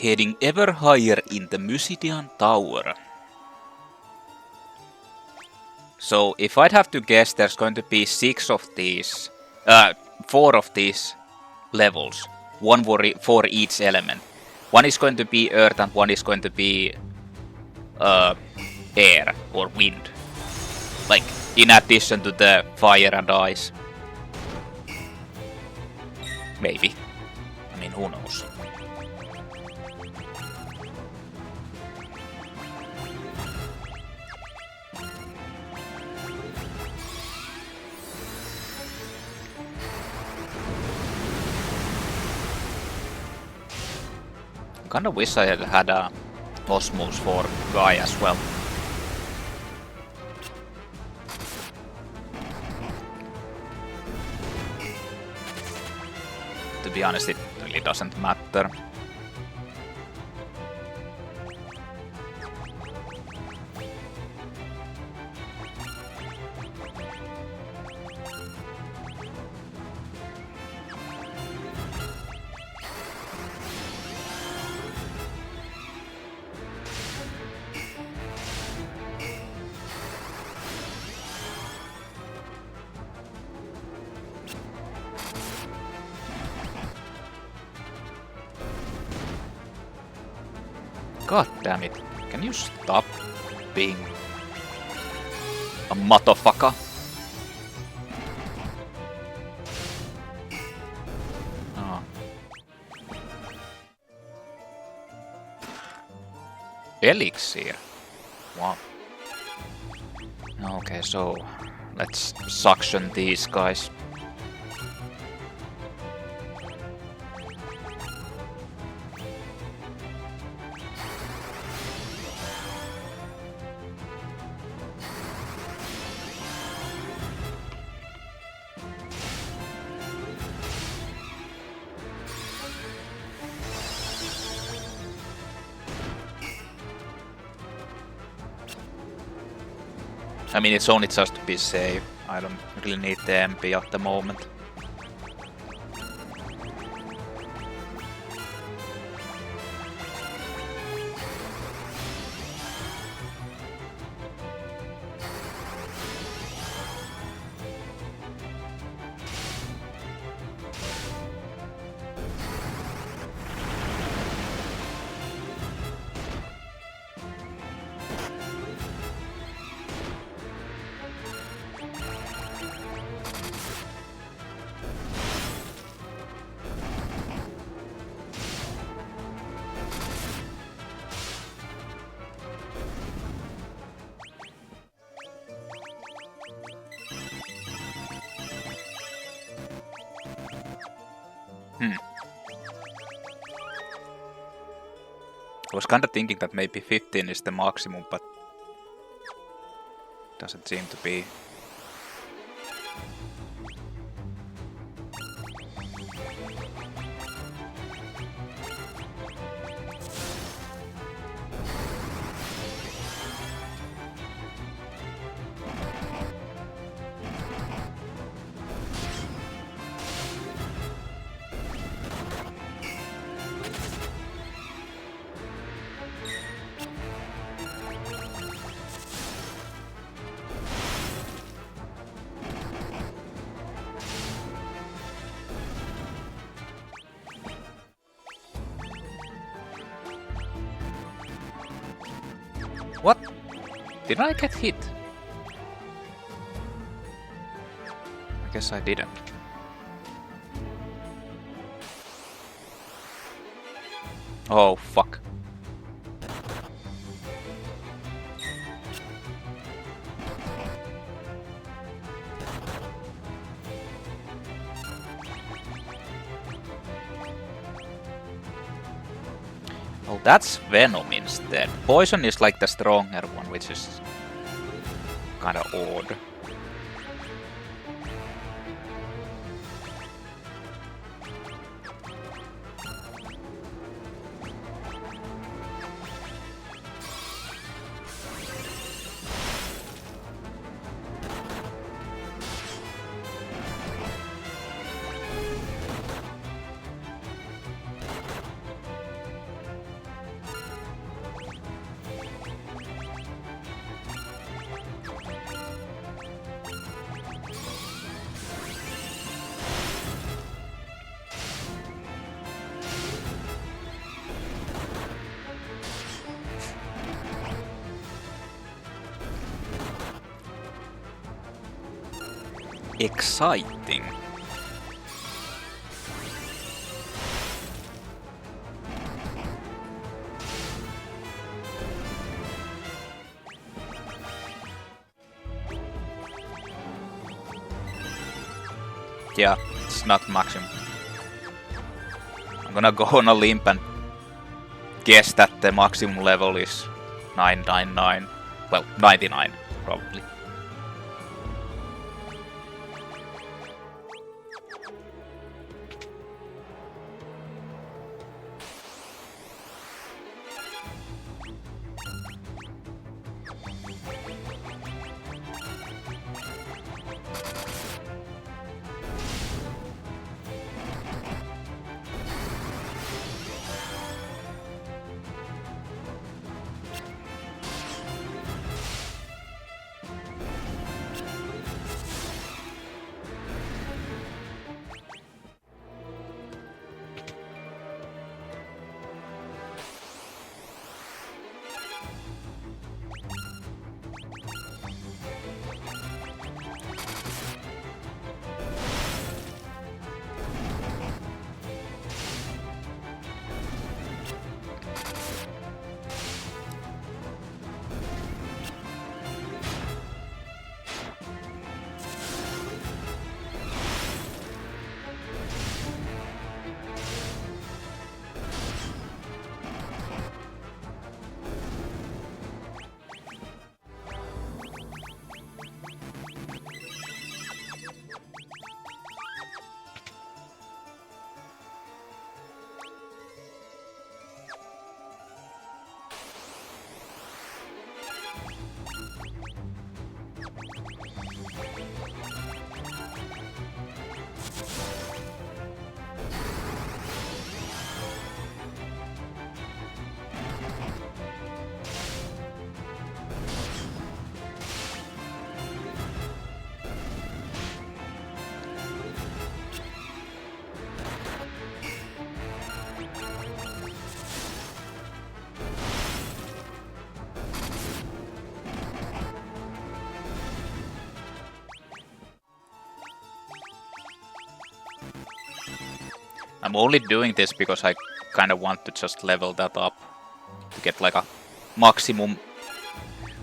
Heading ever higher in the Mysidian Tower. So if I'd have to guess, there's going to be 4 of these levels. One for each element. One is going to be earth and one is going to be air or wind. Like, in addition to the fire and ice. Maybe. I mean, who knows? Kinda wish I had had a Osmos for Guy as well. To be honest, it really doesn't matter. God damn it. Can you stop being a motherfucker? Oh. Elixir. Wow. Okay, so let's suction these guys. I mean, it's only just to be safe. I don't really need the MP at the moment. I was kinda thinking that maybe 15 is the maximum, but doesn't seem to be. What? Did I get hit? I guess I didn't. Oh, fuck. Oh, that's Venom instead. Poison is like the stronger one, which is kinda odd. exciting. Yeah, it's not maximum. I'm gonna go on a limp and guess that the maximum level is 999. Well, 99 probably. I'm only doing this because I kind of want to just level that up to get like a maximum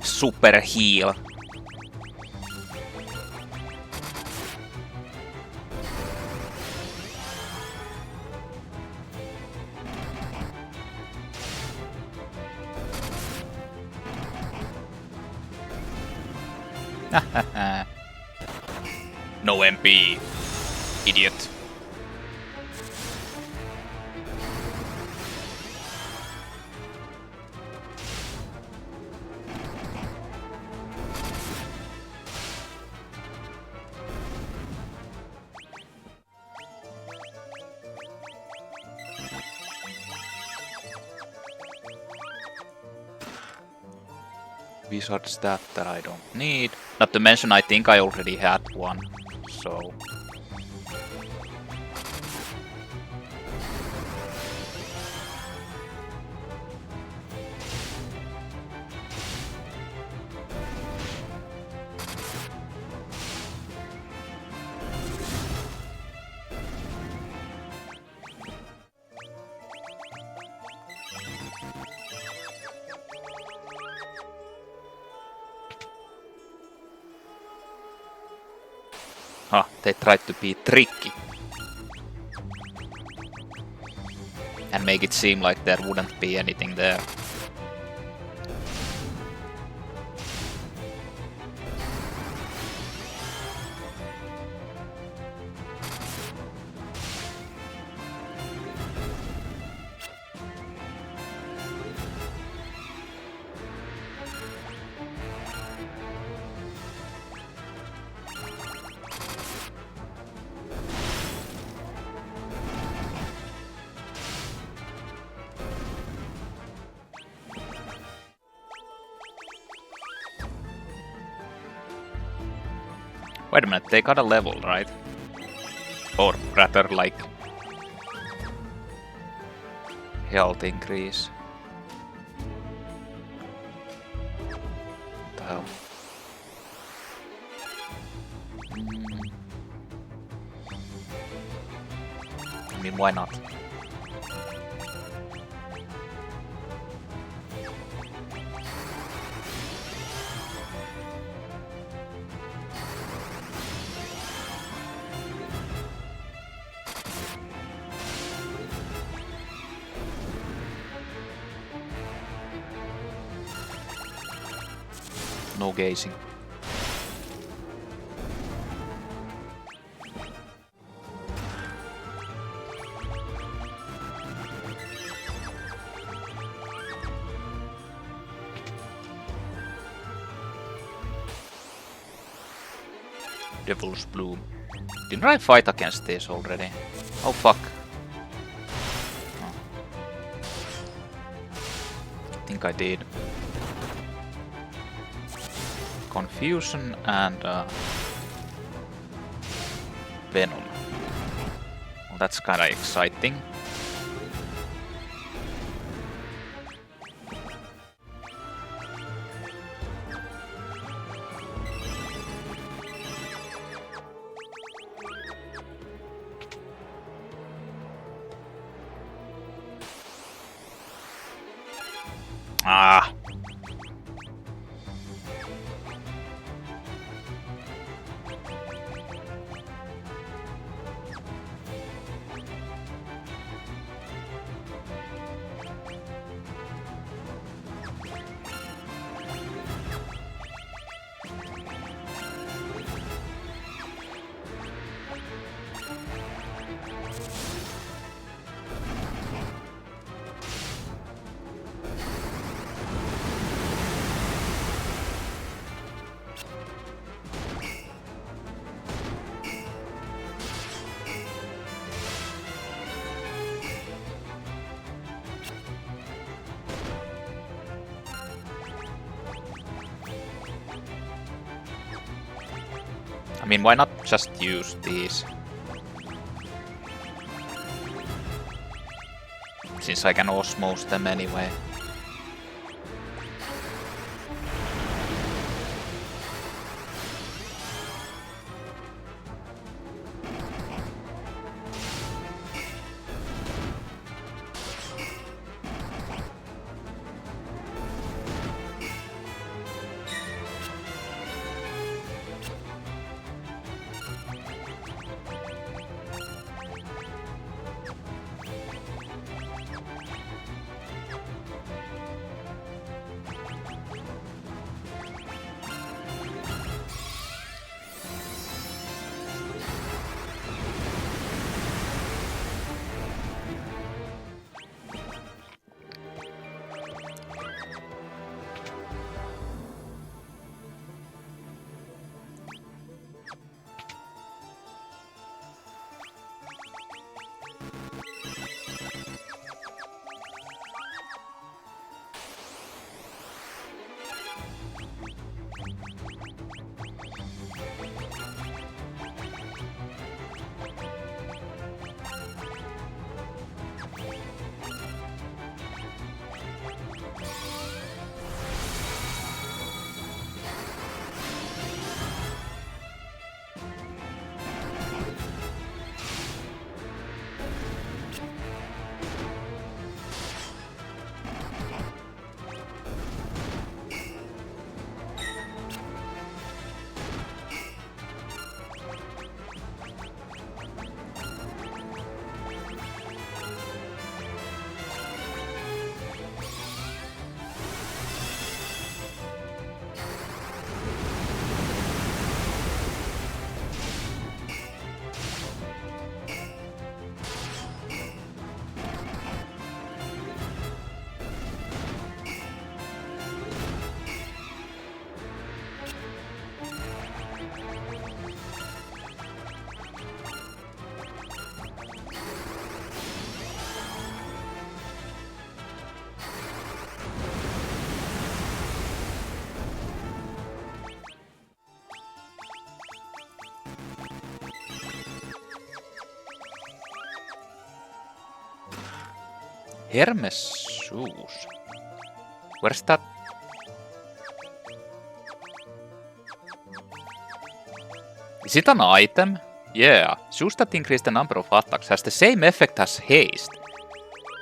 super heal. No MP, idiot. Wizard stat that I don't need. Not to mention, I think I already had one, so... Huh, they tried to be tricky. And make it seem like there wouldn't be anything there. Wait a minute, they got a level, right? Or rather, like... health increase. What the hell? why not? No gazing. Devil's Bloom. Didn't I fight against this already? Oh fuck. Oh. I think I did. Confusion and Venom. Well, that's kinda exciting. Ah. I mean, why not just use these? Since I can osmose them anyway. Hermes shoes. Where's that? Is it an item? Yeah, shoes that increase the number of attacks has the same effect as haste.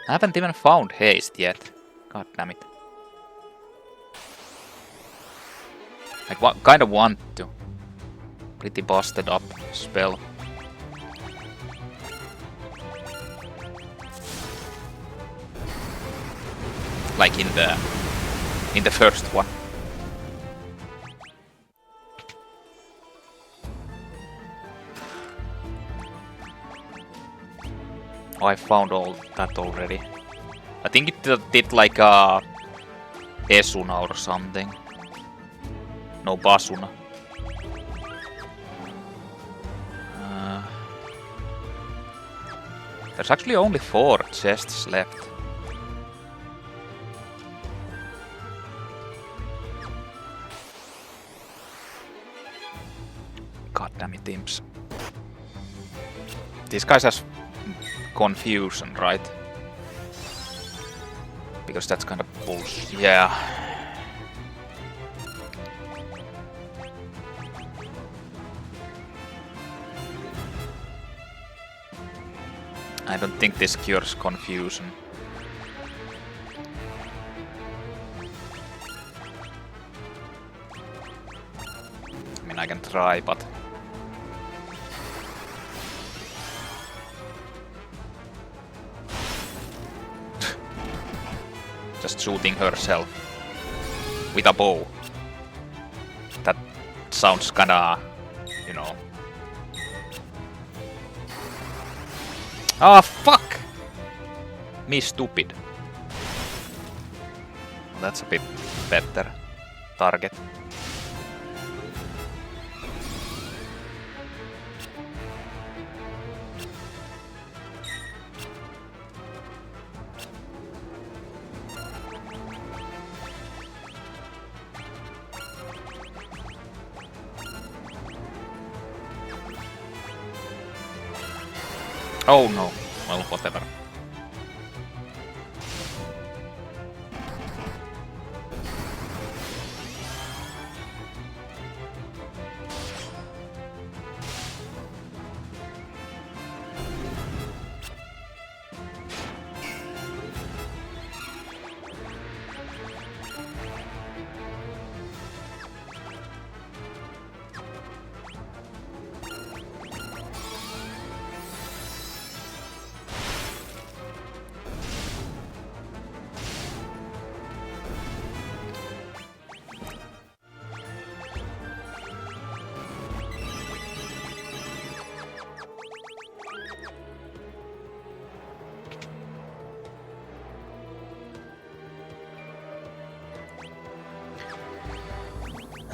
I haven't even found haste yet. God damn it. I kinda want to. Pretty busted up spell. Like in the first one. Oh, I found all that already. I think it did like a Esuna or something. No, Basuna. There's actually only 4 chests left. God damn it, imps. These guys has confusion, right? Because that's kind of bullshit. Yeah. I don't think this cures confusion. I mean, I can try, but... just shooting herself with a bow. That sounds kinda, you know... Ah, fuck! Me stupid. Well, that's a bit better target. Oh no, well, whatever.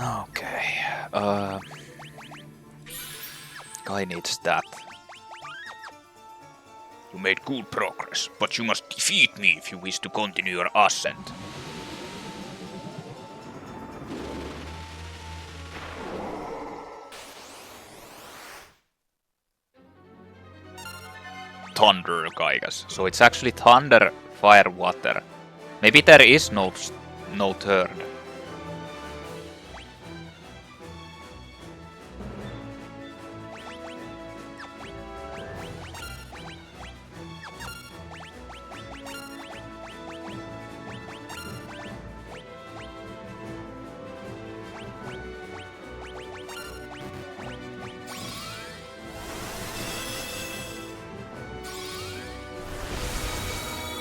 Okay, guy needs that. You made good progress, but you must defeat me if you wish to continue your ascent. Thunder, Gigas. So it's actually thunder, fire, water. Maybe there is no third.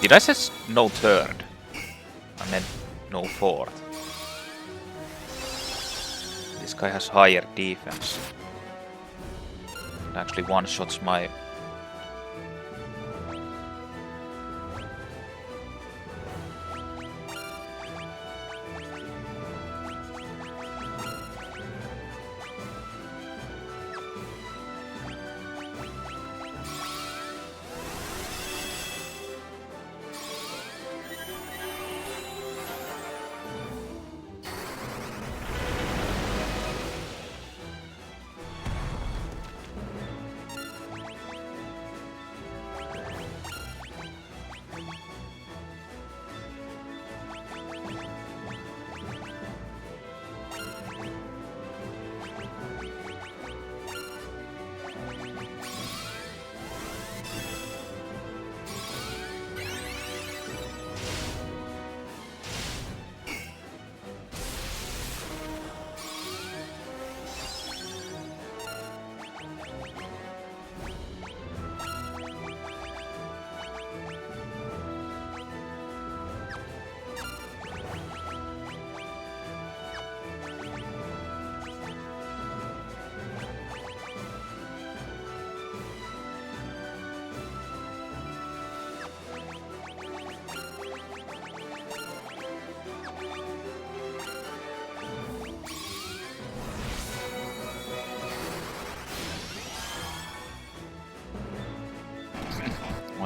Did I say no third? I meant no fourth. This guy has higher defense. It actually one-shots my...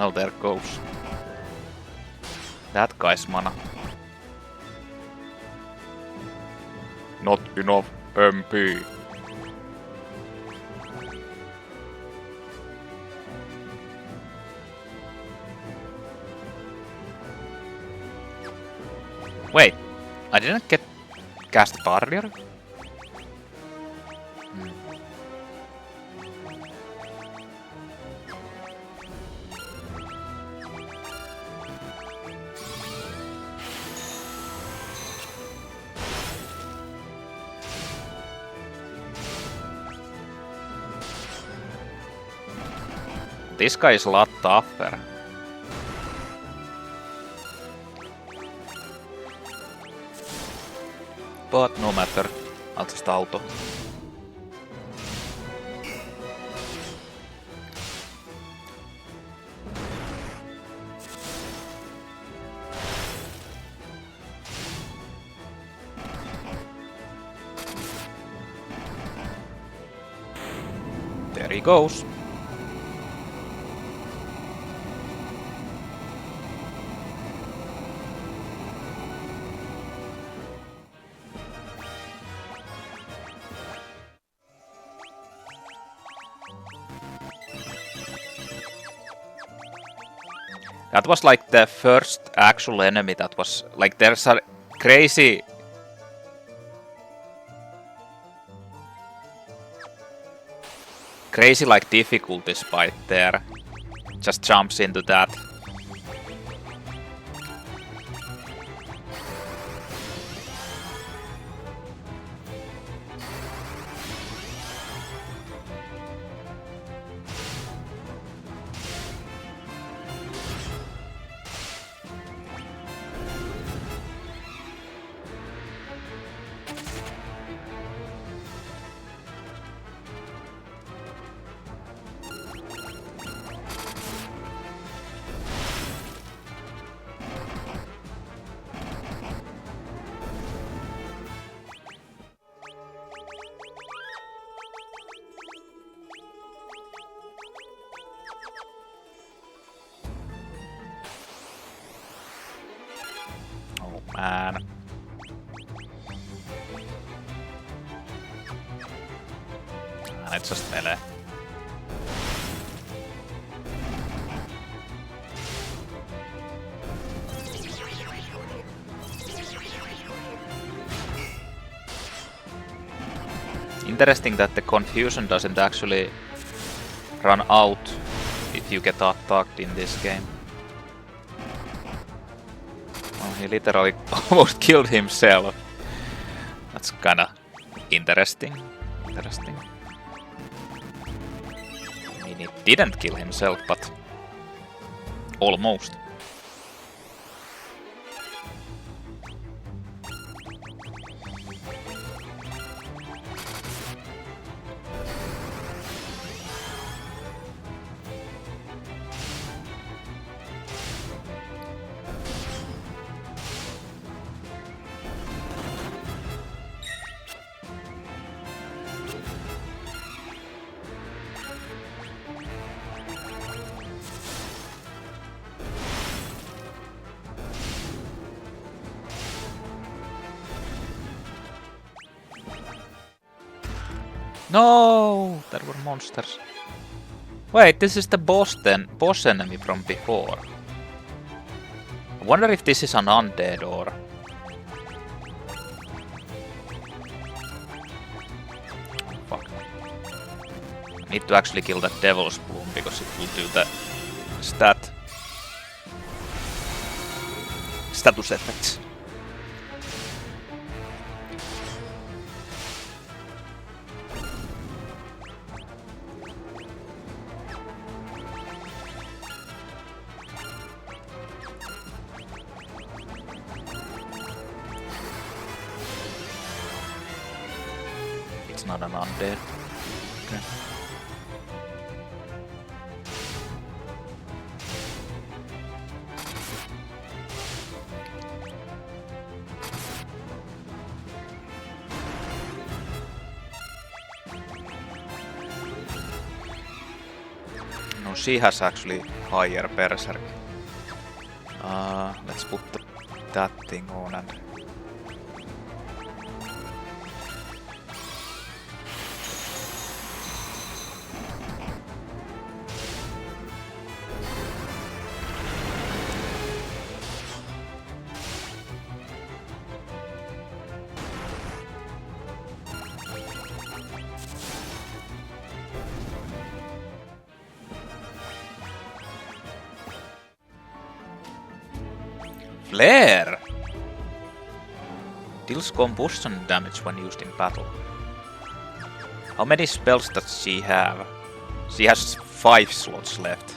Well, there goes. That guy's mana. Not enough MP. Wait, I didn't get cast barrier? This guy is a lot tougher. But no matter, I'll just auto. There he goes. That was like the first actual enemy that was like there's a crazy like difficulty spike there. Just jumps into that. Man. It's just melee. Interesting that the confusion doesn't actually run out if you get attacked in this game. He literally almost killed himself. That's kinda interesting. I mean, he didn't kill himself, but almost. No, there were monsters. Wait, this is the boss enemy from before. I wonder if this is an undead or... Fuck. I need to actually kill that devil's bloom because it will do the status effects. Not an undead. Okay. No Cyclone, she has actually higher berserk. Let's put that thing on and... Flare! Deals combustion damage when used in battle. How many spells does she have? She has 5 slots left.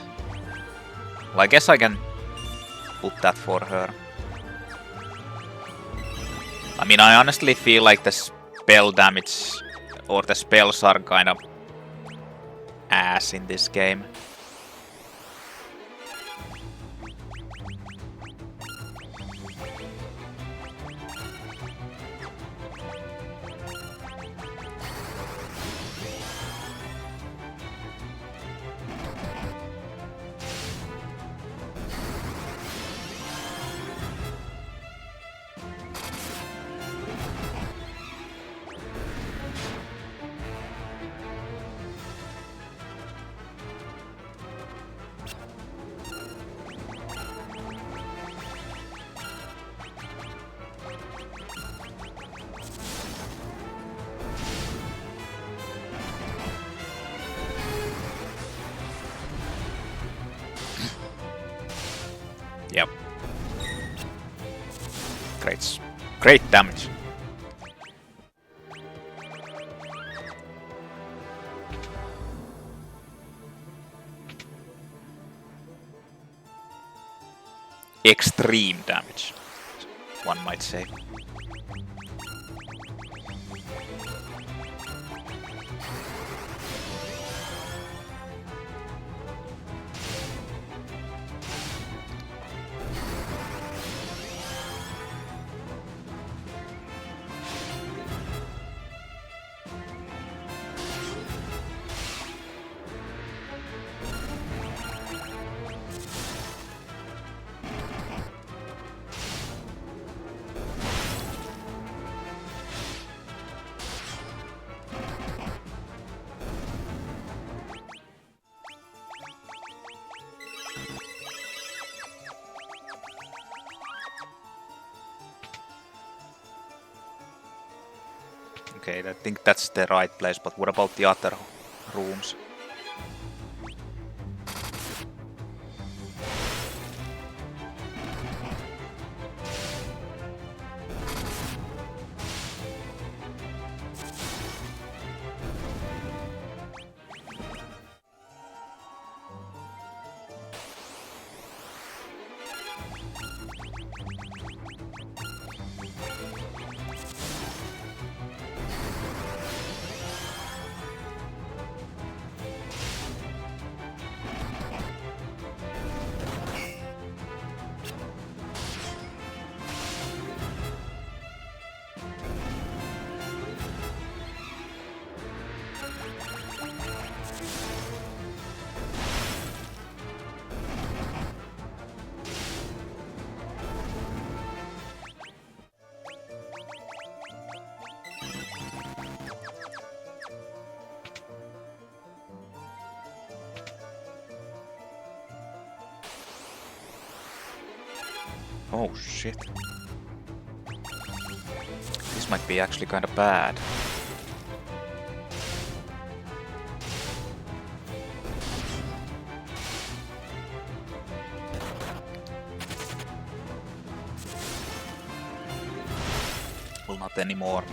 Well, I guess I can put that for her. I mean, I honestly feel like the spell damage or the spells are kind of ass in this game. Yep. Great damage. Extreme damage, one might say. Okay, I think that's the right place, but what about the other rooms? Oh shit. This might be actually kind of bad. Well, not anymore.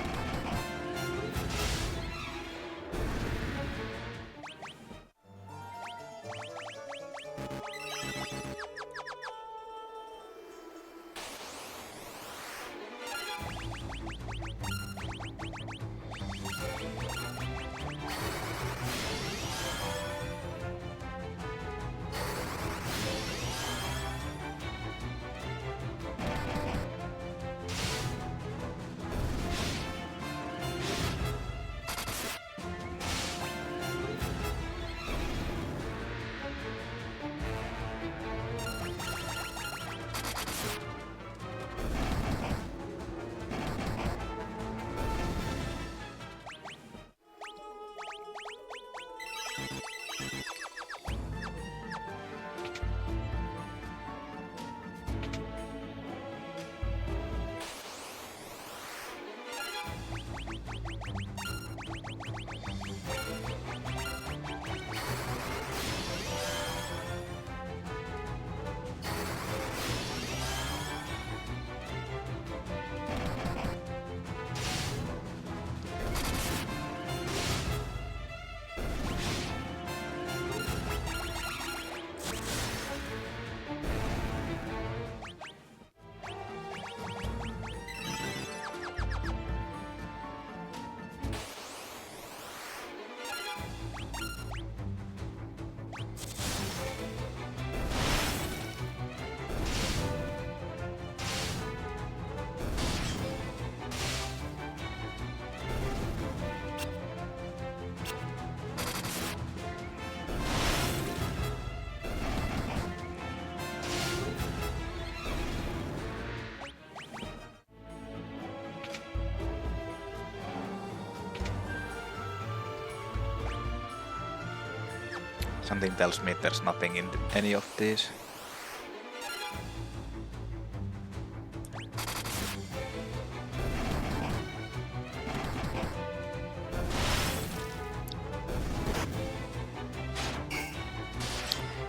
Something tells me there's nothing in any of these.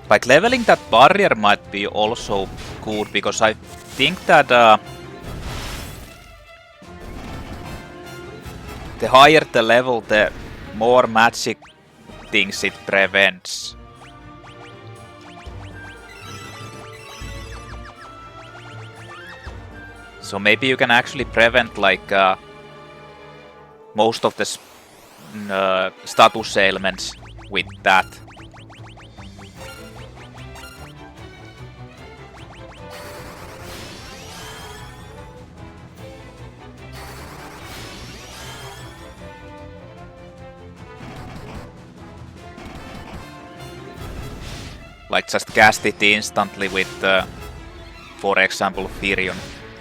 Like leveling that barrier might be also good, because I think that the higher the level, the more magic things it prevents. So maybe you can actually prevent like most of the status ailments with that. Like just cast it instantly with, for example, Firion.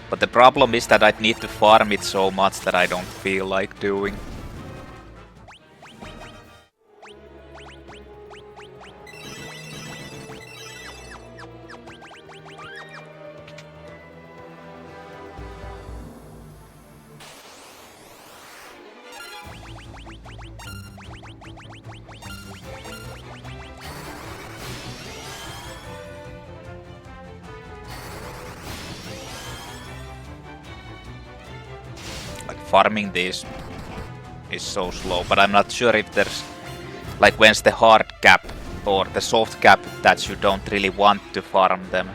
But the problem is that I'd need to farm it so much that I don't feel like doing. Farming this is so slow, but I'm not sure if there's like when's the hard cap or the soft cap that you don't really want to farm them.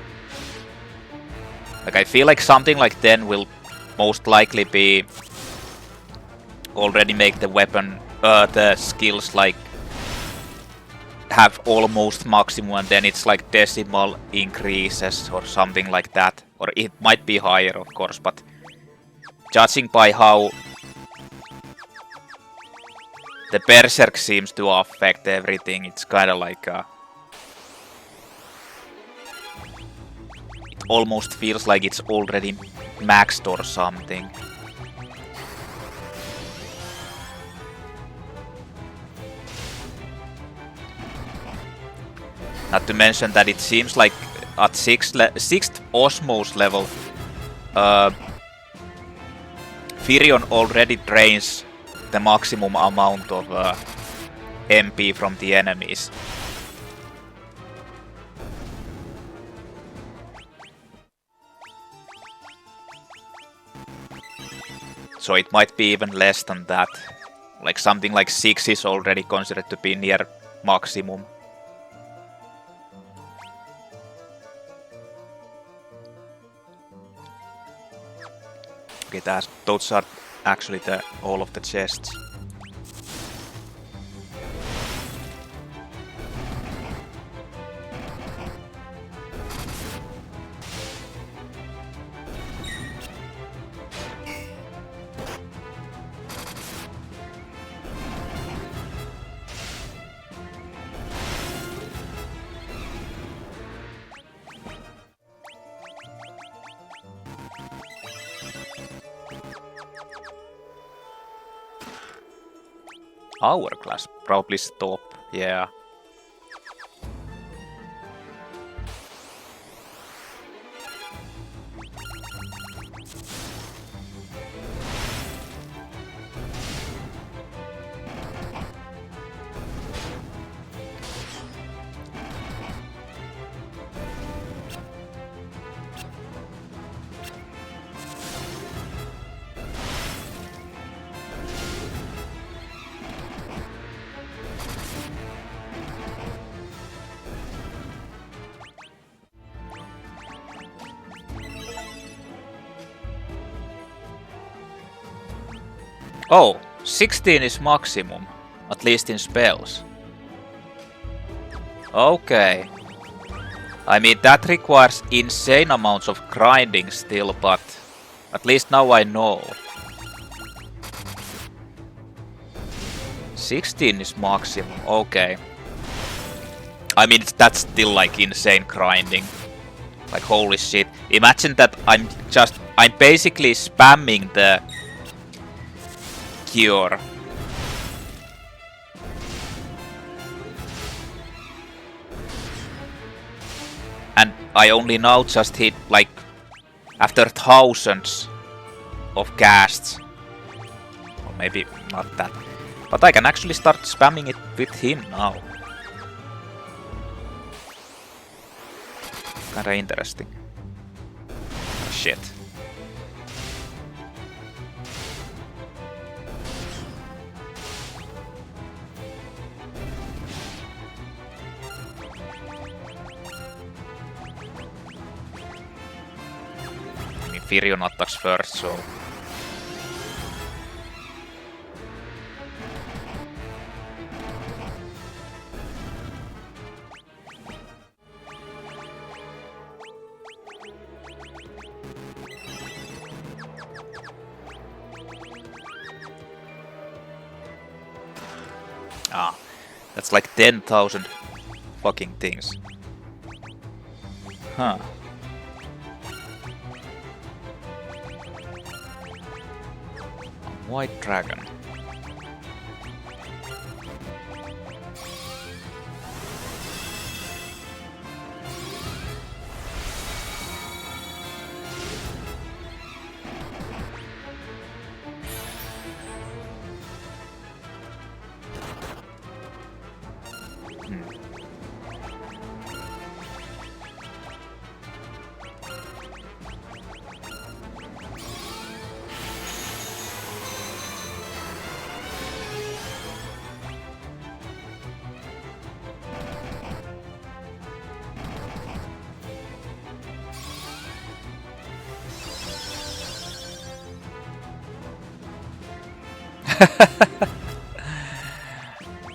Like I feel like something like 10 will most likely be already make the weapon, the skills like have almost maximum, and then it's like decimal increases or something like that, or it might be higher of course, but judging by how the Berserk seems to affect everything, it's kinda like it almost feels like it's already maxed or something. Not to mention that it seems like at 6th Osmos level, Firion already drains the maximum amount of MP from the enemies. So it might be even less than that. Like something like 6 is already considered to be near maximum. Okay, those are actually all of the chests. Hourglass, probably stop, yeah. Oh, 16 is maximum, at least in spells. Okay. I mean, that requires insane amounts of grinding still, but at least now I know. 16 is maximum, okay. I mean, that's still like insane grinding. Like, holy shit. Imagine that I'm basically spamming the cure. I only now just hit, like, after thousands of casts. Or maybe not that. But I can actually start spamming it with him now. Kinda interesting. Shit. Firion attacks first, so... Ah, that's like 10,000 fucking things. Huh. White dragon.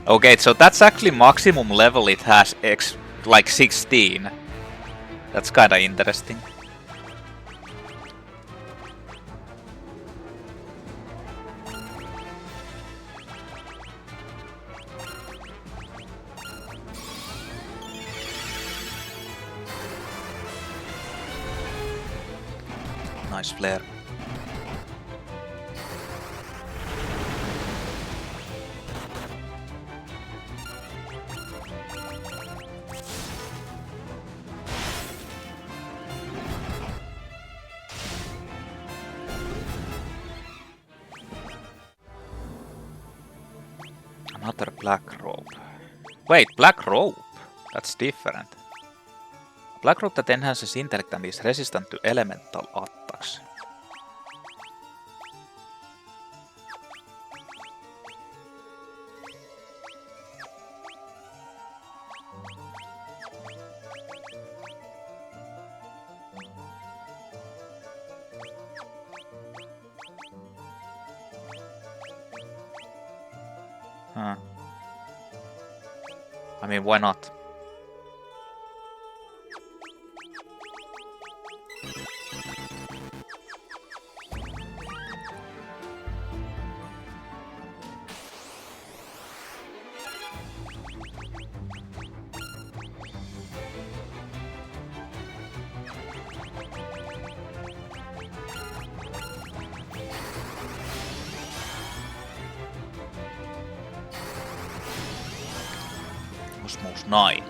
Okay, so that's actually maximum level it has, like 16. That's kinda interesting. Nice flare. Another black robe. Wait, black robe? That's different. Black robe that enhances intellect and is resistant to elemental attacks. Huh. I mean, why not? Osmos 9.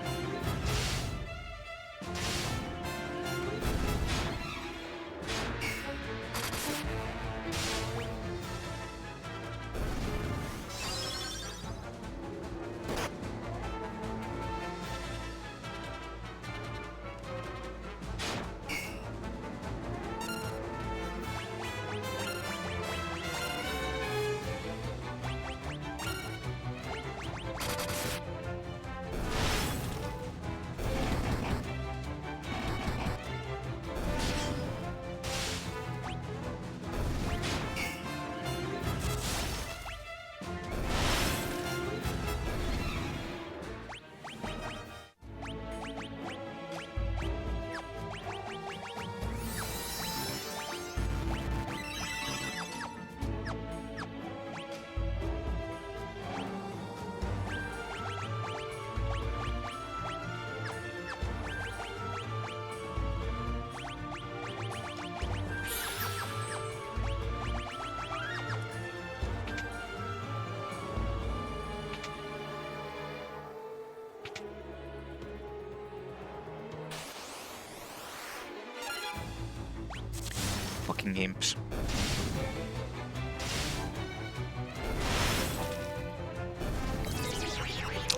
Fucking imps.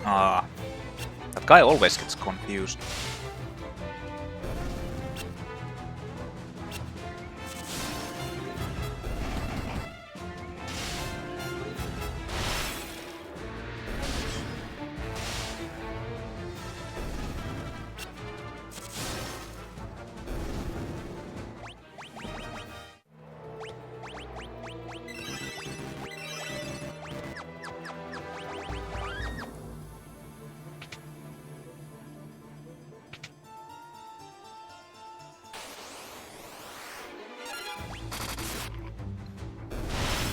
Ah, that guy always gets confused.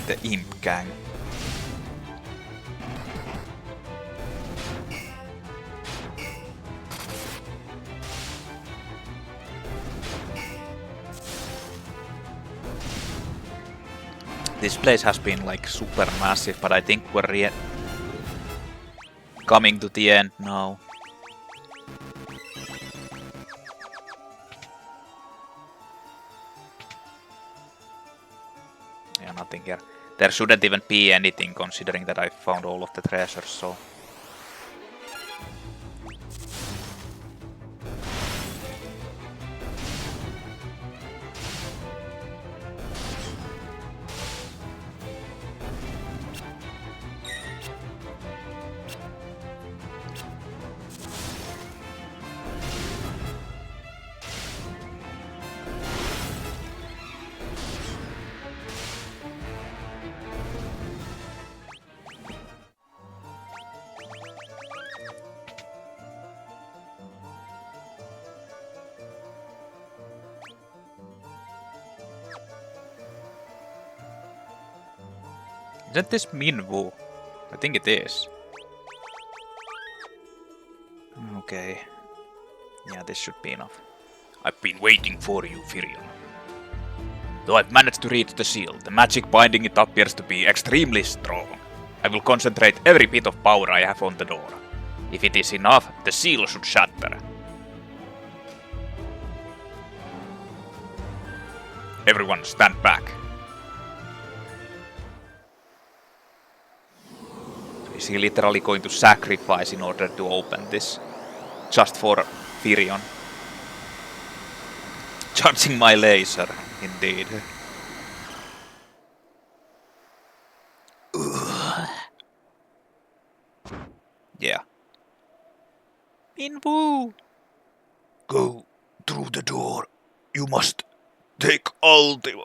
The imp gang. This place has been like super massive, but I think we're coming to the end now. Yeah, nothing here. There shouldn't even be anything considering that I found all of the treasures, so... Isn't this Minwu? I think it is. Okay. Yeah, this should be enough. I've been waiting for you, Firion. Though I've managed to reach the seal, the magic binding it appears to be extremely strong. I will concentrate every bit of power I have on the door. If it is enough, the seal should shatter. Everyone stand back. Is he literally going to sacrifice in order to open this? Just for Firion. Charging my laser, indeed. Yeah. Minwu! Go through the door. You must take Ultima.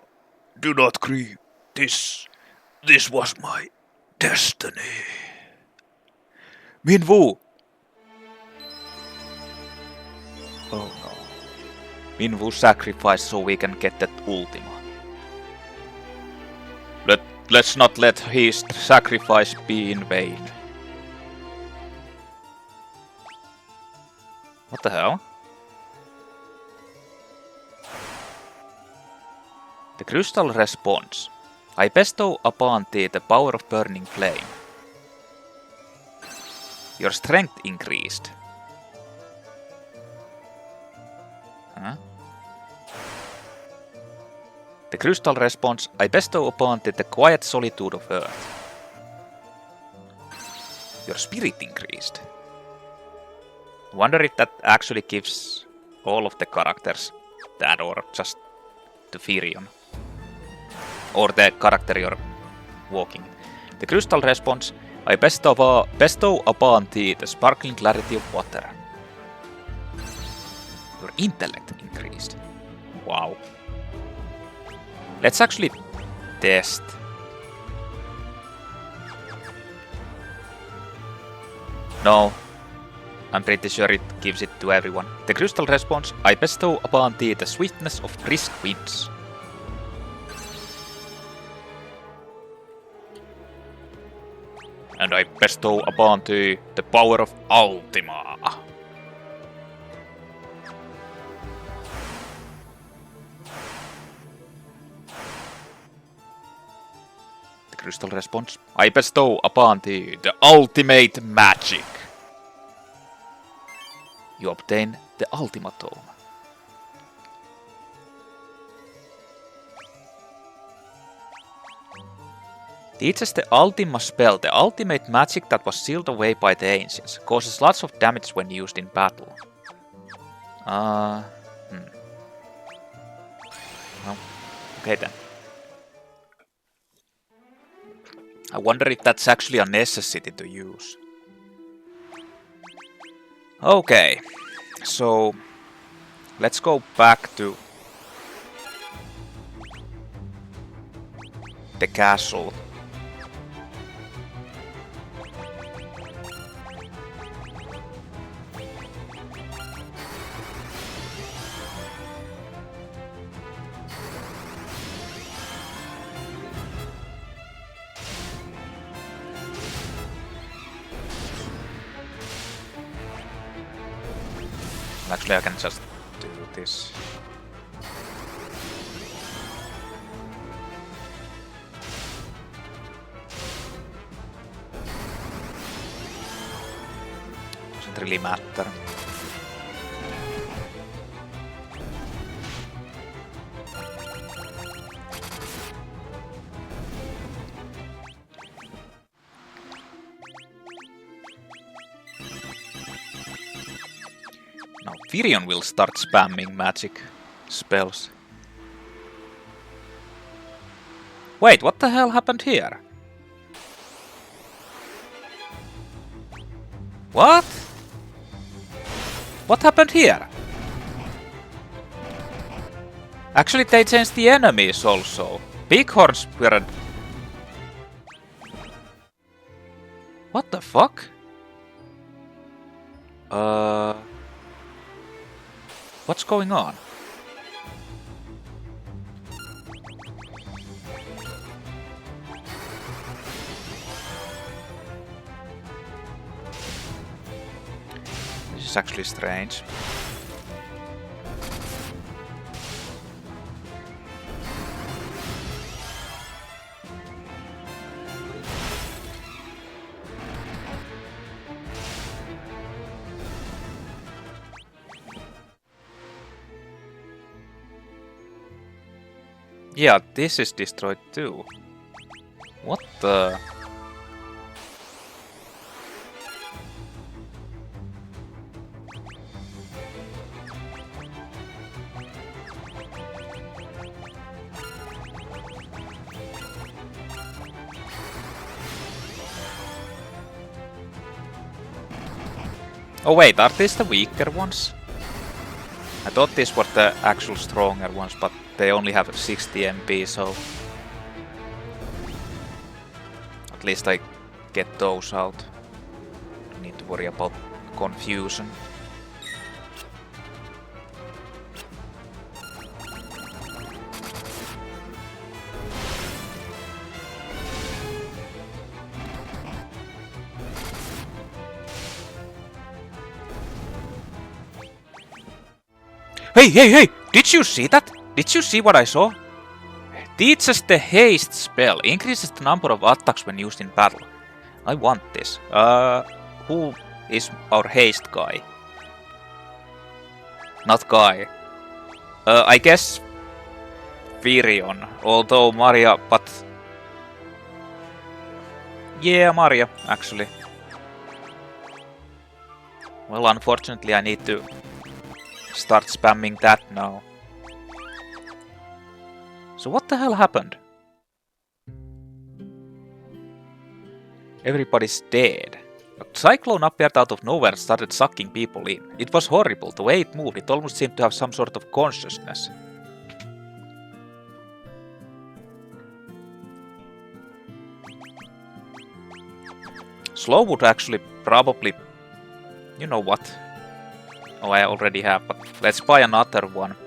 Do not grieve. This was my destiny. Minwu! Oh no. Minwu sacrificed so we can get that Ultima. Let's not let his sacrifice be in vain. What the hell? The crystal responds. I bestow upon thee the power of burning flame. Your strength increased. Huh? The crystal responds, I bestow upon thee the quiet solitude of earth. Your spirit increased. Wonder if that actually gives all of the characters that or just to Firion. Or the character you're walking. The crystal responds, I bestow upon thee the sparkling clarity of water. Your intellect increased. Wow. Let's actually test. No. I'm pretty sure it gives it to everyone. The crystal responds, I bestow upon thee the swiftness of brisk winds. And I bestow upon thee the power of Ultima. The crystal responds, I bestow upon thee the ultimate magic. You obtain the Ultima Tome. Teaches the Ultima spell, the ultimate magic that was sealed away by the ancients. Causes lots of damage when used in battle. No. Okay then. I wonder if that's actually a necessity to use. Okay, so let's go back to the castle. Actually, I can just do this. Doesn't really matter. Now Virion will start spamming magic spells. Wait, what the hell happened here? What? What happened here? Actually, they changed the enemies also. Bighorns weren't... What the fuck? What's going on? This is actually strange. Yeah, this is destroyed too. What the... Oh wait, are these the weaker ones? I thought these were the actual stronger ones, but they only have 60 MP, so... At least I get those out. Don't need to worry about confusion. Hey, hey, hey! Did you see that? Did you see what I saw? Teaches the haste spell. Increases the number of attacks when used in battle. I want this. Who is our haste guy? Not guy. I guess Virion. Although Maria, but... Yeah, Maria, actually. Well, unfortunately I need to start spamming that now. So what the hell happened? Everybody's dead. A cyclone appeared out of nowhere and started sucking people in. It was horrible. The way it moved, it almost seemed to have some sort of consciousness. Slow would actually probably... You know what? Oh, I already have, but let's buy another one.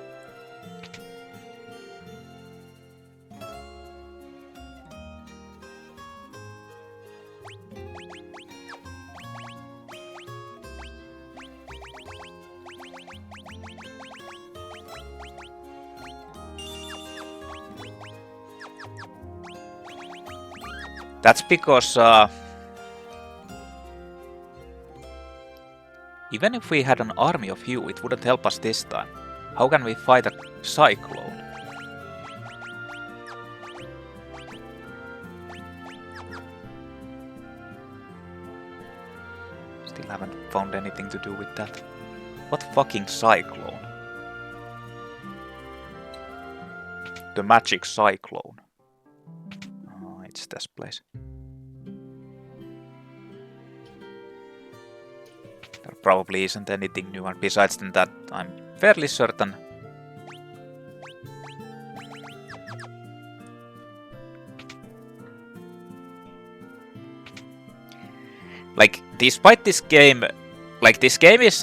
That's because even if we had an army of you, it wouldn't help us this time. How can we fight a Cyclone? Still haven't found anything to do with that. What fucking Cyclone? The magic Cyclone. Oh, it's this place. There probably isn't anything new, and besides than that, I'm fairly certain. Like, despite this game, like, this game is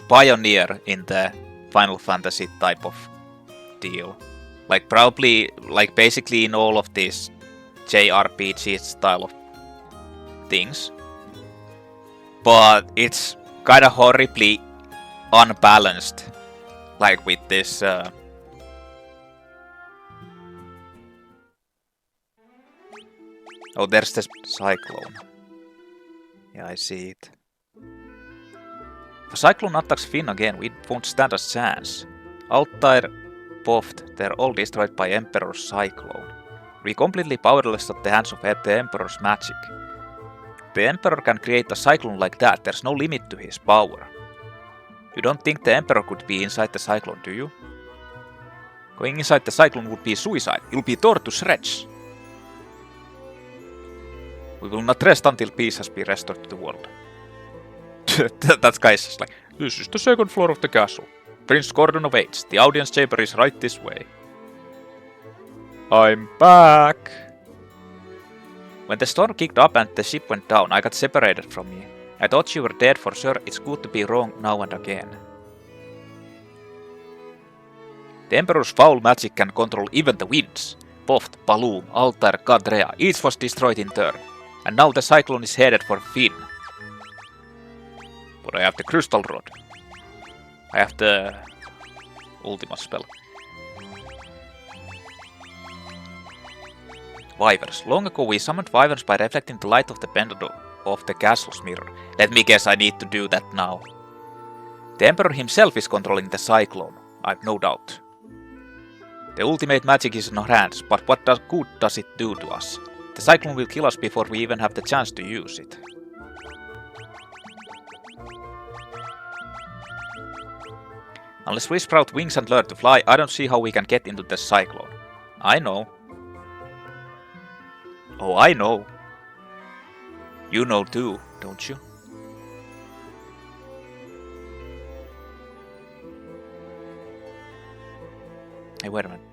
pioneer in the Final Fantasy type of deal. Like, probably, like, basically in all of these JRPG style of things. But it's kinda horribly unbalanced, like with this oh, there's this Cyclone. Yeah, I see it. If a Cyclone attacks Fynn again, we won't stand a chance. Altair, Boft, they're all destroyed by Emperor's Cyclone. We're completely powerless at the hands of the Emperor's magic. The Emperor can create a Cyclone like that, there's no limit to his power. You don't think the Emperor could be inside the Cyclone, do you? Going inside the Cyclone would be suicide. You'll be torn to shreds. We will not rest until peace has been restored to the world. That guy's just like, this is the second floor of the castle. Prince Gordon awaits. The audience chamber is right this way. I'm back! When the storm kicked up and the ship went down, I got separated from you. I thought you were dead for sure. It's good to be wrong now and again. The Emperor's foul magic can control even the winds. Boft, Balloon, Altair, Gadrea, each was destroyed in turn. And now the Cyclone is headed for Fynn. But I have the Crystal Rod. I have the Ultima spell. Wyverns. Long ago we summoned Wyverns by reflecting the light of the pendant of the castle's mirror. Let me guess, I need to do that now. The Emperor himself is controlling the Cyclone, I've no doubt. The ultimate magic is in our hands, but what good does it do to us? The Cyclone will kill us before we even have the chance to use it. Unless we sprout wings and learn to fly, I don't see how we can get into the Cyclone. I know. Oh, I know. You know too, don't you? Hey, wait a minute.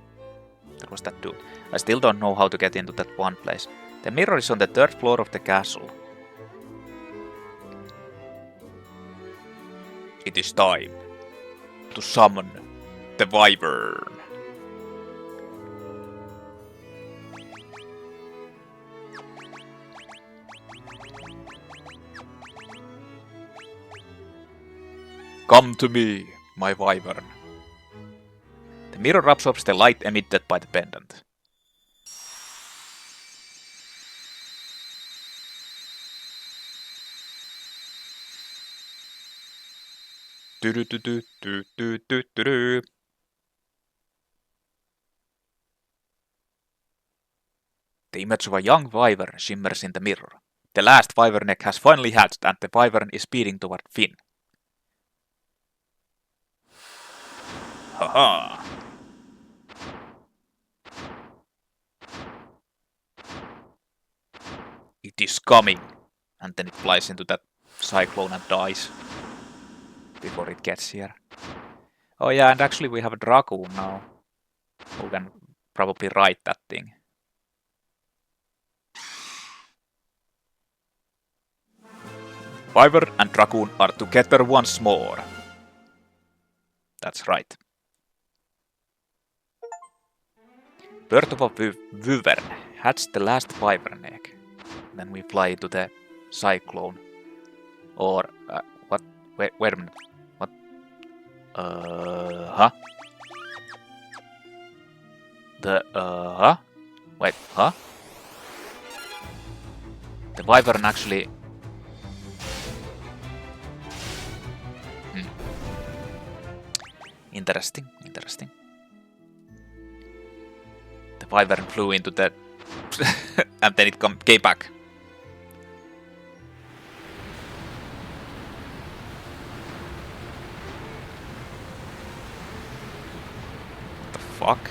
That was that dude. I still don't know how to get into that one place. The mirror is on the 3rd floor of the castle. It is time to summon the Wyvern. Come to me, my Wyvern. The mirror absorbs the light emitted by the pendant. The image of a young Wyvern shimmers in the mirror. The last Wyvern egg has finally hatched and the Wyvern is speeding toward Fynn. Haha! It is coming! And then it flies into that Cyclone and dies before it gets here. Oh yeah, and actually we have a Dragoon now who can probably ride that thing. Wyvern and Dragoon are together once more. That's right. Birth of a Wyvern hatched the last Wyvern egg. Then we fly to the Cyclone. Or, what? Wait a minute. What? Huh? Huh? Wait, huh? The Wyvern actually... Interesting, interesting. The Wyvern flew into the... and then it came back. What the fuck?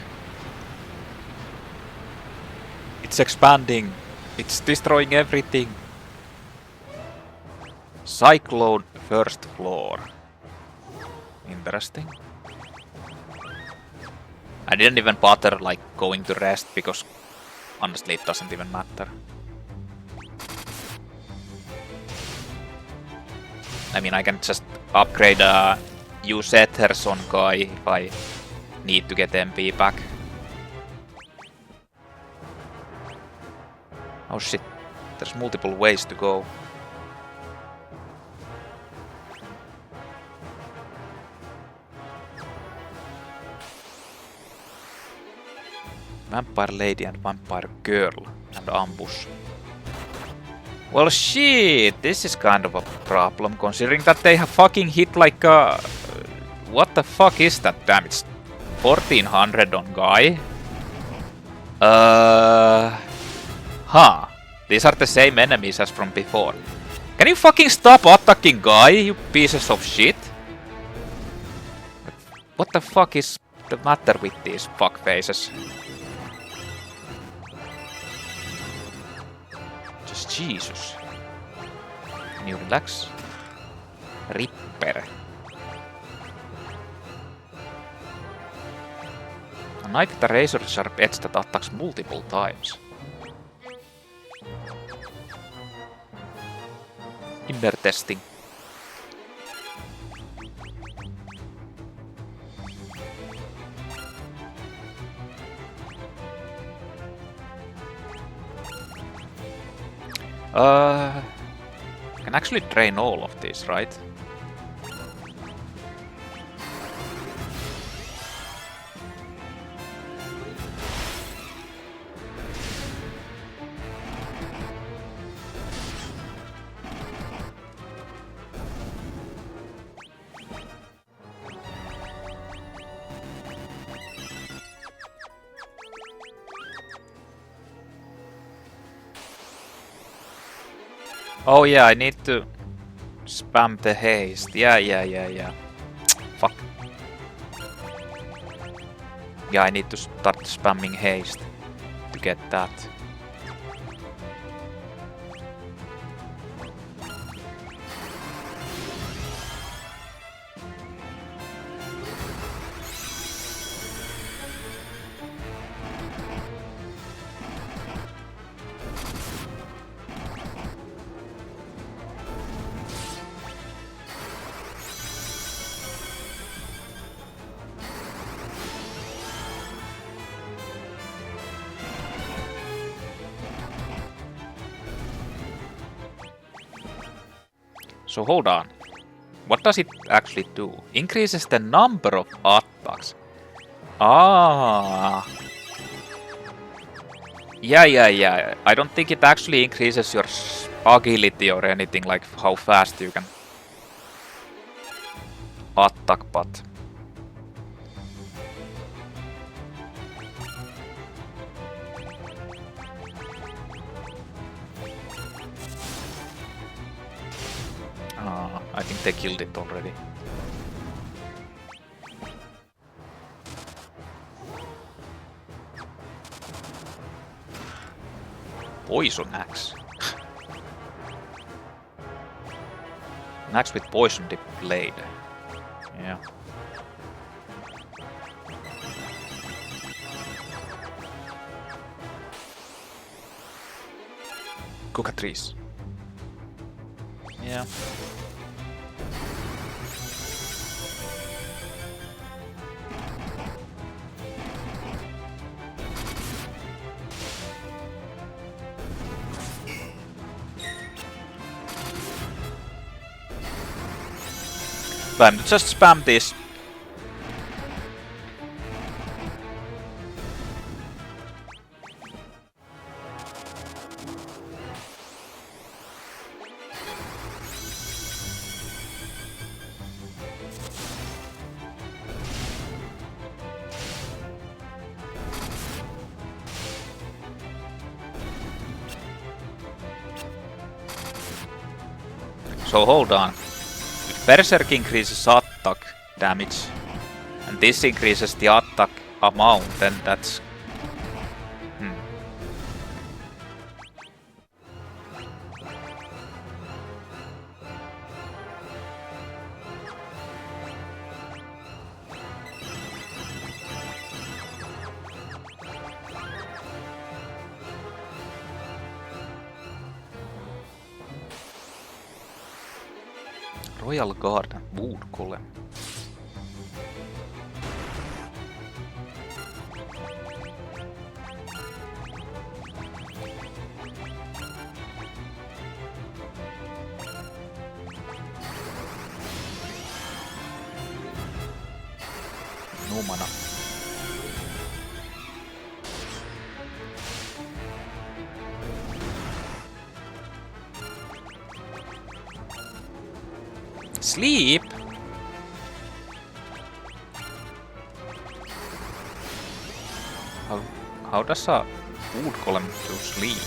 It's expanding. It's destroying everything. Cyclone first floor. Interesting. I didn't even bother like going to rest because honestly it doesn't even matter. I mean, I can just upgrade a use Etherson guy if I need to get MP back. Oh shit, there's multiple ways to go. Vampire lady and vampire girl and ambush. Well shit, this is kind of a problem considering that they have fucking hit like a... What the fuck is that damage? 1400 on guy? Huh. These are the same enemies as from before. Can you fucking stop attacking guy, you pieces of shit? What the fuck is the matter with these fuckfaces? Just Jesus. Can you relax? Ripper. A knight with a razor sharp edge that attacks multiple times. Inner testing. I can actually train all of these, right? Oh yeah, I need to spam the haste. Yeah. Fuck. Yeah, I need to start spamming haste to get that. So hold on. What does it actually do? Increases the number of attacks. Ah. Yeah. I don't think it actually increases your agility or anything like how fast you can attack, but... I think they killed it already. Poison axe. An axe with poison dip blade. Yeah. Cockatrice. Yeah. Time to just spam this. So hold on. If Berserk increases attack damage, and this increases the attack amount, then that's... Royal Garden, Wood Golem. No mana. Sleep? How does a wood golem do sleep?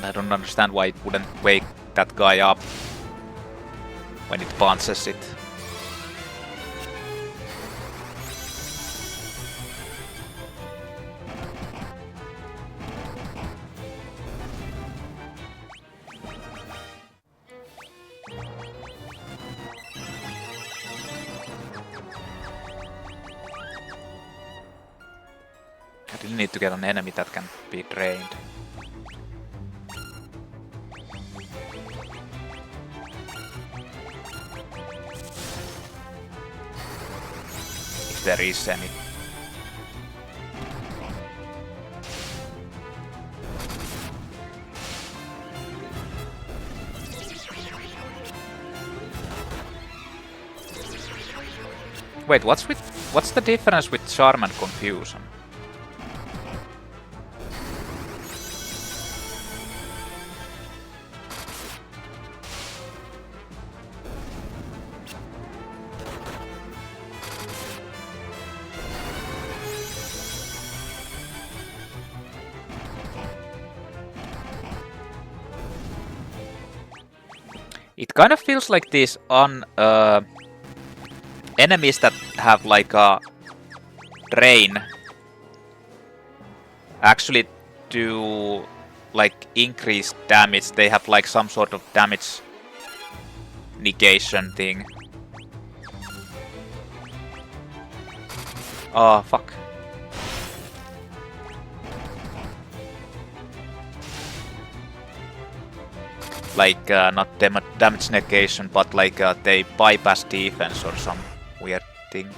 I don't understand why it wouldn't wake that guy up when it punches it. I really need to get an enemy that can be drained. There is any. Wait, what's the difference with Charm and Confusion? It kind of feels like these enemies that have like a drain actually do like increased damage. They have like some sort of damage negation thing. Oh, fuck. Like, not damage negation, but like they bypass defense or some weird thing.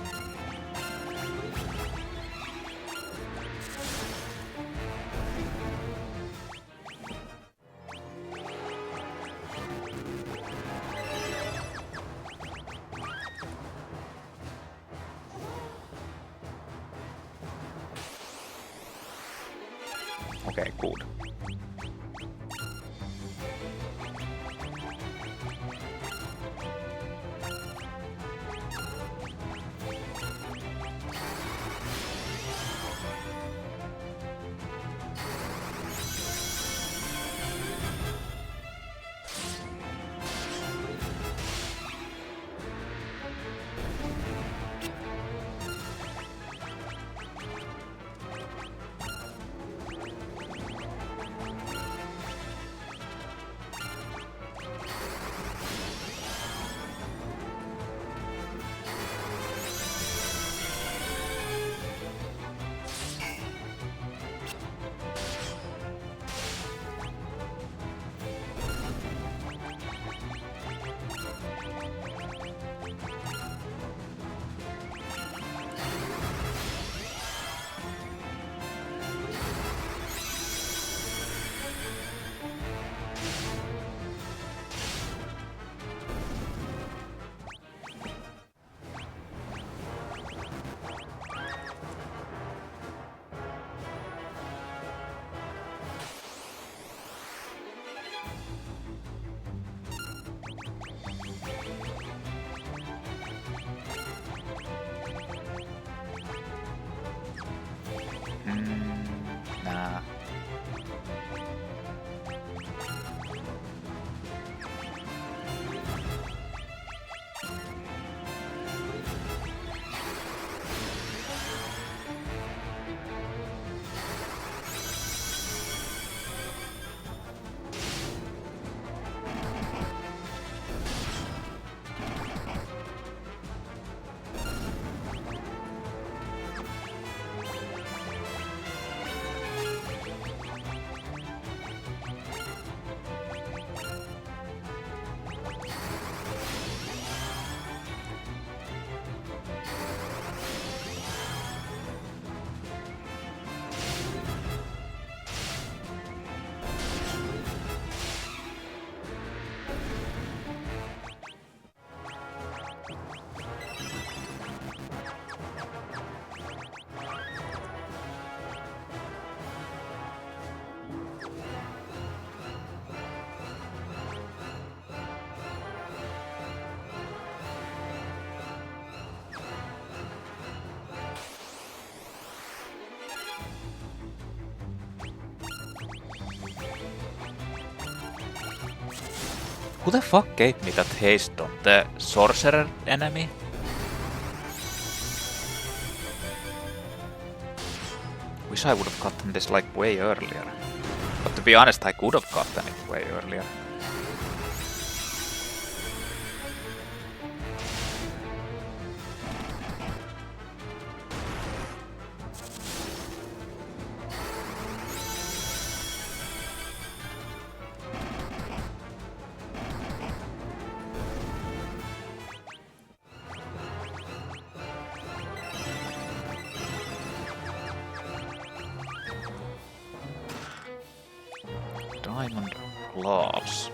Okay, good. Who the fuck gave me that haste on? The sorcerer enemy? Wish I would have gotten this like way earlier. But to be honest, I could have gotten it way earlier. Diamond gloves.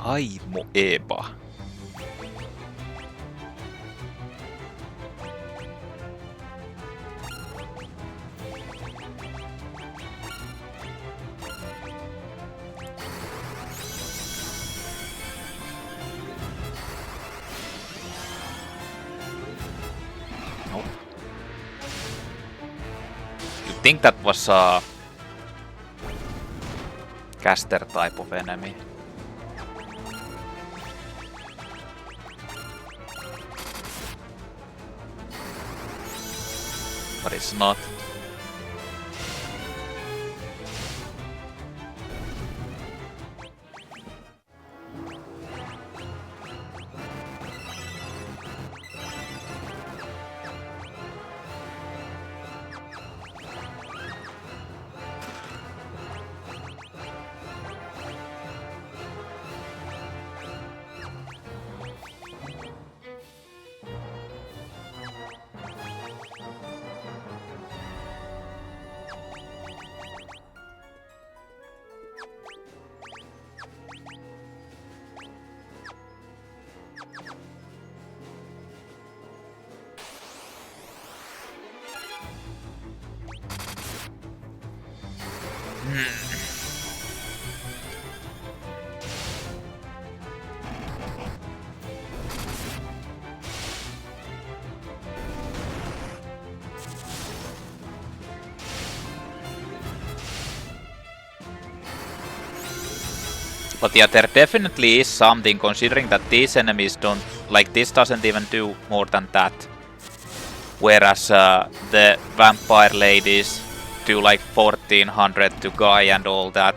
Aimo Eba. Nope. You think that was a caster type of enemy? But it's not. But yeah, there definitely is something, considering that these enemies don't... Like, this doesn't even do more than that. Whereas the vampire ladies do like 1400 to Guy and all that.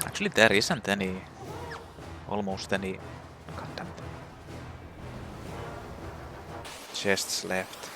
Actually, there isn't any... Almost any... Goddamn... chests left.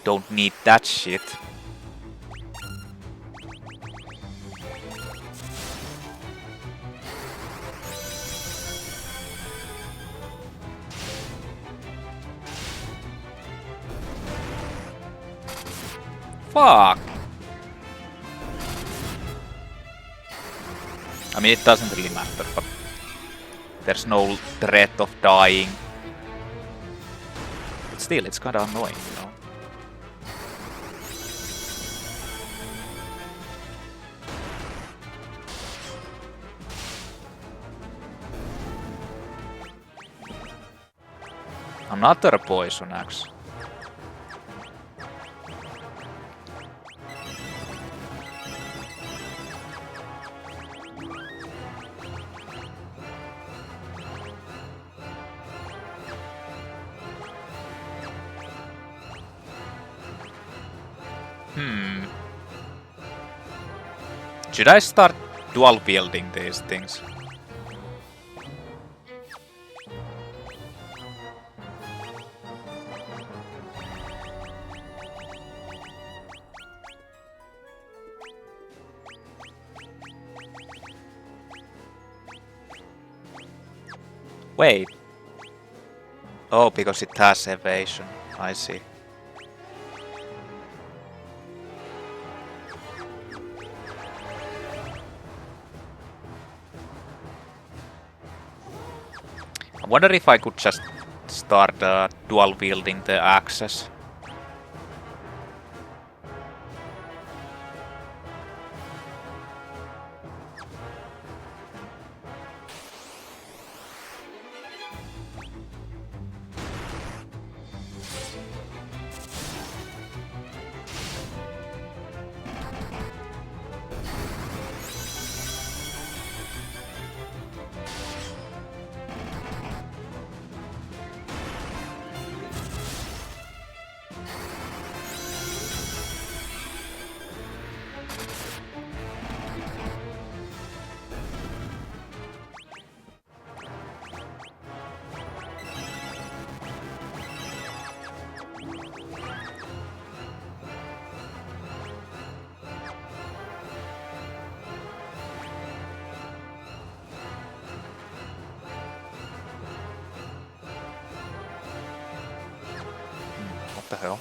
Don't need that shit. Fuck! I mean, it doesn't really matter, but there's no threat of dying. But still, it's kinda annoying, you know? Another poison axe. Should I start dual wielding these things? Wait. Oh, because it has evasion. I see. I wonder if I could just start dual wielding the axes. What the hell?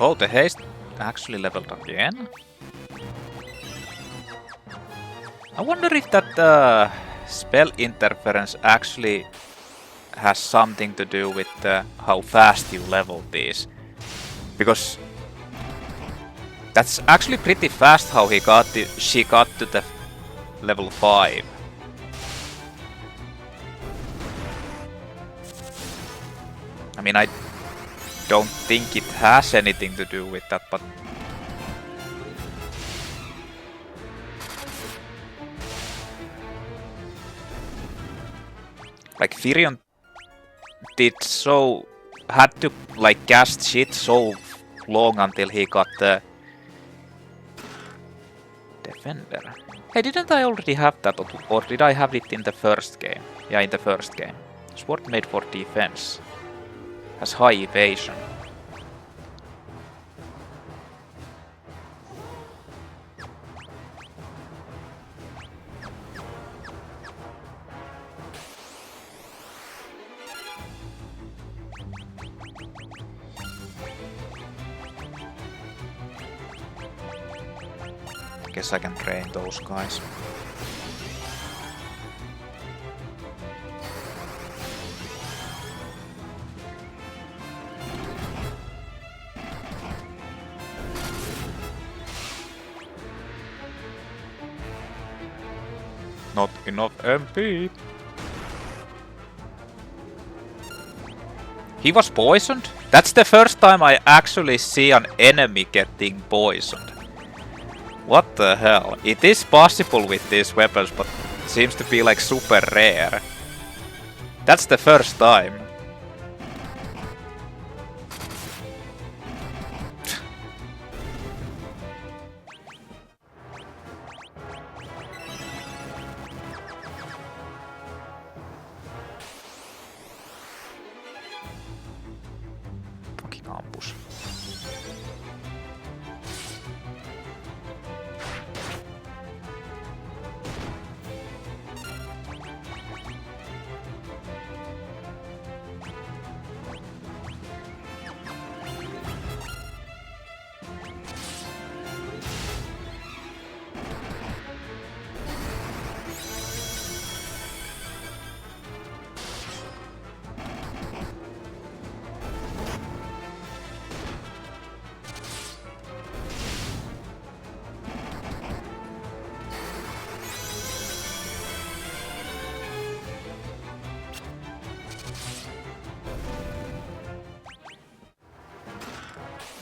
Oh, the haste actually leveled again? I wonder if that spell interference actually has something to do with how fast you level these. Because that's actually pretty fast how she got to the level 5. I mean, I don't think it has anything to do with that, but like Firion had to like cast shit so long until he got the defender. Hey, didn't I already have that, or did I have it in the first game? Yeah, in the first game. Sword made for defense. Has high evasion. Guess I can train those guys. Not enough MP. He was poisoned? That's the first time I actually see an enemy getting poisoned. What the hell? It is possible with these weapons, but it seems to be like super rare. That's the first time. Fucking ampus.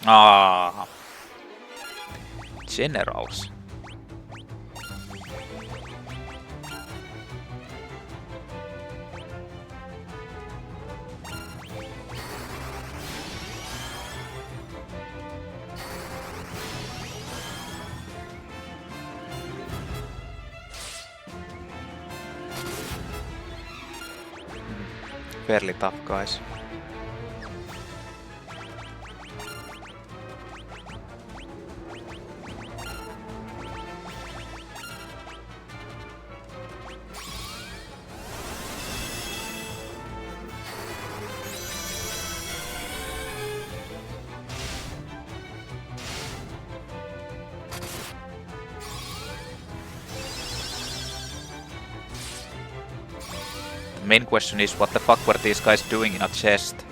Ah, generals. Fairly tough guys. The main question is what the fuck were these guys doing in a chest?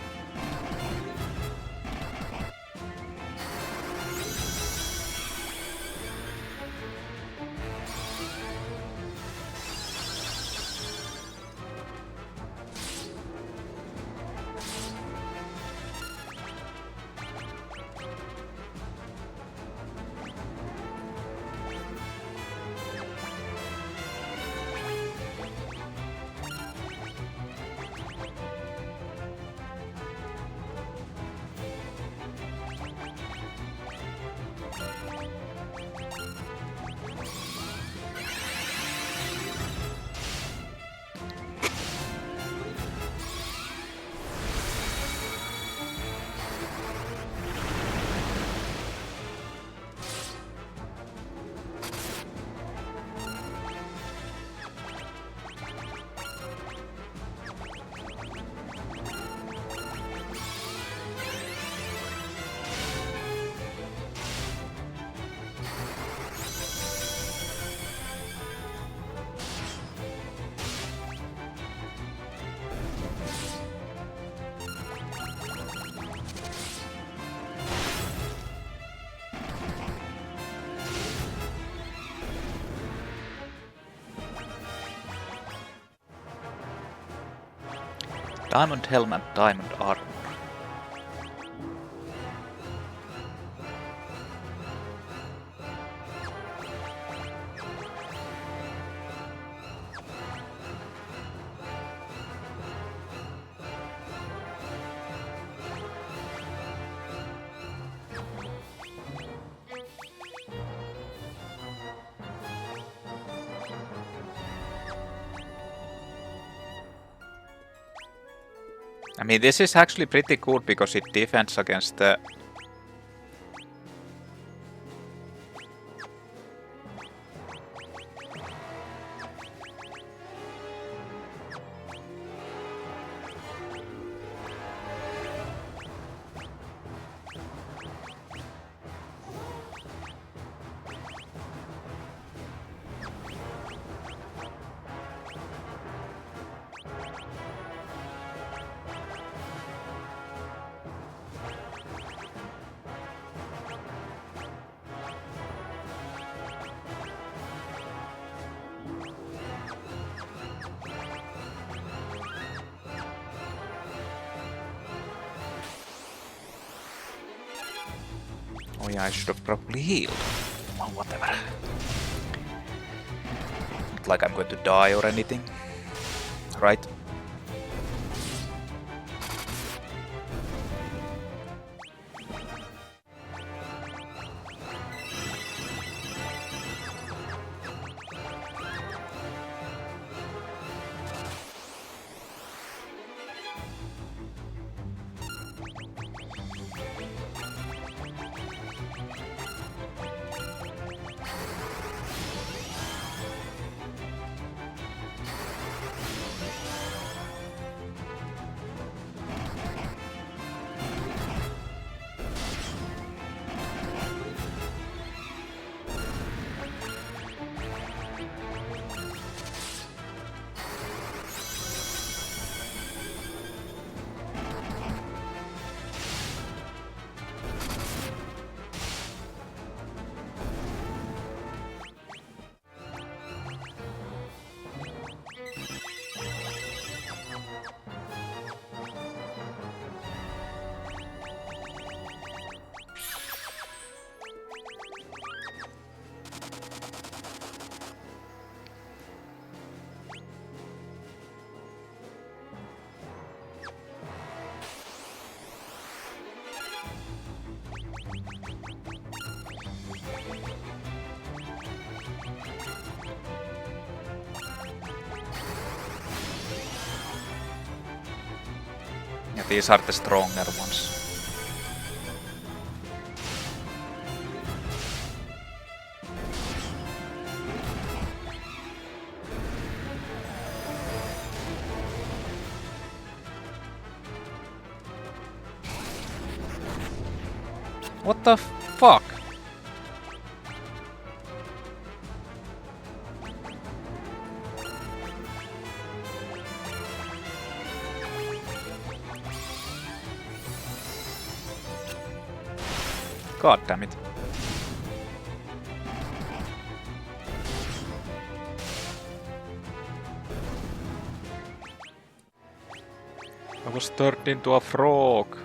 Diamond helm and diamond armor. I mean, this is actually pretty cool because it defends against the... Oh yeah, I should have probably healed. Well, whatever. Not like I'm going to die or anything. Right? Yeah, these are the stronger ones. What the fuck? God damn it. I was turned into a frog.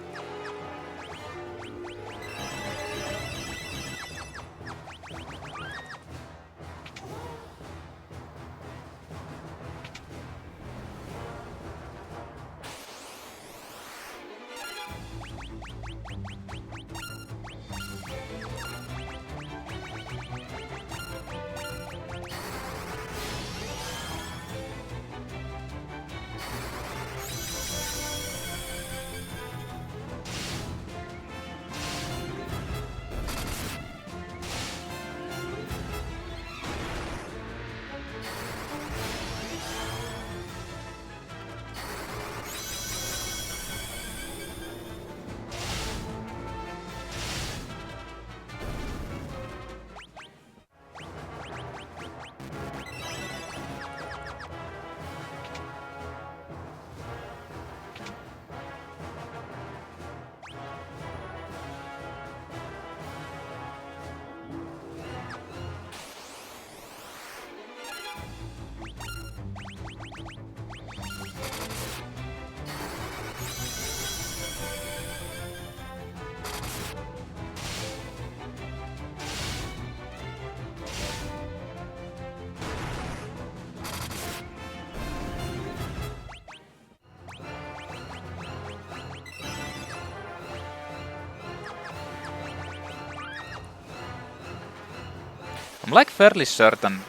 I'm like fairly certain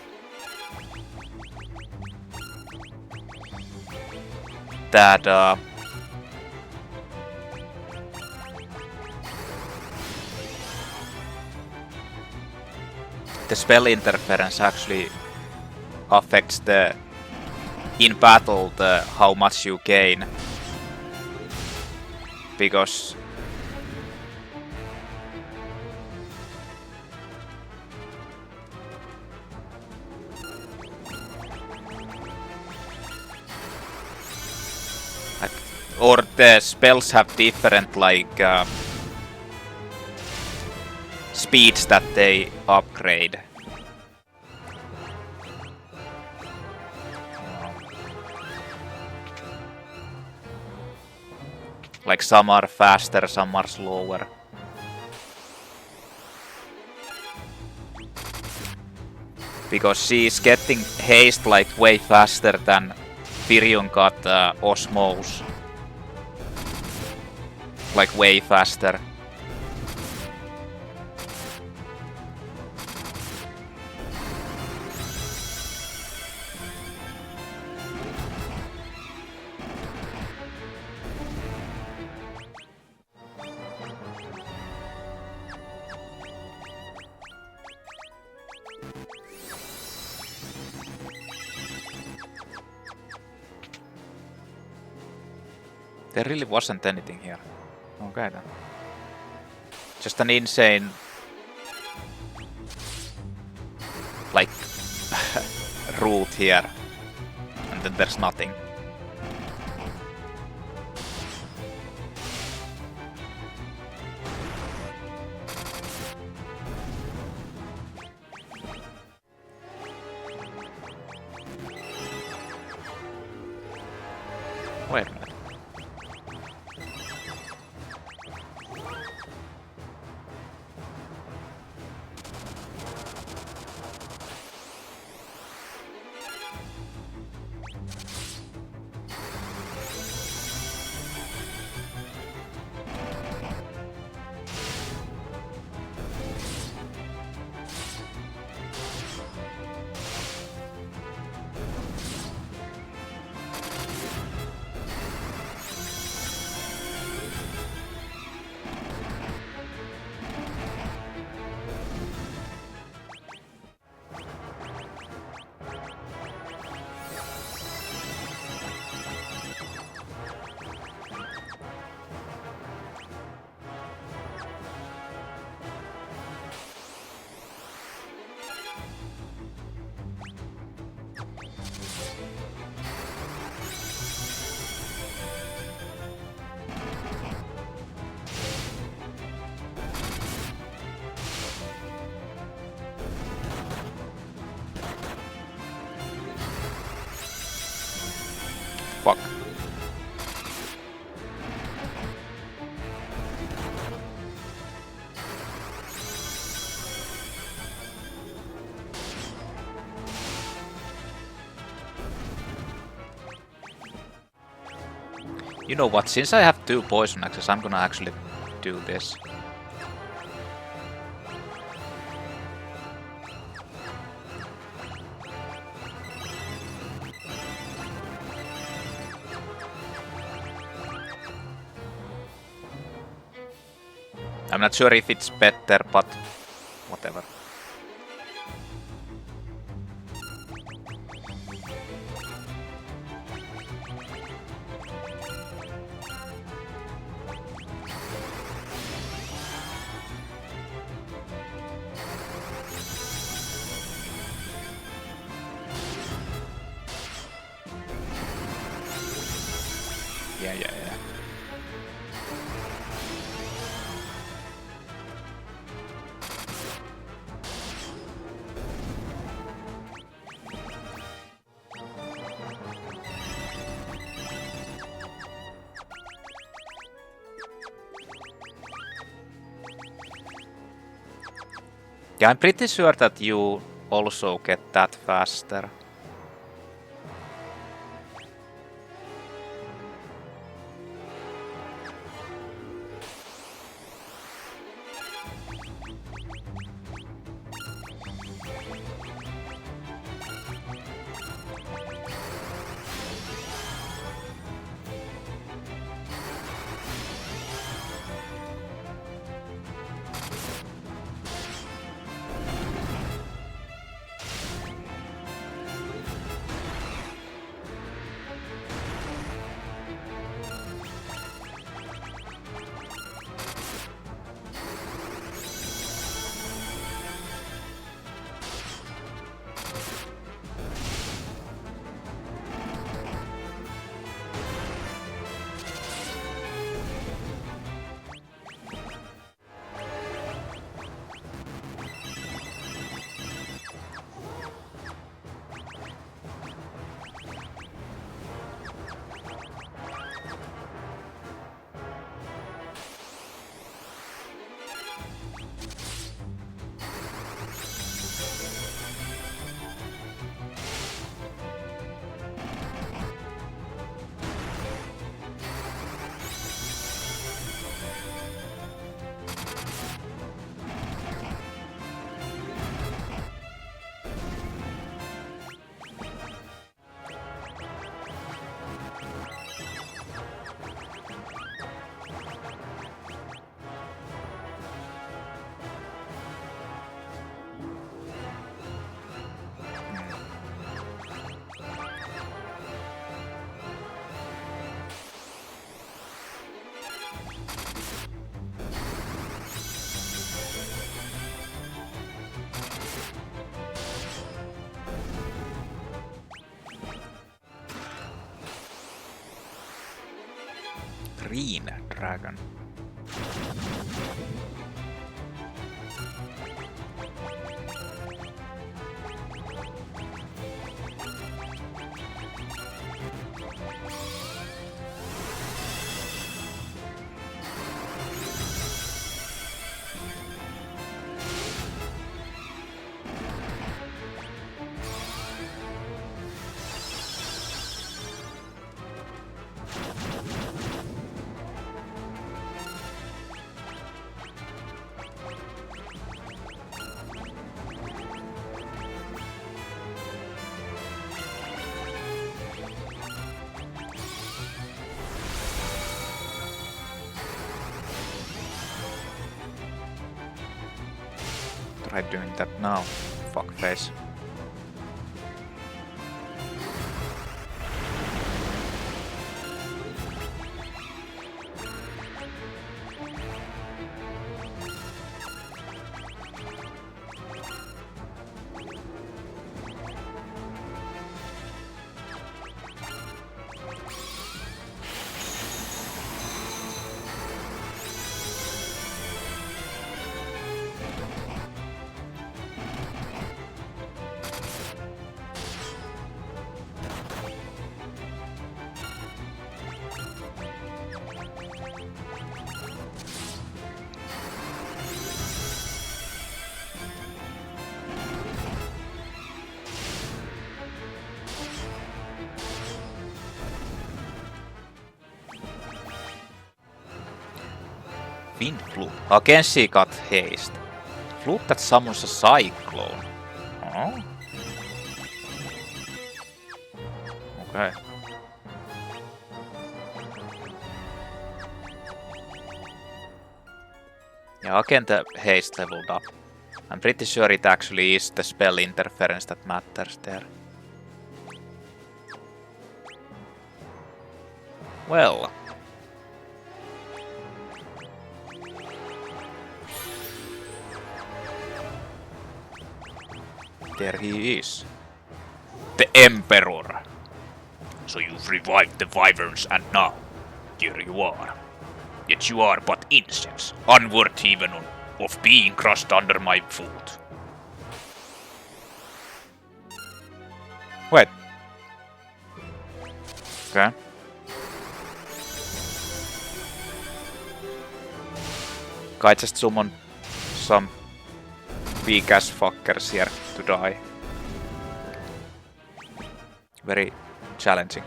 that the spell interference actually affects the in battle the how much you gain, because or the spells have different like speeds that they upgrade. Like some are faster, some are slower. Because she is getting haste like way faster than Virion got Osmose. Like way faster. There really wasn't anything here. Okay then. Just an insane like route here. And then there's nothing. Wait a minute. You know what, since I have 2 poison axes, I'm gonna actually do this. I'm not sure if it's better, but whatever. Yeah. Yeah, I'm pretty sure that you also get that faster. Green Dragon. Try doing that now, fuckface. Fynn flute. Again she got haste. Flute that summons a Cyclone. Oh. Okay. Yeah, again the haste leveled up. I'm pretty sure it actually is the spell interference that matters there. Well. There he is. The Emperor. So you've revived the Wyverns and now, here you are. Yet you are but incense, unworthy even of being crushed under my foot. Wait. Okay. Guy just summoned some weak ass fuckers here to die. Very challenging.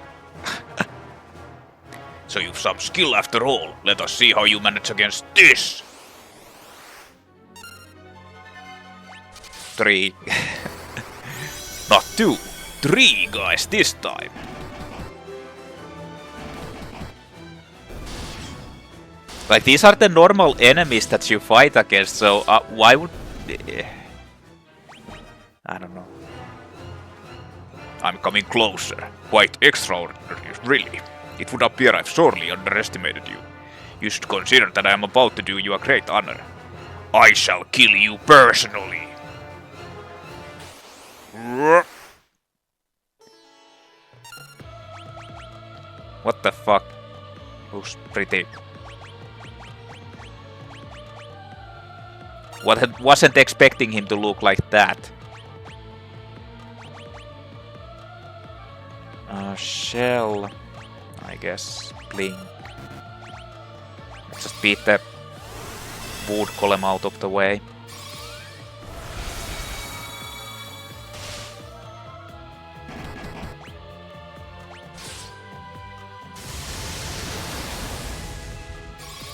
So you've some skill after all. Let us see how you manage against this. 3. Not 2, 3 guys this time. Like, these are the normal enemies that you fight against, so why would... I don't know. I'm coming closer. Quite extraordinary, really. It would appear I've sorely underestimated you. You should consider that I am about to do you a great honor. I shall kill you personally. What the fuck? Who's pretty... Wasn't expecting him to look like that. Shell, I guess. Blink. Let's just beat the wood golem out of the way.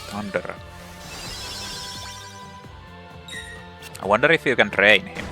Thunder. I wonder if you can train him.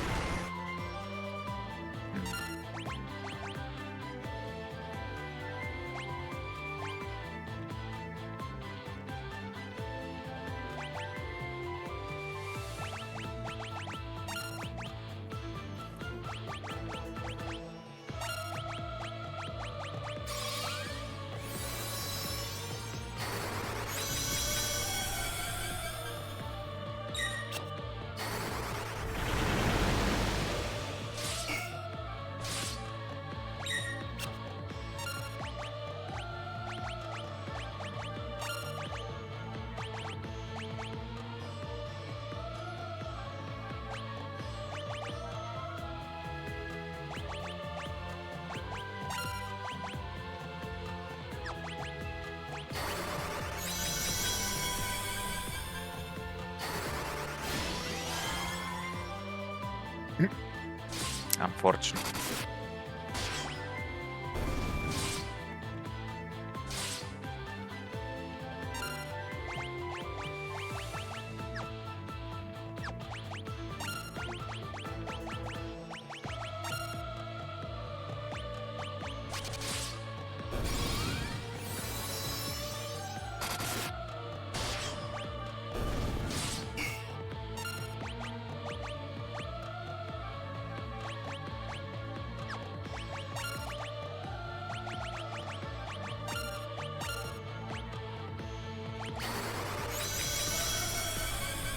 Unfortunate.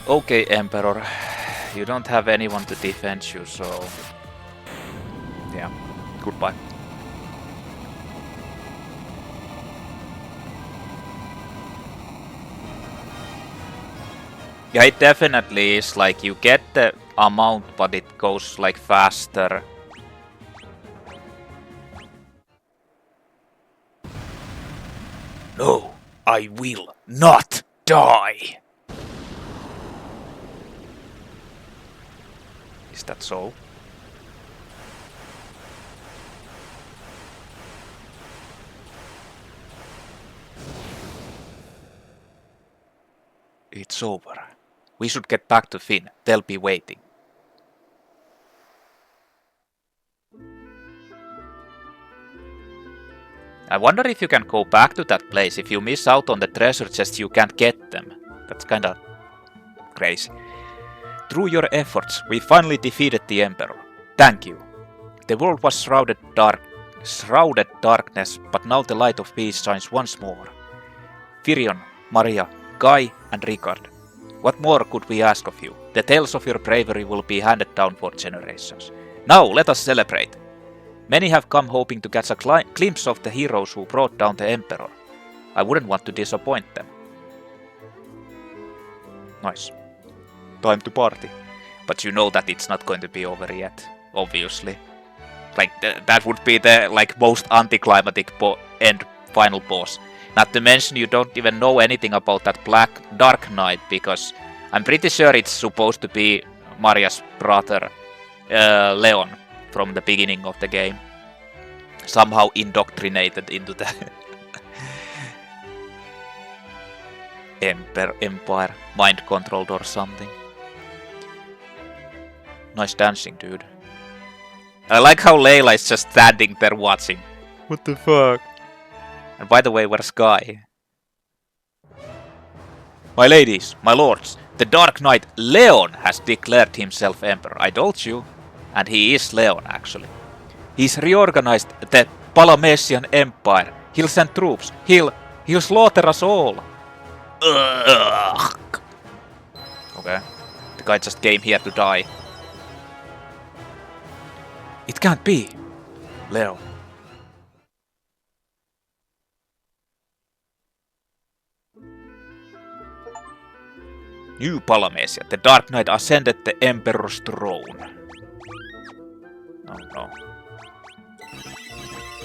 Okay, Emperor. You don't have anyone to defend you, so... yeah, goodbye. Yeah, it definitely is, like, you get the amount, but it goes, like, faster. No, I will not die. Is that so? It's over. We should get back to Fynn. They'll be waiting. I wonder if you can go back to that place. If you miss out on the treasure chest, you can't get them. That's kinda crazy. Through your efforts, we finally defeated the Emperor. Thank you. The world was shrouded darkness, but now the light of peace shines once more. Firion, Maria, Guy, and Ricard. What more could we ask of you? The tales of your bravery will be handed down for generations. Now, let us celebrate. Many have come hoping to catch a glimpse of the heroes who brought down the Emperor. I wouldn't want to disappoint them. Nice. Time to party. But you know that it's not going to be over yet, obviously. Like, that would be the most anticlimactic end final boss. Not to mention you don't even know anything about that Dark Knight, because I'm pretty sure it's supposed to be Maria's brother, Leon, from the beginning of the game. Somehow indoctrinated into the Empire, mind-controlled or something. Nice dancing, dude. I like how Layla is just standing there watching. What the fuck? And by the way, where's Guy? My ladies, my lords, the Dark Knight Leon has declared himself Emperor. I told you. And he is Leon, actually. He's reorganized the Palamecian Empire. He'll send troops. He'll slaughter us all. Ugh. Okay. The guy just came here to die. It can't be. Leon. New Palamecia. The Dark Knight ascended the Emperor's throne. Oh no.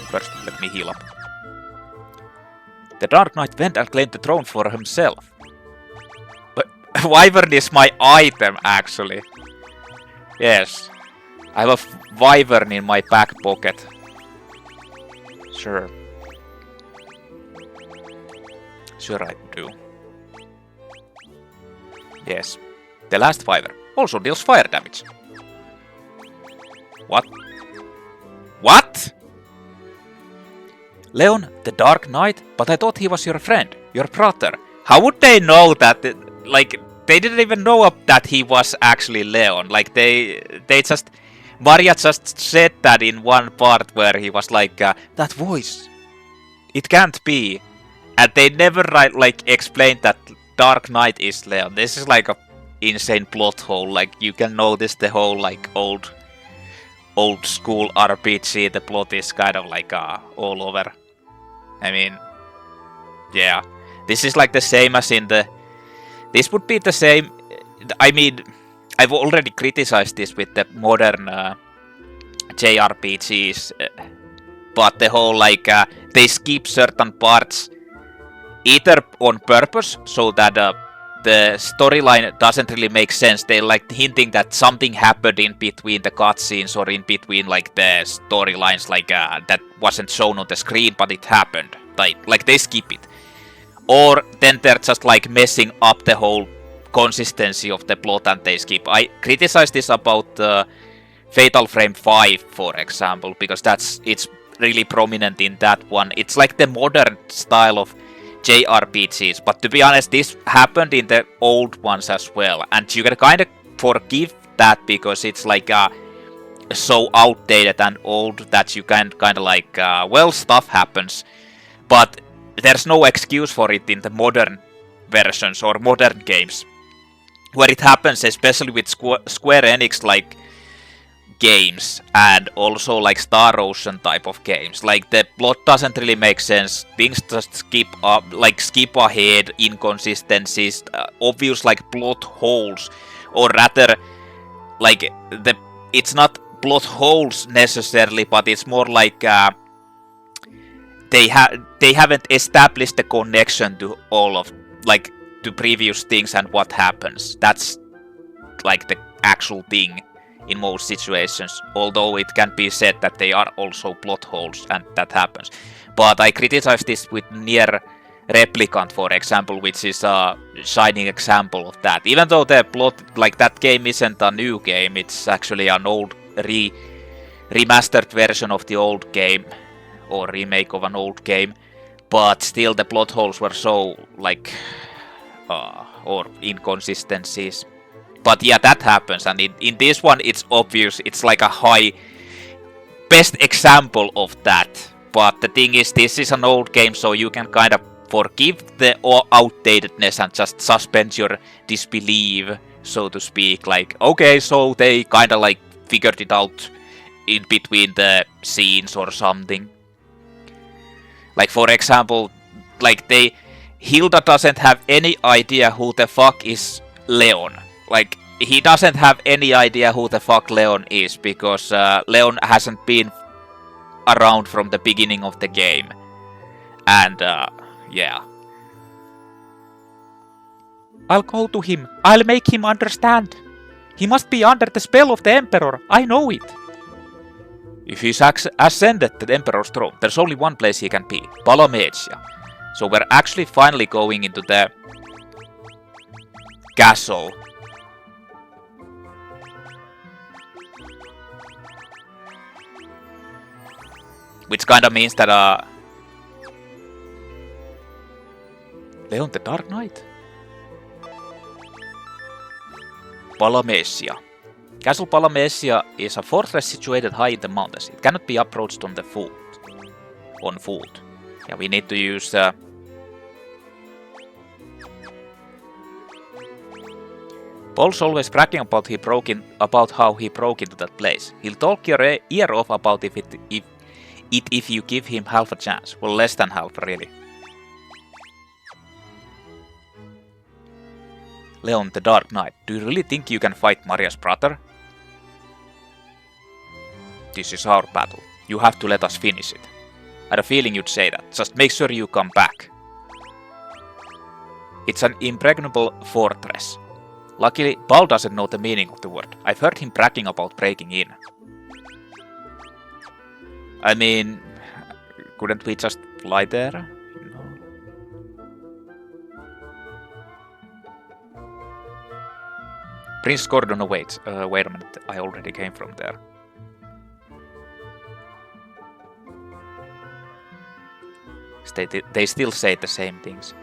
First, let me heal up. The Dark Knight went and claimed the throne for himself. But Wyvern is my item, actually. Yes. I have a Wyvern in my back pocket. Sure. Sure I do. Yes. The last Wyvern also deals fire damage. What? What? Leon, the Dark Knight? But I thought he was your friend, your brother. How would they know that? They didn't even know that he was actually Leon. They just... Maria just said that in one part where he was like, that voice. It can't be. And they never, explained that Dark Knight is Leon. This is like a insane plot hole. You can notice the whole, old school RPG, the plot is kind of all over. I mean, yeah. This is the same as in the... This would be the same... I mean, I've already criticized this with the modern JRPGs. But the whole, they skip certain parts either on purpose, so that the storyline doesn't really make sense. They hinting that something happened in between the cutscenes or in between the storylines that wasn't shown on the screen, but it happened. They skip it. Or then they're just messing up the whole consistency of the plot and they skip. I criticized this about Fatal Frame 5, for example, because it's really prominent in that one. It's the modern style of JRPGs, but to be honest, this happened in the old ones as well, and you can kind of forgive that because it's so outdated and old that you can kind of well, stuff happens, but there's no excuse for it in the modern versions or modern games, where it happens, especially with Square Enix games and also Star Ocean type of games. The plot doesn't really make sense. Things just skip up, skip ahead, inconsistencies, obvious plot holes, or rather it's not plot holes necessarily, but it's more they haven't established the connection to all of to previous things and what happens. That's the actual thing in most situations, although it can be said that they are also plot holes and that happens. But I criticize this with Nier Replicant, for example, which is a shining example of that. Even though the plot, like that game isn't a new game, it's actually an old remastered version of the old game, or remake of an old game, but still the plot holes were so, like, or inconsistencies. But yeah, that happens, and in this one it's obvious, it's like a best example of that. But the thing is, this is an old game, so you can kind of forgive the outdatedness and just suspend your disbelief, so to speak. Like, okay, so they kind of like figured it out in between the scenes or something. Like, for example, like Hilda doesn't have any idea who the fuck is Leon. Like, he doesn't have any idea who the fuck Leon is, because Leon hasn't been around from the beginning of the game. And, yeah. I'll go to him. I'll make him understand. He must be under the spell of the Emperor. I know it. If he's ascended to the Emperor's throne, there's only one place he can be. Palamecia. So we're actually finally going into the castle. Which kinda means that, Leon the Dark Knight? Palamecia. Castle Palamecia is a fortress situated high in the mountains. It cannot be approached on foot. Yeah, we need to use Paul's always bragging about how he broke into that place. He'll talk your ear off about if you give him half a chance. Well, less than half, really. Leon the Dark Knight, do you really think you can fight Maria's brother? This is our battle. You have to let us finish it. I had a feeling you'd say that. Just make sure you come back. It's an impregnable fortress. Luckily, Paul doesn't know the meaning of the word. I've heard him bragging about breaking in. I mean, couldn't we just fly there? Prince Gordon awaits. Wait a minute, I already came from there. They still say the same things.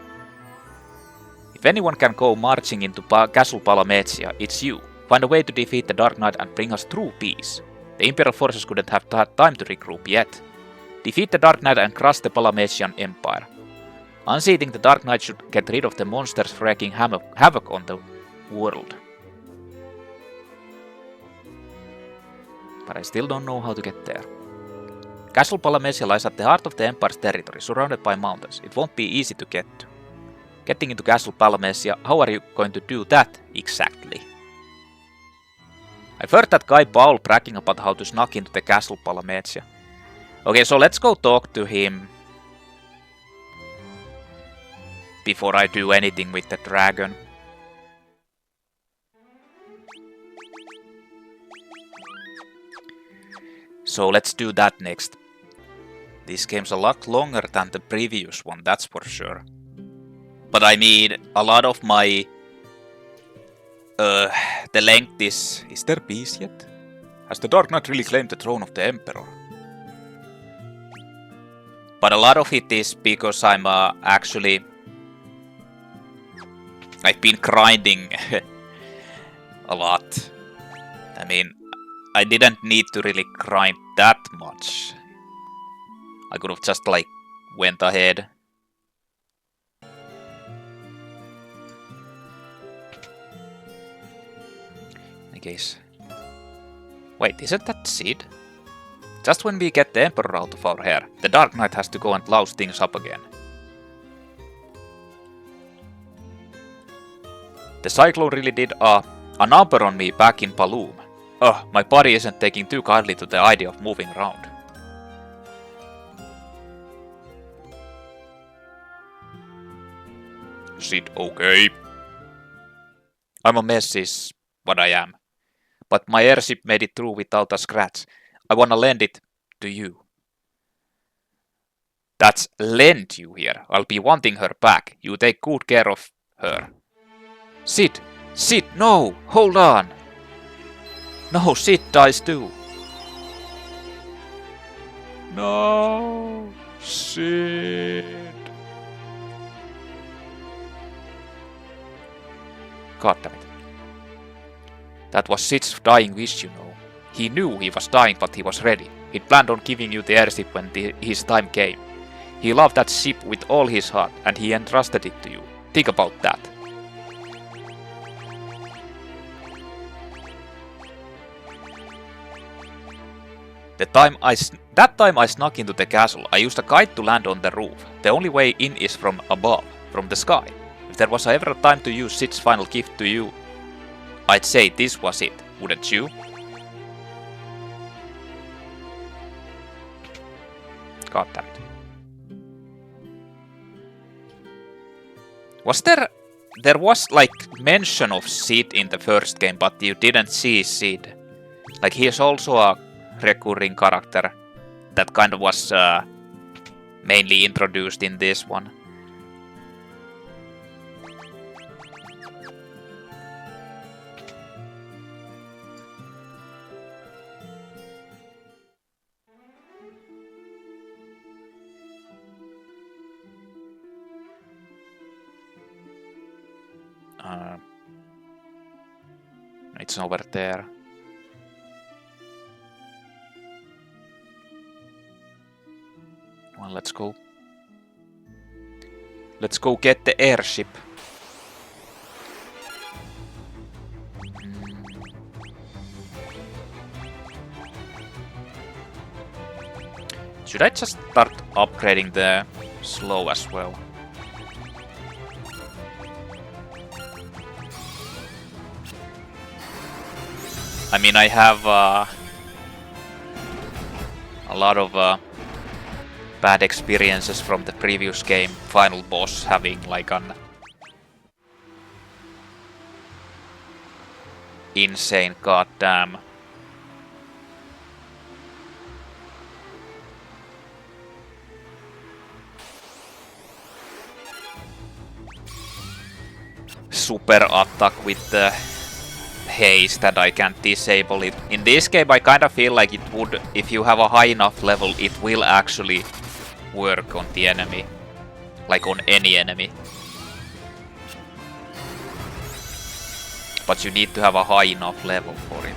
If anyone can go marching into Castle Palamecia, it's you. Find a way to defeat the Dark Knight and bring us true peace. The Imperial forces couldn't have had time to regroup yet. Defeat the Dark Knight and crush the Palamecian Empire. Unseating the Dark Knight should get rid of the monsters wreaking havoc on the world. But I still don't know how to get there. Castle Palamecia lies at the heart of the Empire's territory, surrounded by mountains. It won't be easy to get to. Getting into Castle Palamecia, how are you going to do that exactly? I've heard that guy Paul bragging about how to sneak into the Castle Palamecia. Okay, so let's go talk to him before I do anything with the dragon. So let's do that next. This game's a lot longer than the previous one, that's for sure. But I mean, a lot of my... the length is... Is there peace yet? Has the Dark Knight really claimed the throne of the Emperor? But a lot of it is because I'm actually... I've been grinding a lot. I mean, I didn't need to really grind that much. I could have just like went ahead. I guess. Wait, isn't that Sid? Just when we get the Emperor out of our hair, the Dark Knight has to go and louse things up again. The Cyclone really did a number on me back in Paloom. Ugh, my body isn't taking too kindly to the idea of moving around. Sid, okay. I'm a mess is what I am. But my airship made it through without a scratch. I wanna lend it to you. That's lend you here. I'll be wanting her back. You take good care of her. Sid! Sid, no! Hold on! No, Sid dies too. No! Sid! God damn it. That was Sid's dying wish, you know. He knew he was dying, but he was ready. He'd planned on giving you the airship when his time came. He loved that ship with all his heart, and he entrusted it to you. Think about that. That time I snuck into the castle, I used a kite to land on the roof. The only way in is from above, from the sky. If there was ever a time to use Sid's final gift to you, I'd say this was it, wouldn't you? God damn it. Was there was like mention of Sid in the first game, but you didn't see Sid. Like he is also a recurring character that kind of was mainly introduced in this one. It's over there. Well, let's go. Let's go get the airship. Should I just start upgrading the slow as well? I mean, I have a lot of bad experiences from the previous game, final boss having like an insane goddamn super attack with the haste that I can't disable it. In this game I kinda feel like it would, if you have a high enough level, it will actually work on the enemy. Like on any enemy. But you need to have a high enough level for it.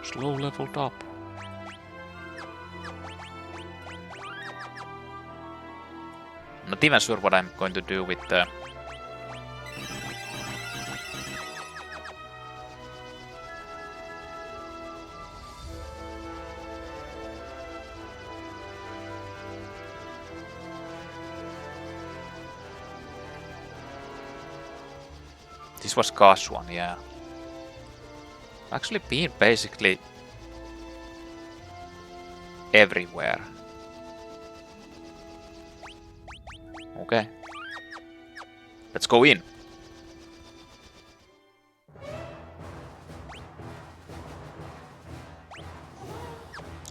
Slow leveled up. Not even sure what I'm going to do with the... This was Gosh one, yeah. Actually been basically everywhere. Okay. Let's go in.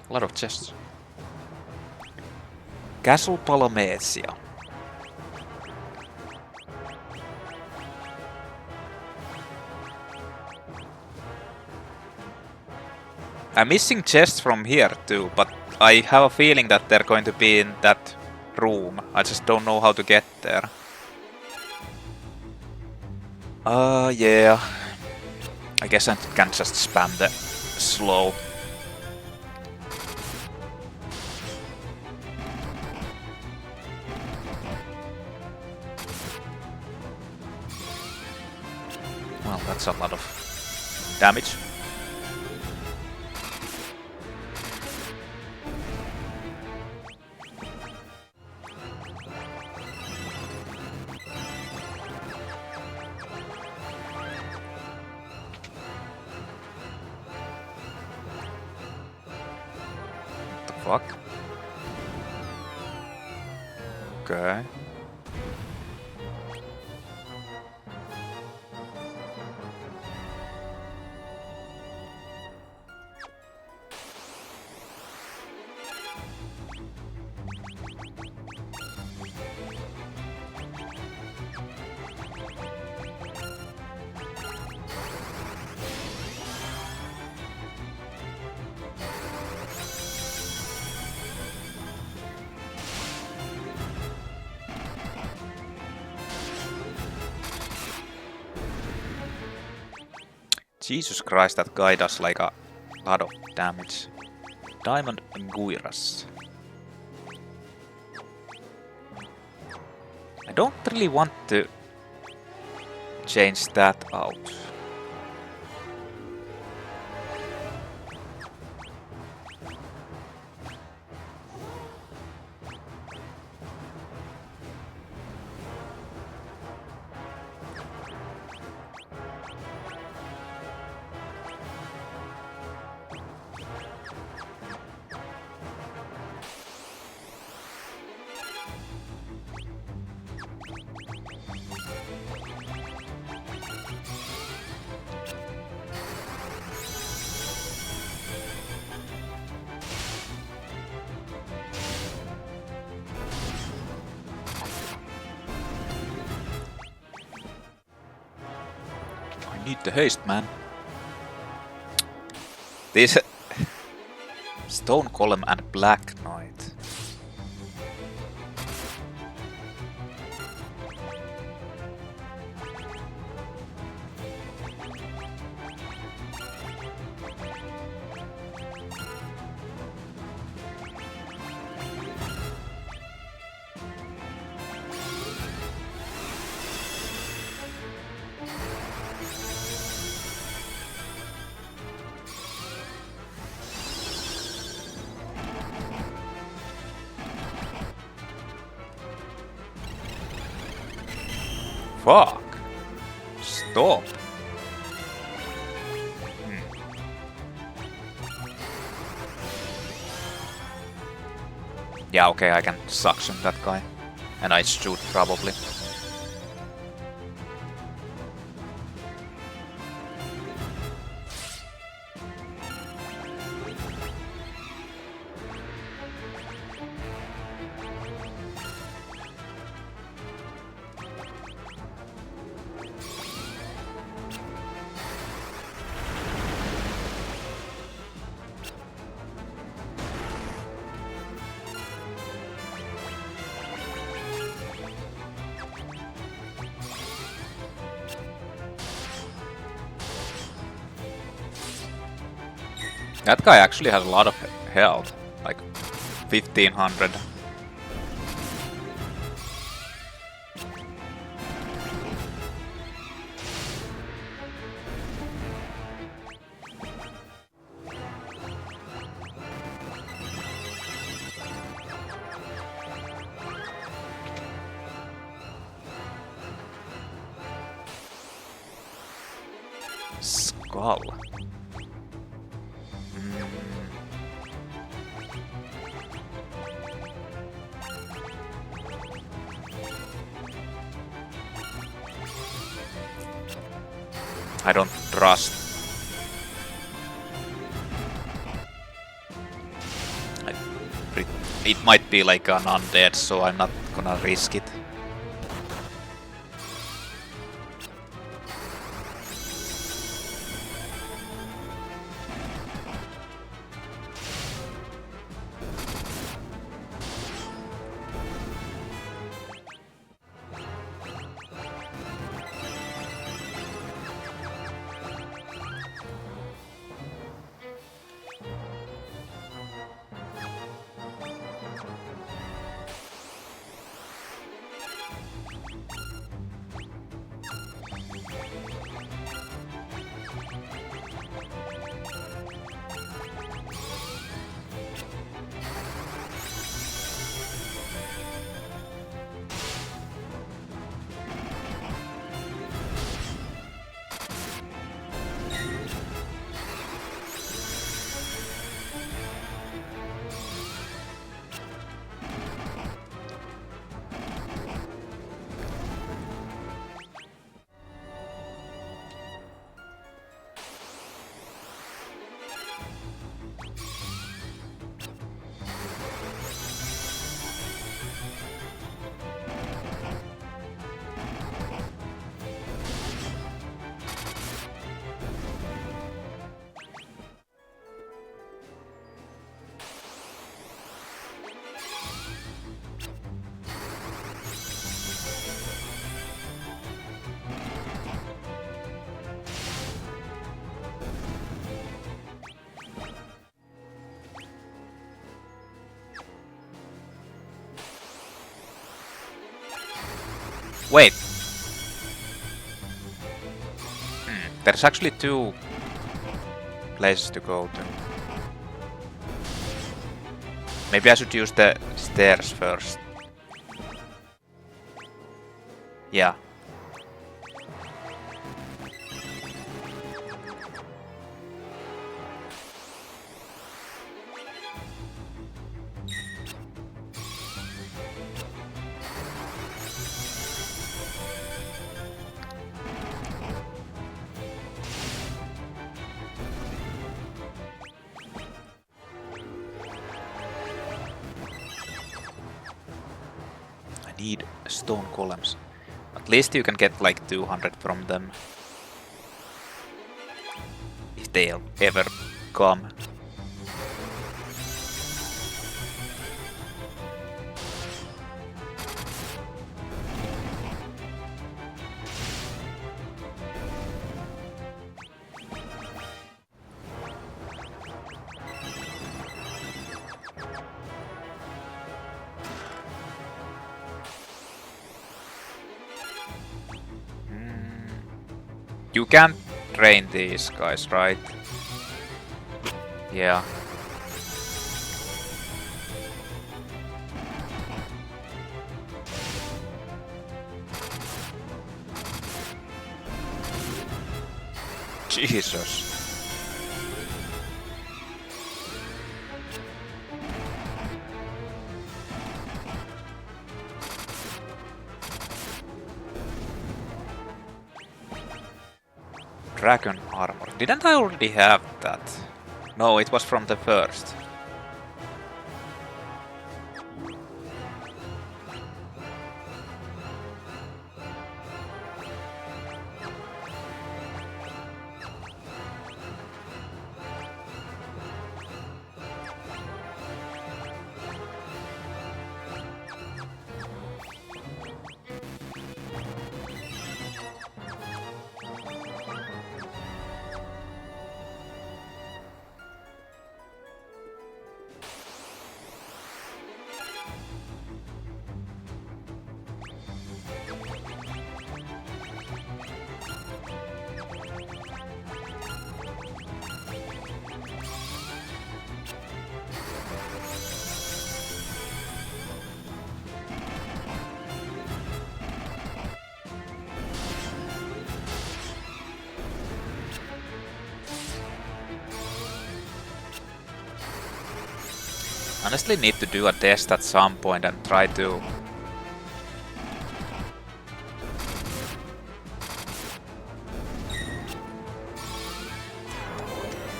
A lot of chests. Castle Palamecia. I'm missing chests from here too, but I have a feeling that they're going to be in that room. I just don't know how to get there. Yeah. I guess I can just spam the slow. Well, that's a lot of damage. What the fuck? Okay. Jesus Christ, that guy does like a lot of damage. Diamond Guiras. I don't really want to change that out. Need the haste, man. This Stone Golem and Black Knight. Fuck! Stop! Yeah, okay, I can suction that guy. And I shoot, probably. That guy actually has a lot of health, like 1500. Skull. I don't trust. It might be like an undead, so I'm not gonna risk it. Wait. There's actually 2 places to go to. Maybe I should use the stairs first. Yeah. Need stone columns. At least you can get like 200 from them. If they'll ever come. You can't train these guys, right? Yeah. Jesus. Dragon armor. Didn't I already have that? No, it was from the first. Honestly need to do a test at some point and try to...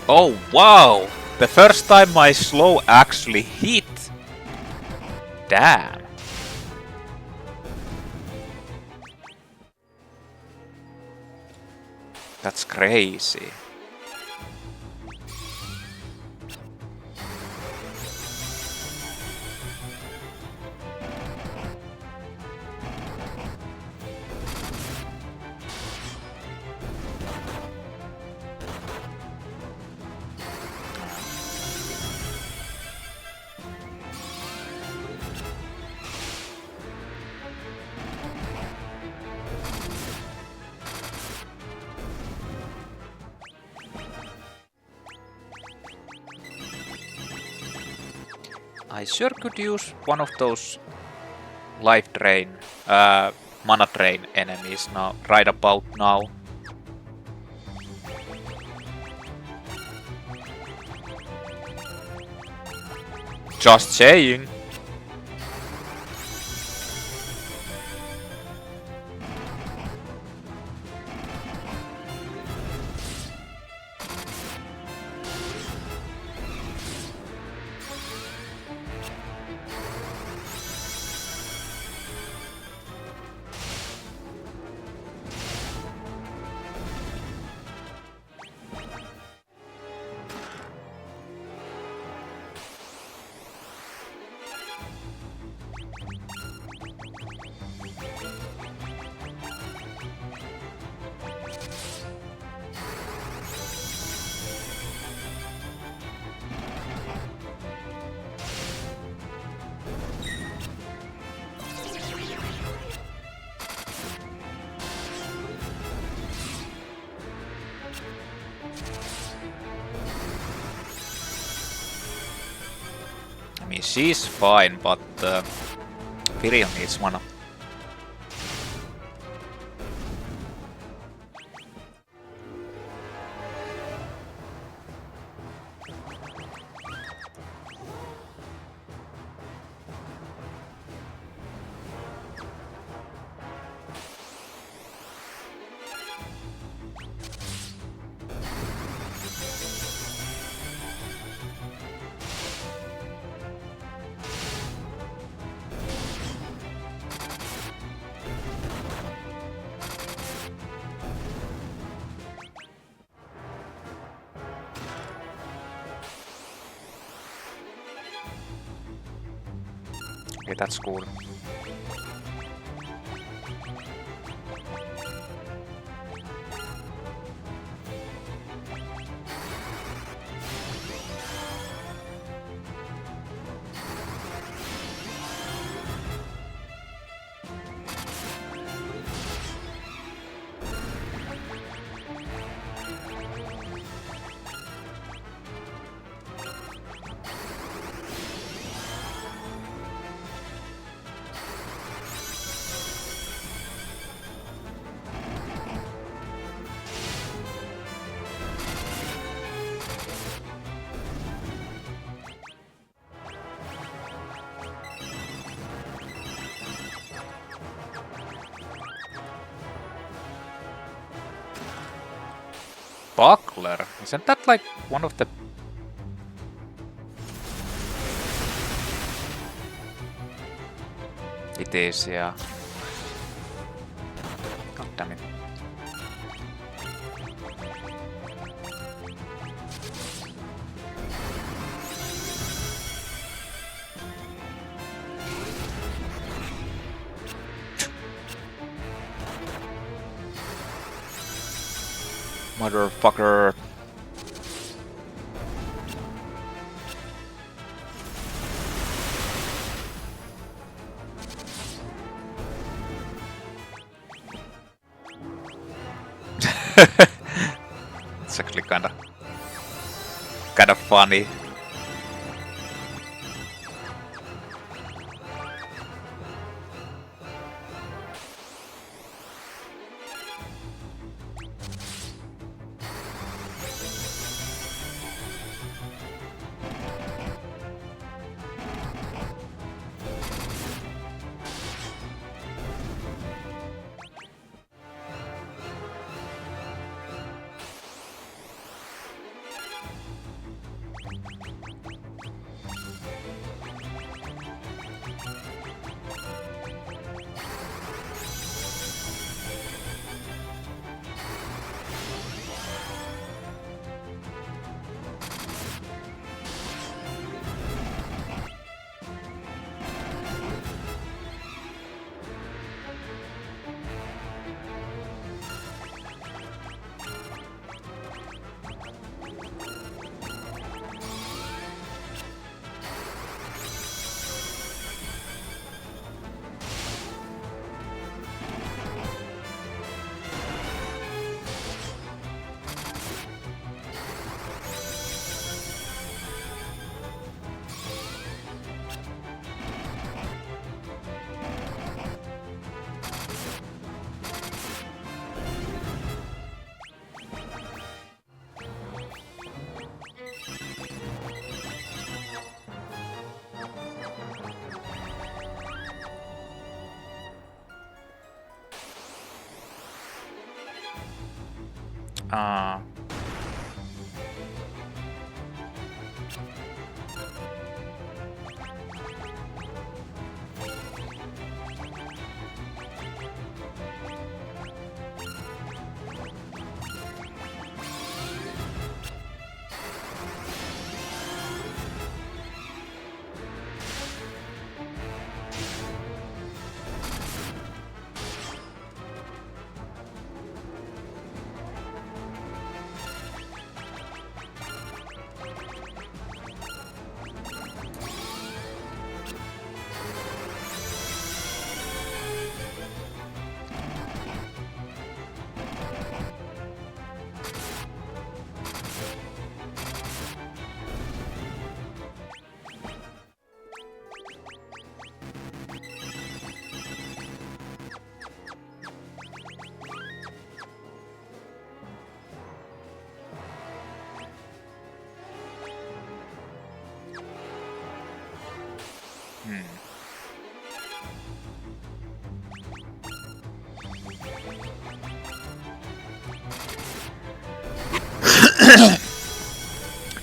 Oh wow! The first time my slow actually hit! Damn! That's crazy. I sure could use one of those life drain, mana drain enemies now, right about now. Just saying. I mean, she's fine, but Imperial needs mana. Okay, that's cool. Buckler? Isn't that like one of the... It is, yeah. God damn it. Motherfucker. It's actually kinda funny.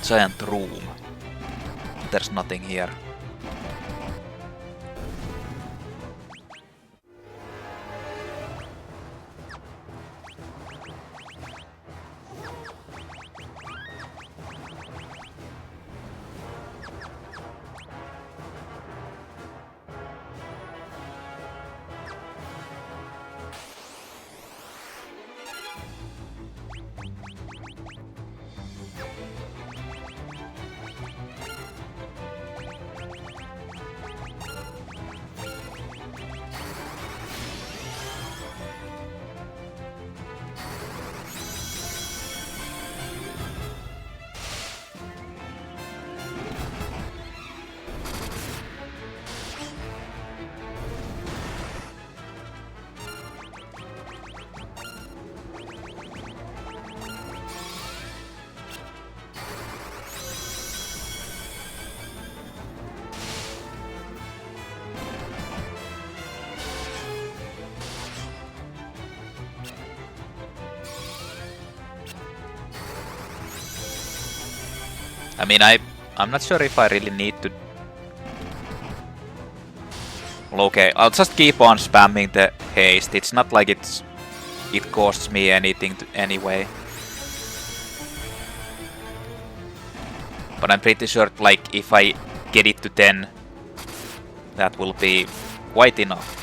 Giant room. There's nothing here. I mean, I'm not sure if I really need to... Well, okay, I'll just keep on spamming the haste. It's not like it costs me anything anyway. But I'm pretty sure, like, if I get it to 10, that will be quite enough.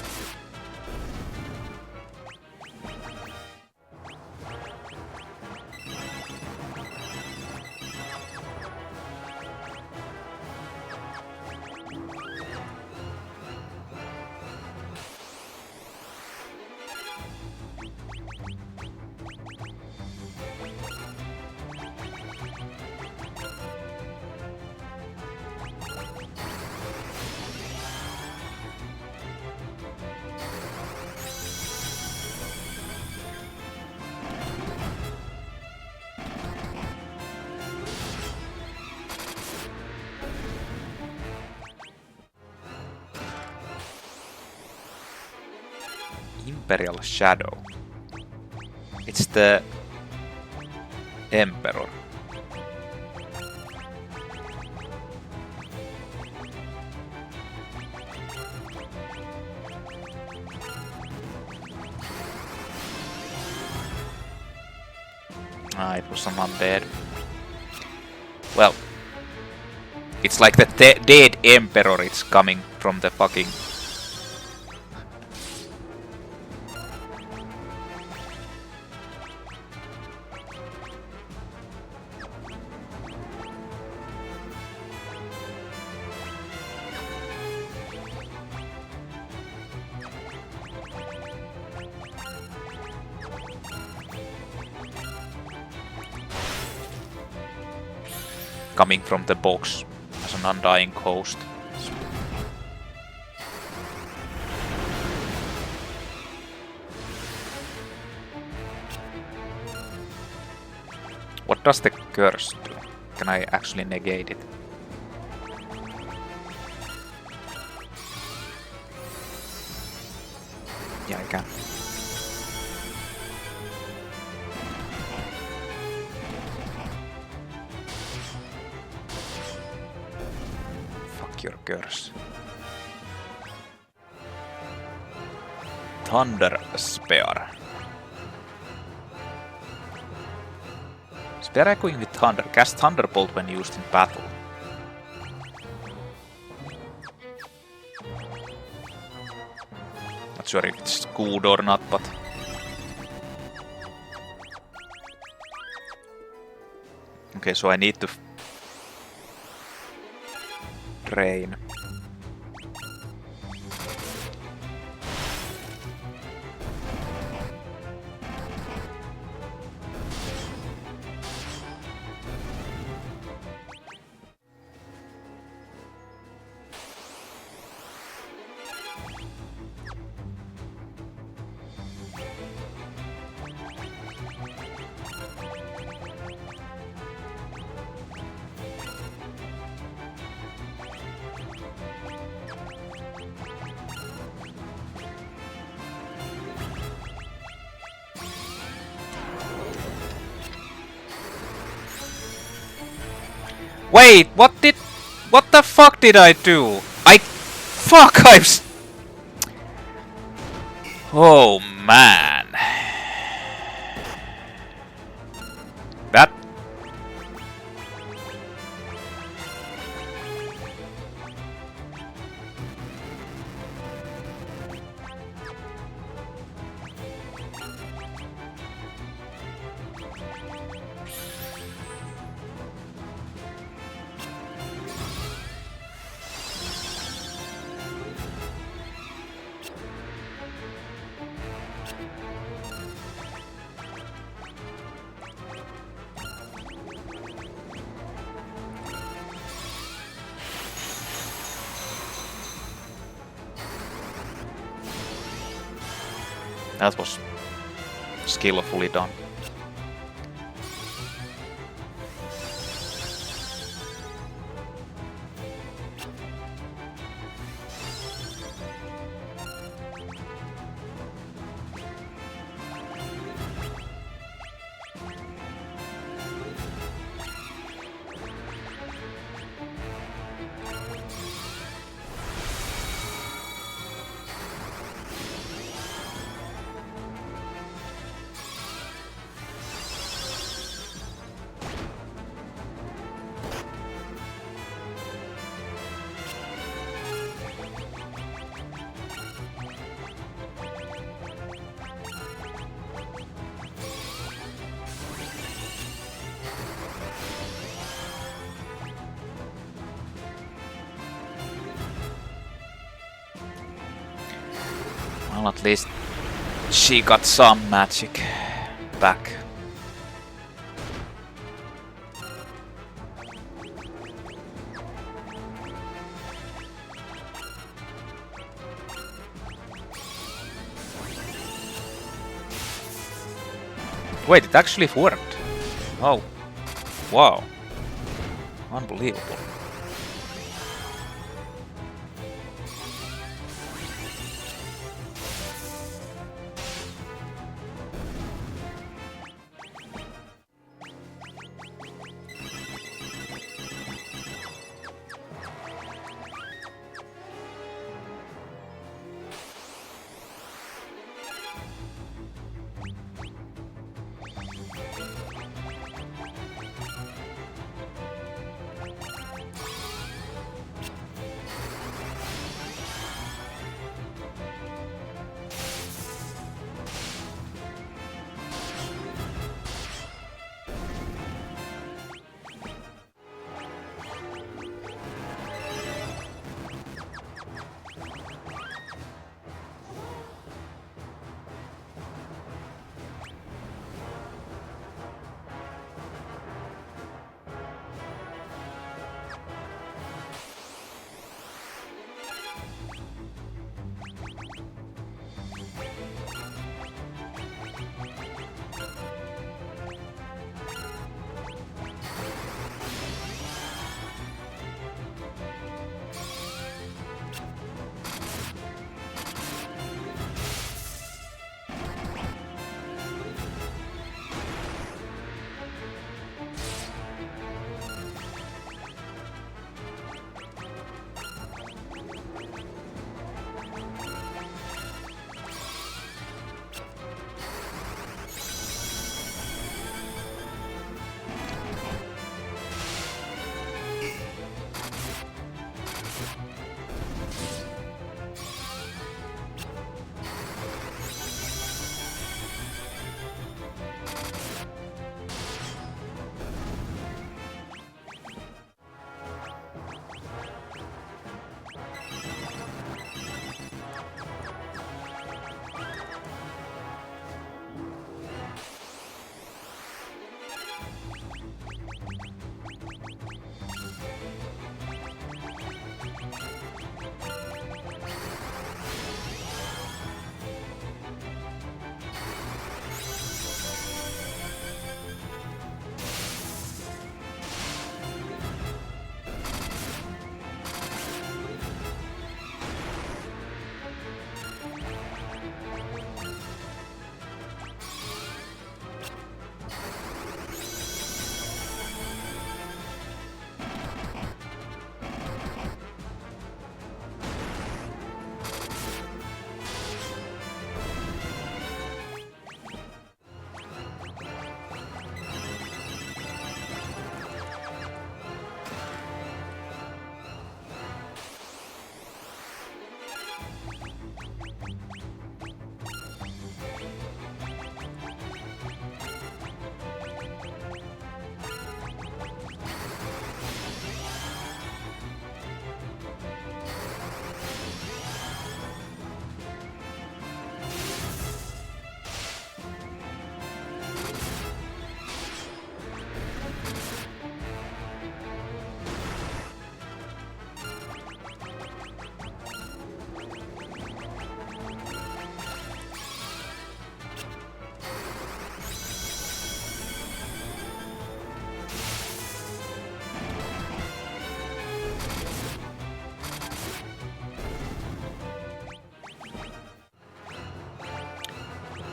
Imperial Shadow. It's the Emperor. Ah, it was some undead. Well, it's like the dead Emperor. It's coming from the fucking... coming from the box as an undying ghost. What does the curse do? Can I actually negate it? Yeah, I can. Your curse. Thunder Spear. Spear echoing with thunder. Cast Thunderbolt when used in battle. Not sure if it's good or not, but... Okay, so I need to... Rain. Wait, what the fuck did I do? Fuck, oh man. That... That was skillfully done. Well, at least she got some magic back. Wait, it actually worked. Oh. Wow. Unbelievable.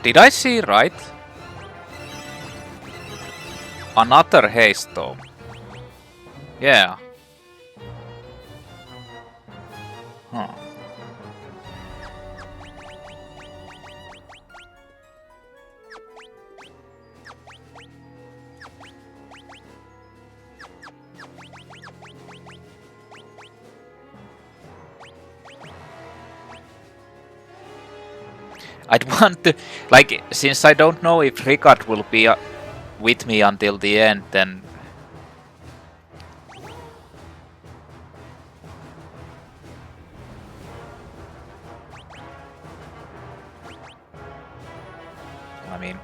Did I see right? Another haste tome. Yeah. Huh. I'd want to, like, since I don't know if Ricard will be with me until the end, then I mean,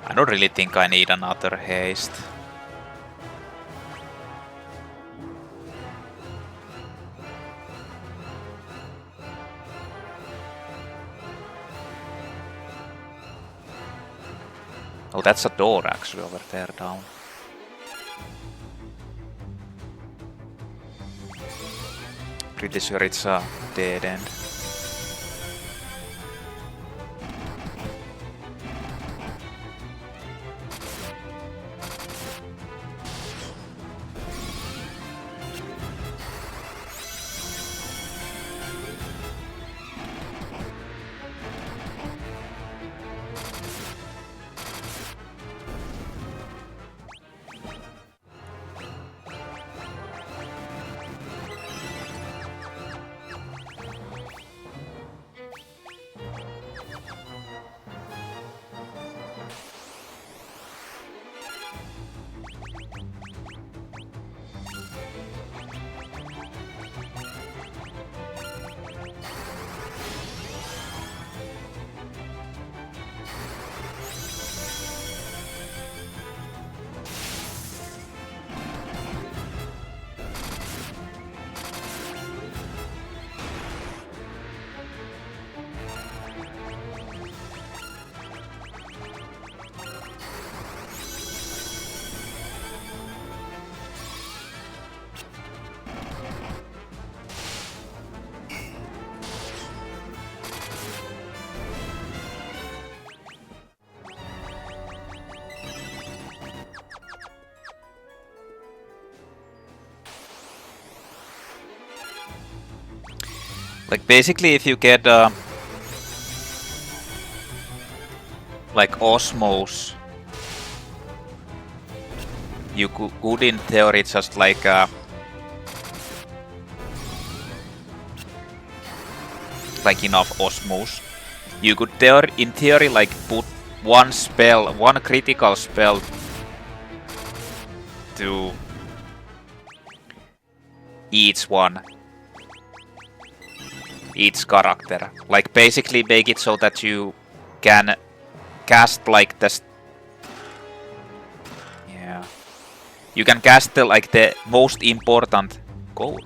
I don't really think I need another haste. Oh, that's a door actually over there down. Pretty sure it's a dead end. Like basically if you get like Osmos, you could in theory just like enough Osmos. You could in theory like put one spell, one critical spell to each character. Like basically make it so that you can cast like this. Yeah. You can cast like the most important goal.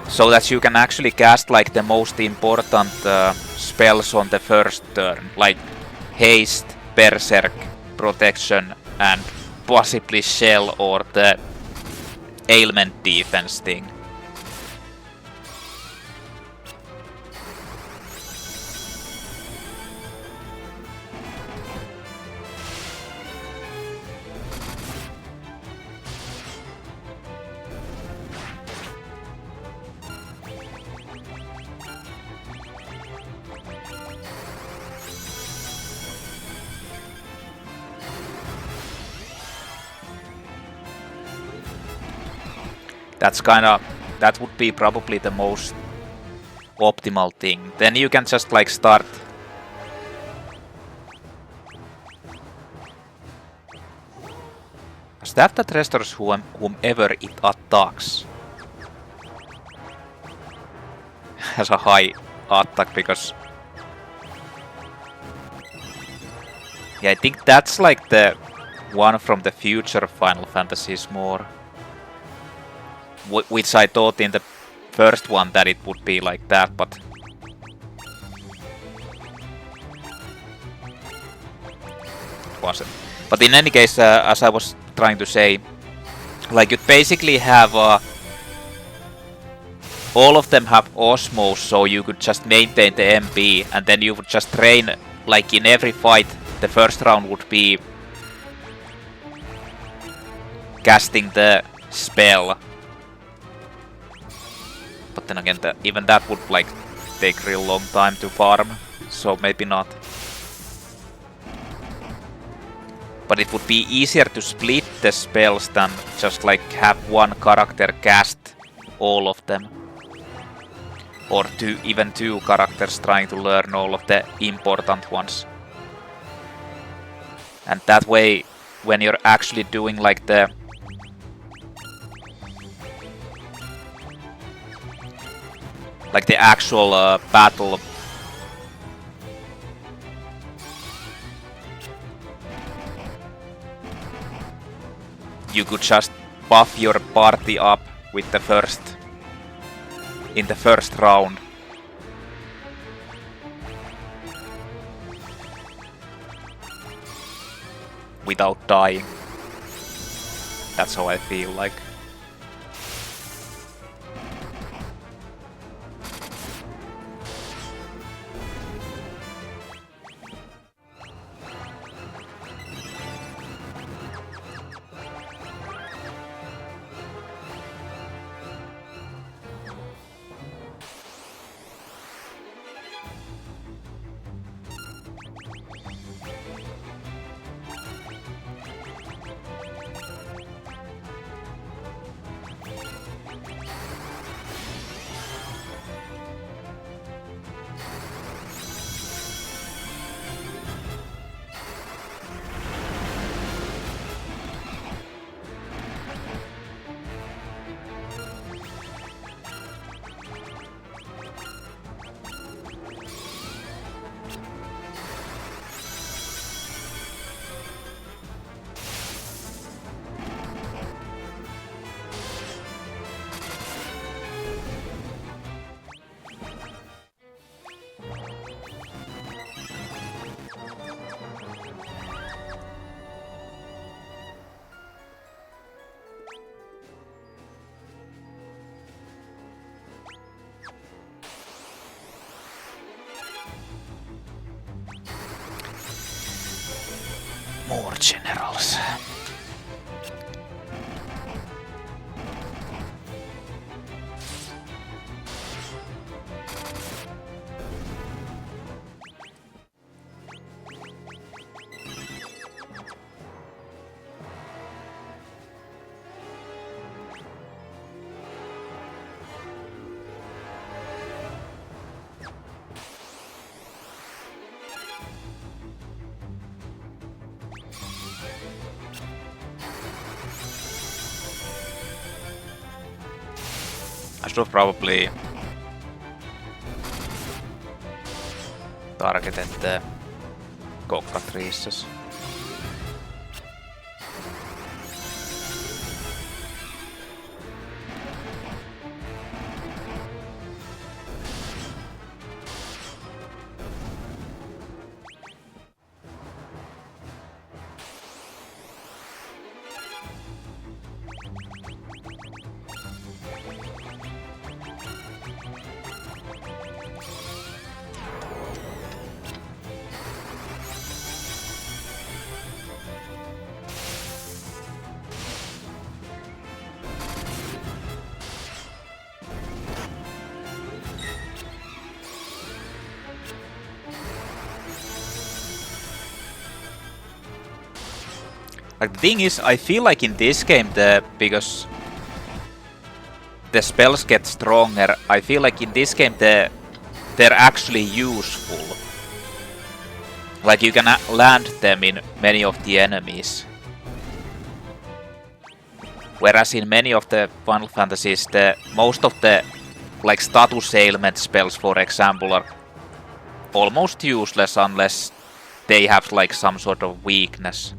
So that you can actually cast like the most important spells on the first turn, like Haste, Berserk, Protection, and possibly Shell or the Ailment defense thing. That would be probably the most optimal thing. Then you can just like start. Staff that restores whomever it attacks. Has a high attack because. Yeah, I think that's like the one from the future Final Fantasies more. Which I thought in the first one that it would be like that, but it wasn't. But in any case, as I was trying to say, like you basically have all of them have Osmos, so you could just maintain the MP, and then you would just train, like in every fight, the first round would be casting the spell. But then again, even that would like take real long time to farm, so maybe not. But it would be easier to split the spells than just like have one character cast all of them. Or even two characters trying to learn all of the important ones. And that way, when you're actually doing like the actual battle, you could just buff your party up with the first in the first round. Without dying. That's how I feel like. More generals. I should have probably targeted the cockatrices. Like the thing is, I feel like in this game, because the spells get stronger, I feel like in this game they're actually useful. Like you can land them in many of the enemies. Whereas in many of the Final Fantasies, most of the like status ailment spells, for example, are almost useless unless they have like some sort of weakness.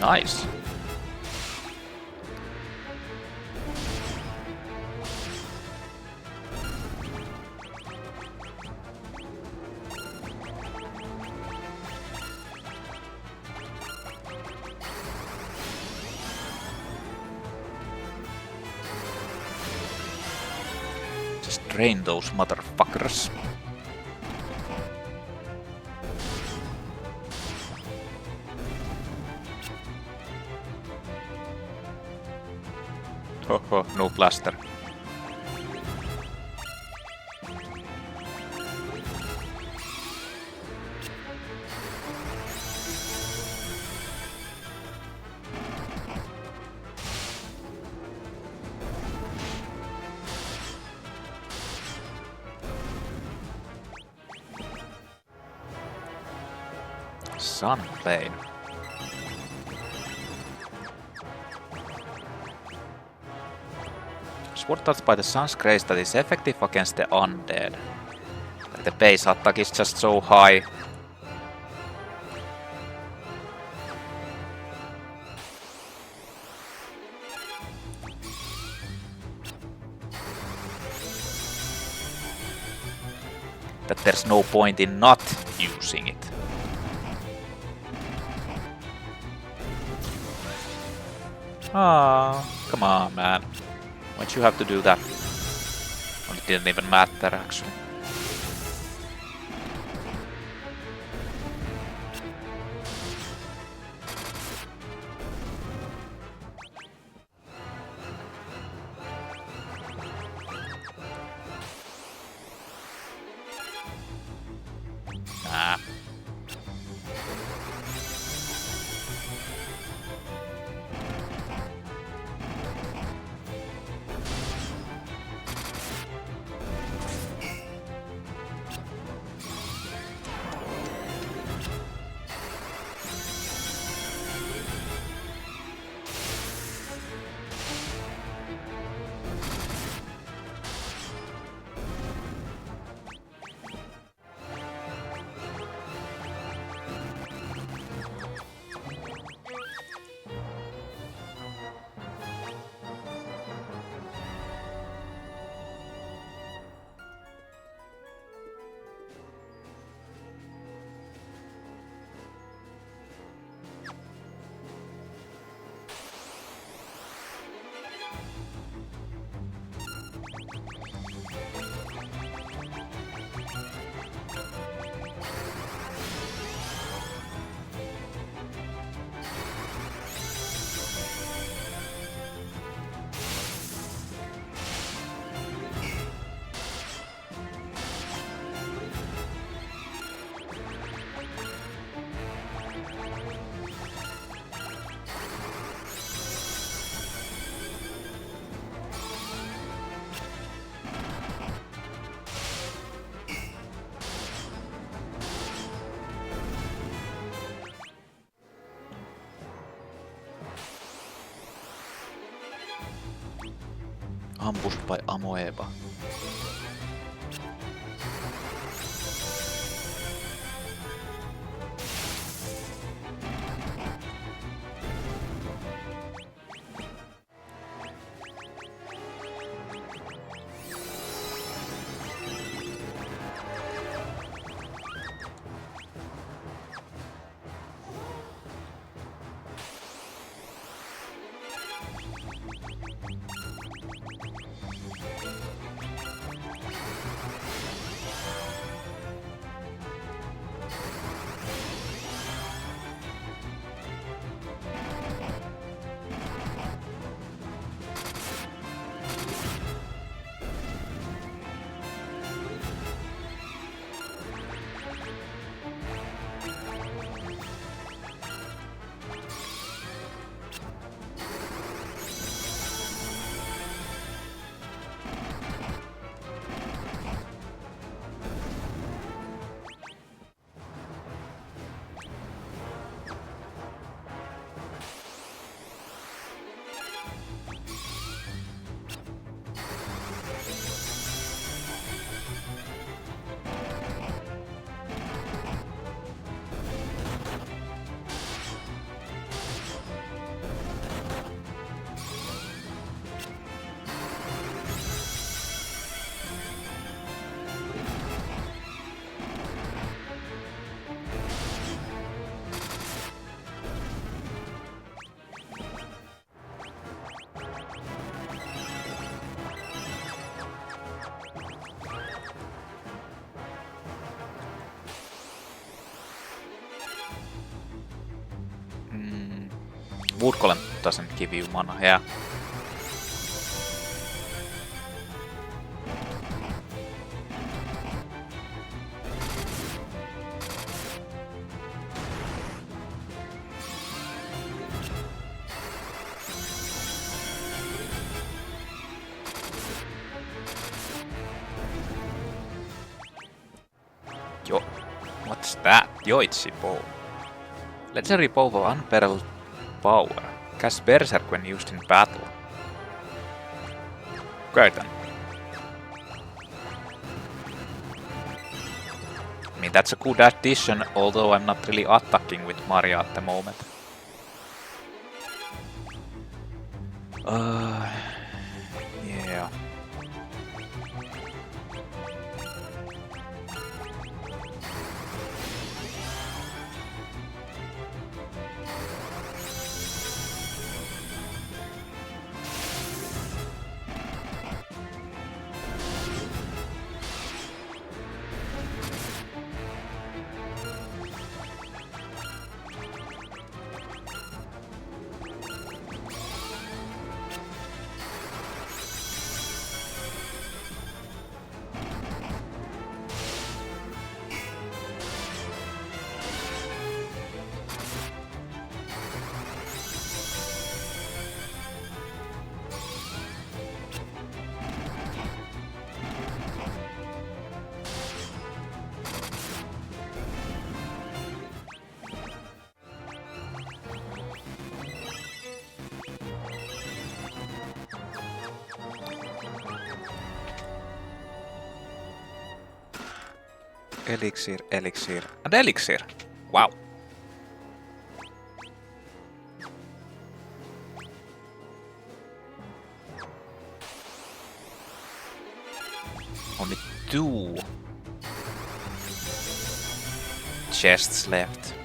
Nice. Just drain those motherfuckers. Hoho, no blaster. Sunplane. Sword touched by the sun's grace that is effective against the undead. Like the base attack is just so high. That there's no point in not using it. Ah, come on, man. Why'd you have to do that? Well, it didn't even matter, actually. Nah. Ambushed by Amoeba. Wood Golem doesn't give you mana, yeah. Yo, what's that? Yoitsi bow. Legendary bow of unparalleled power. Cast Berserk when used in battle. Okay then. I mean, that's a good addition, although I'm not really attacking with Maria at the moment. Yeah. Elixir, elixir, and elixir! Wow! Only 2 chests left.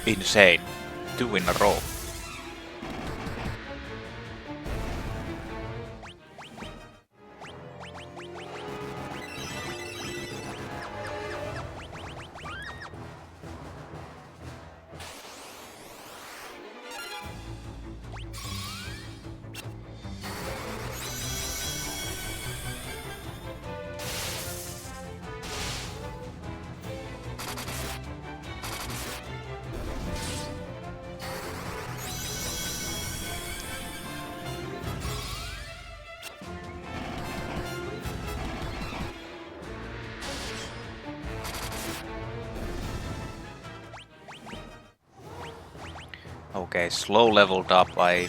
Insane. 2 in a row. Okay, slow leveled up. I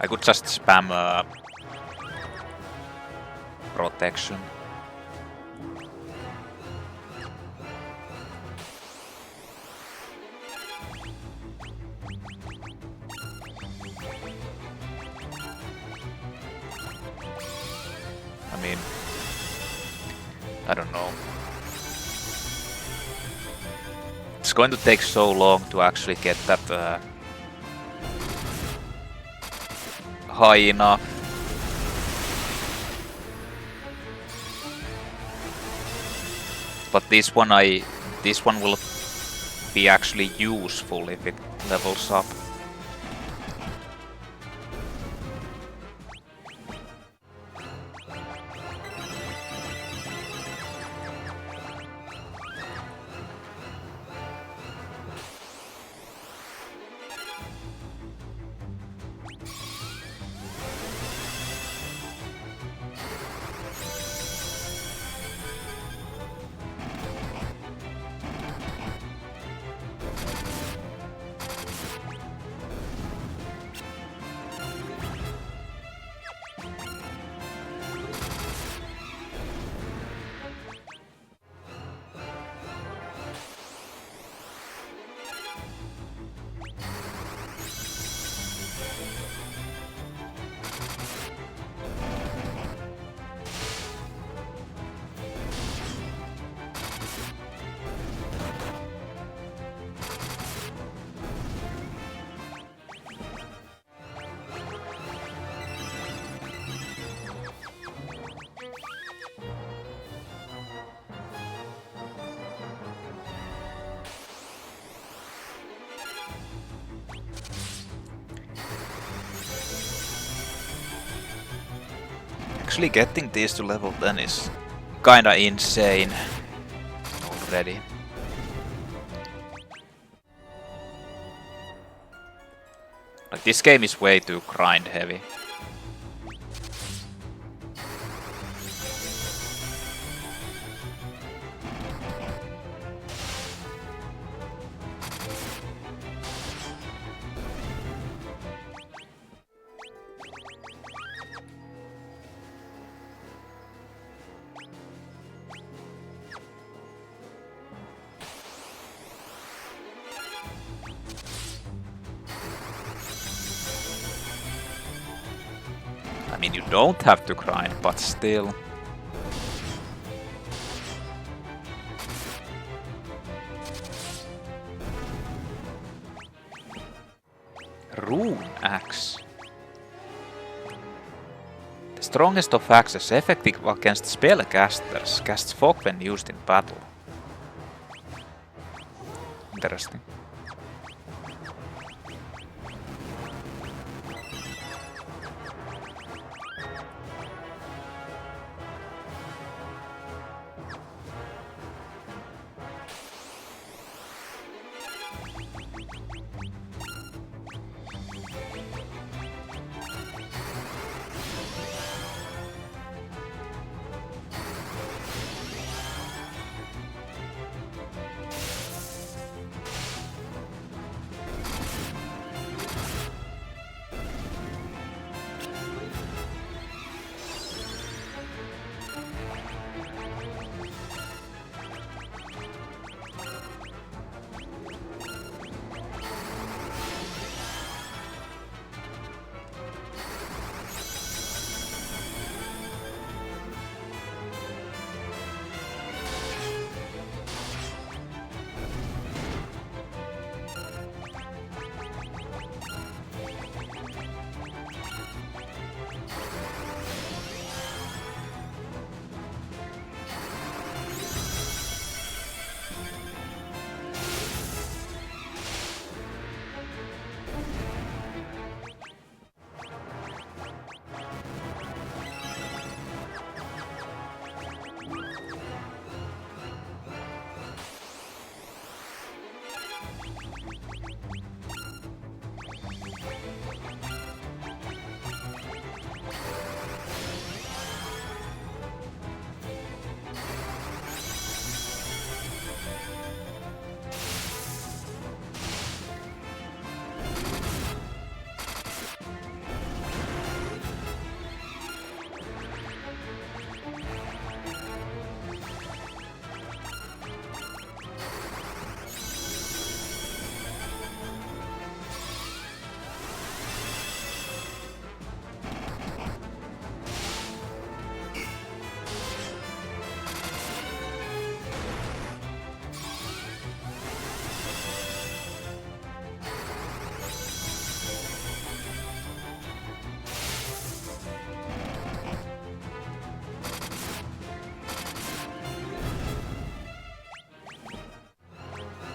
could just spam protection. I mean, I don't know. It's going to take so long to actually get that high enough. But this one will be actually useful if it levels up. Actually getting these to level 10 is kinda insane already. Like, this game is way too grind heavy. I mean, you don't have to grind, but still. Rune Axe. The strongest of axes, effective against spellcasters, casts fog when used in battle. Interesting.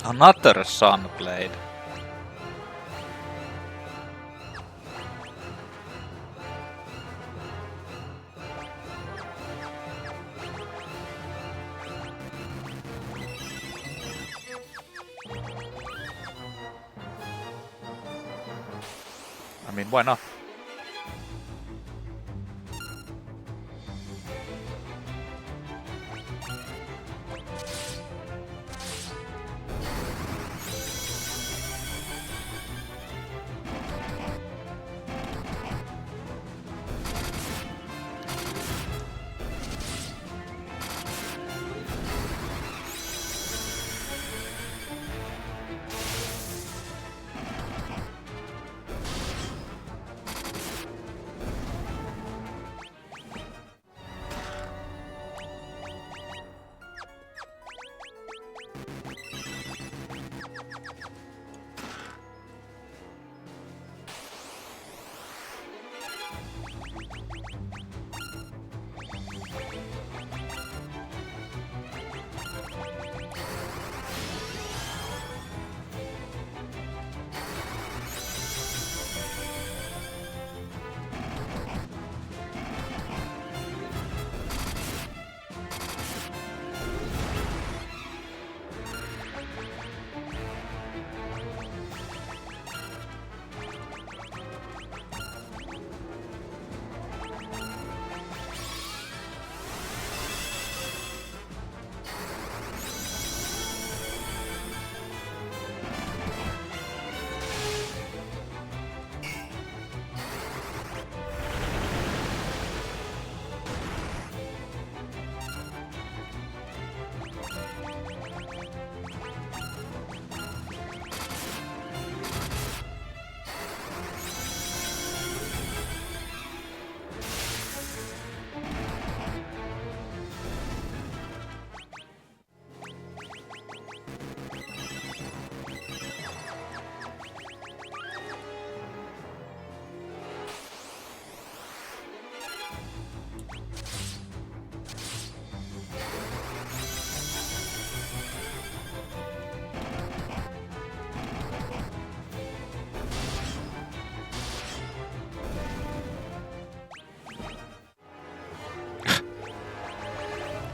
Another sun blade. I mean, why not?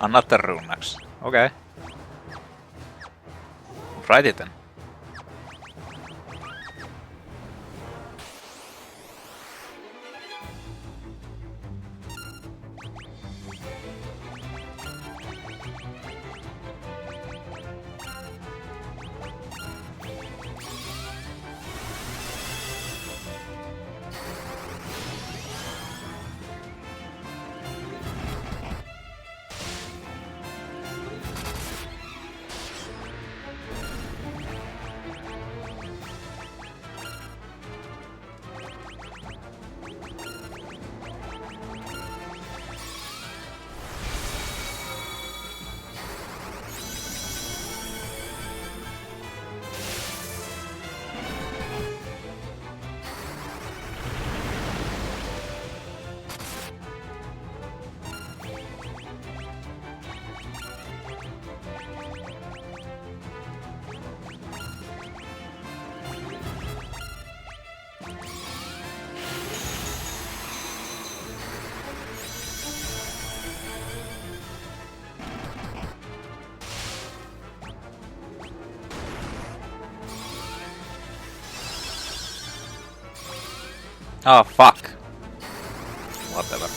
Another runax. Okay. Write it then. Oh, fuck. Whatever.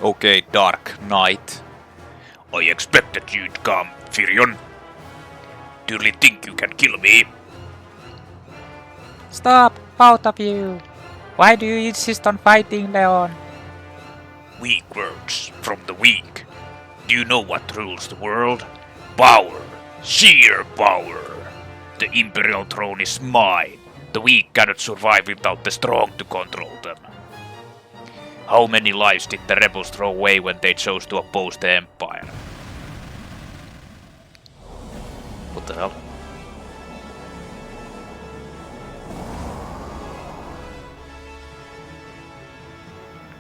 Okay, Dark Knight. I expected you'd come, Firion. Do you really think you can kill me? Stop, both of you! Why do you insist on fighting, Leon? Weak words from the weak. Do you know what rules the world? Power. Sheer power. The Imperial throne is mine. The weak cannot survive without the strong to control them. How many lives did the rebels throw away when they chose to oppose the Empire? What the hell?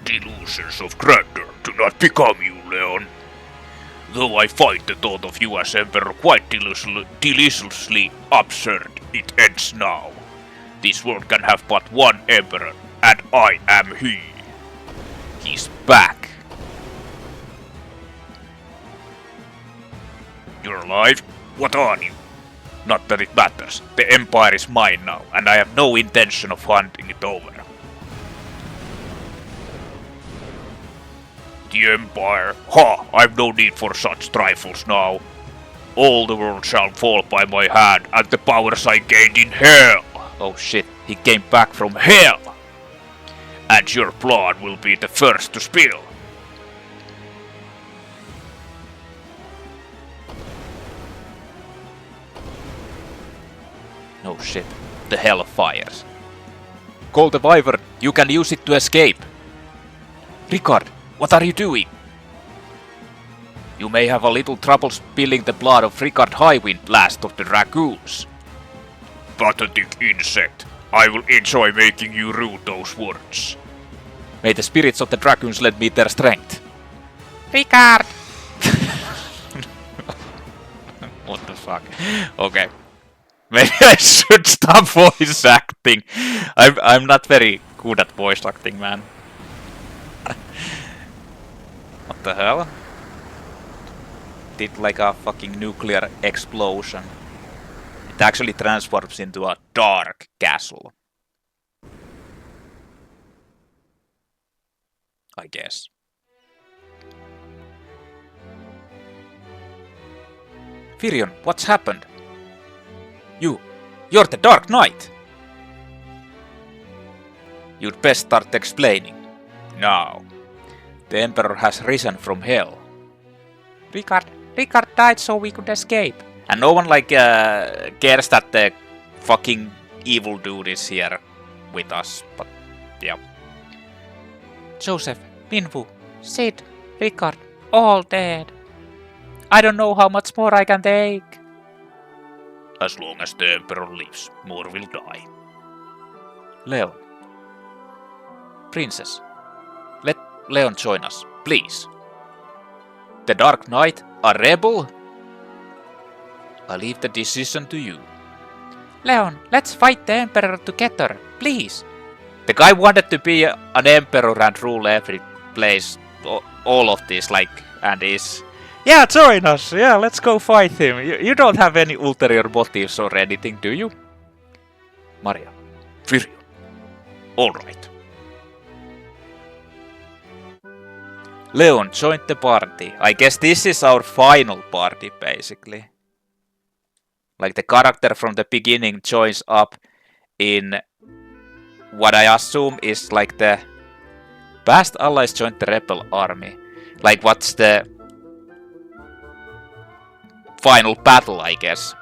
Delusions of grandeur do not become you, Leon. Though I find the thought of you as Emperor quite deliciously absurd, it ends now. This world can have but one Emperor, and I am he. He's back. You're alive? What are you? Not that it matters. The Empire is mine now, and I have no intention of handing it over. The Empire? Ha! I've no need for such trifles now. All the world shall fall by my hand, and the powers I gained in hell. Oh shit, he came back from hell! And your blood will be the first to spill. No shit, the hell fires. Call the Wyvern, you can use it to escape. Ricard, what are you doing? You may have a little trouble spilling the blood of Ricard Highwind, last of the Dragoons. Pathetic insect. I will enjoy making you rue those words. May the spirits of the Dragoons lend me their strength. Ricard! What the fuck? Okay. Maybe I should stop voice acting. I'm not very good at voice acting, man. What the hell? Did like a fucking nuclear explosion. It actually transforms into a dark castle. I guess. Firion, what's happened? You're the Dark Knight! You'd best start explaining. Now. The Emperor has risen from hell. Ricard died so we could escape. And no one cares that the fucking evil dude is here with us, but yeah. Joseph, Minwu, Sid, Ricard, all dead. I don't know how much more I can take. As long as the Emperor lives, more will die. Leon. Princess. Let Leon join us, please. The Dark Knight, a rebel? I leave the decision to you. Leon, let's fight the Emperor together, please. The guy wanted to be an emperor and rule every place, all of this, and is... Yeah, join us! Yeah, let's go fight him. You don't have any ulterior motives or anything, do you? Maria. Firion. Alright. Leon joined the party. I guess this is our final party, basically. Like the character from the beginning joins up in what I assume is like the past allies joined the rebel army. Like what's the final battle, I guess.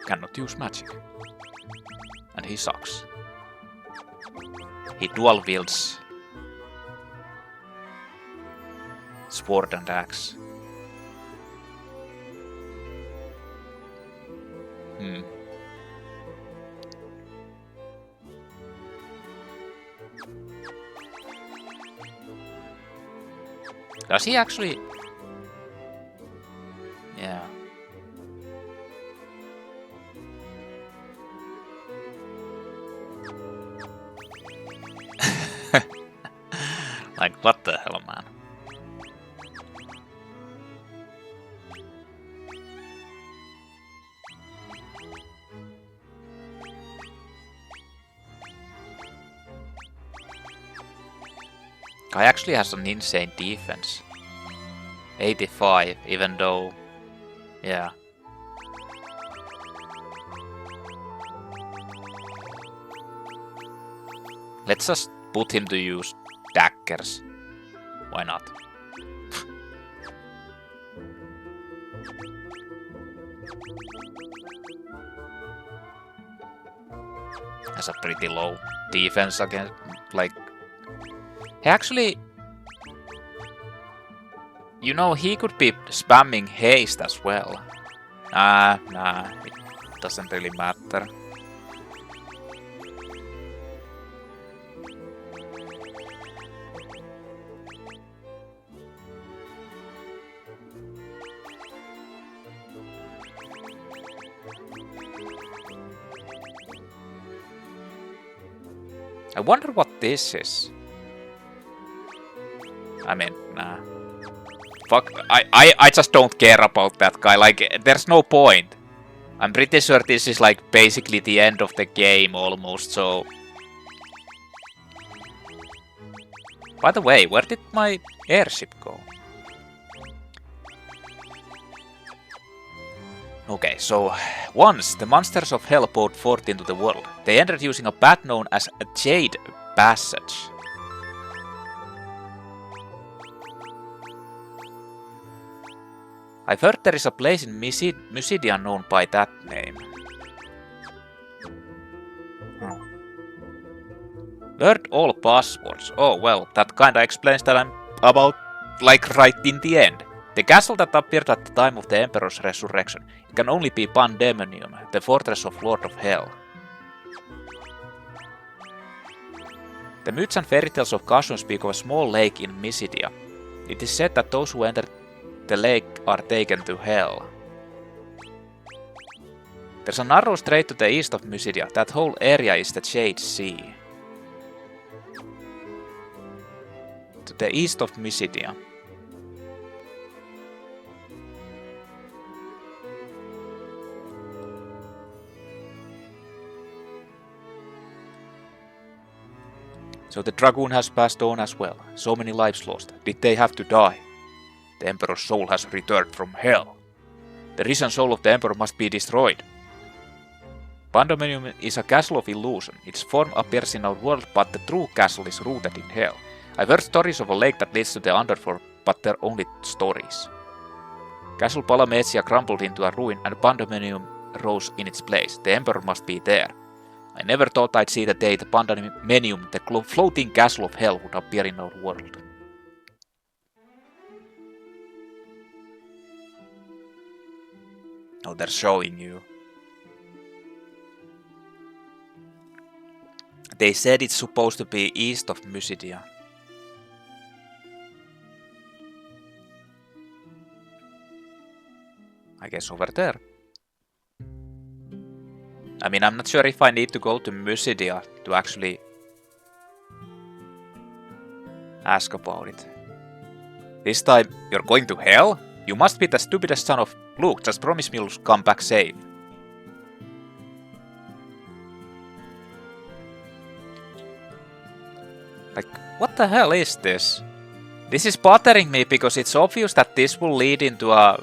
Cannot use magic. And he sucks. He dual wields sword and axe. Does he actually? Yeah. Like, what the hell, man? Guy actually has an insane defense. 85, even though... Yeah. Let's just put him to use daggers. Why not? Has a pretty low defense against, like... He actually... You know, he could be spamming haste as well. Nah, it doesn't really matter. I wonder what this is. I mean, nah. Fuck, I just don't care about that guy, like, there's no point. I'm pretty sure this is like basically the end of the game almost, so... By the way, where did my airship go? Okay, so once the monsters of hell poured forth into the world, they entered using a path known as a Jade Passage. I've heard there is a place in Mysidian known by that name. Learned all passwords. Oh well, that kinda explains that I'm about, like, right in the end. The castle that appeared at the time of the Emperor's resurrection, it can only be Pandaemonium, the fortress of Lord of Hell. The myths and fairy tales of Caution speak of a small lake in Mysidia. It is said that those who enter the lake are taken to hell. There's a narrow strait to the east of Mysidia. That whole area is the Jade Sea. To the east of Mysidia. So the dragoon has passed on as well. So many lives lost. Did they have to die? The Emperor's soul has returned from hell. The risen soul of the Emperor must be destroyed. Pandaemonium is a castle of illusion. Its form appears in our world, but the true castle is rooted in hell. I've heard stories of a lake that leads to the underworld, but they're only stories. Castle Palamecia crumbled into a ruin and Pandaemonium rose in its place. The Emperor must be there. I never thought I'd see the day the Pandaemonium, the floating castle of hell, would appear in our world. Oh, they're showing you. They said it's supposed to be east of Mysidia. I guess over there. I mean, I'm not sure if I need to go to Mysidia to actually ask about it. This time, you're going to hell? You must be the stupidest son of... Luke, just promise me you'll come back safe. Like, what the hell is this? This is bothering me because it's obvious that this will lead into a...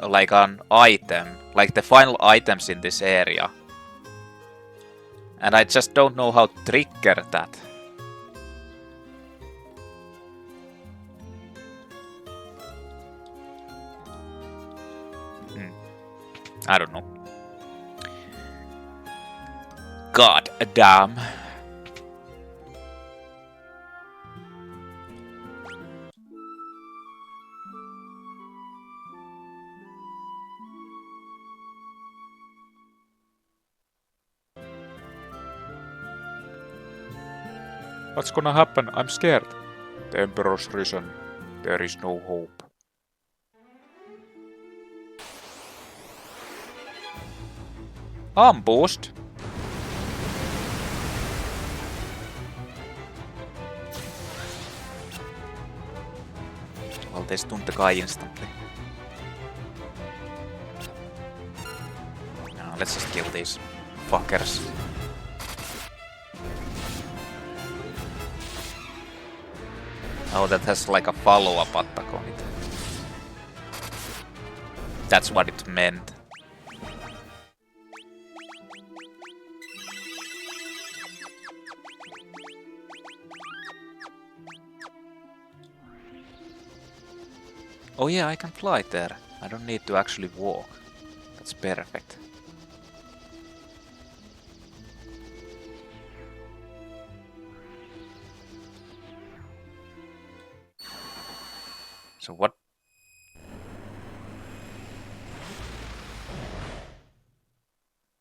like an item. Like the final items in this area. And I just don't know how to trigger that. I don't know. God damn. What's gonna happen? I'm scared. The Emperor's risen. There is no hope. Ambushed? Well, they stunned the guy instantly. Now, let's just kill these fuckers. Oh, that has like a follow-up attack on it. That's what it meant. Oh yeah, I can fly there. I don't need to actually walk. That's perfect. So what?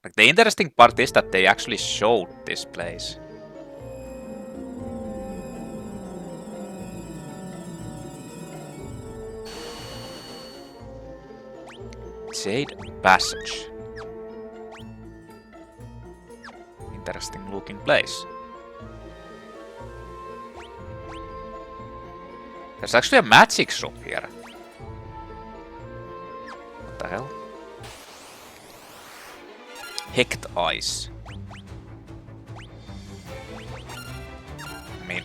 Like the interesting part is that they actually showed this place. Jade Passage. Interesting looking place. There's actually a magic shop here. What the hell? Hecked Eyes. I mean...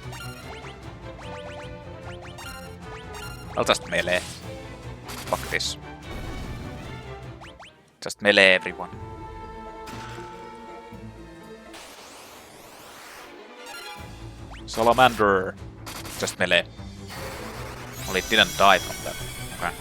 I'll just melee. Fuck this. Just melee everyone. Salamander. Just melee. Only it didn't die from that. Okay.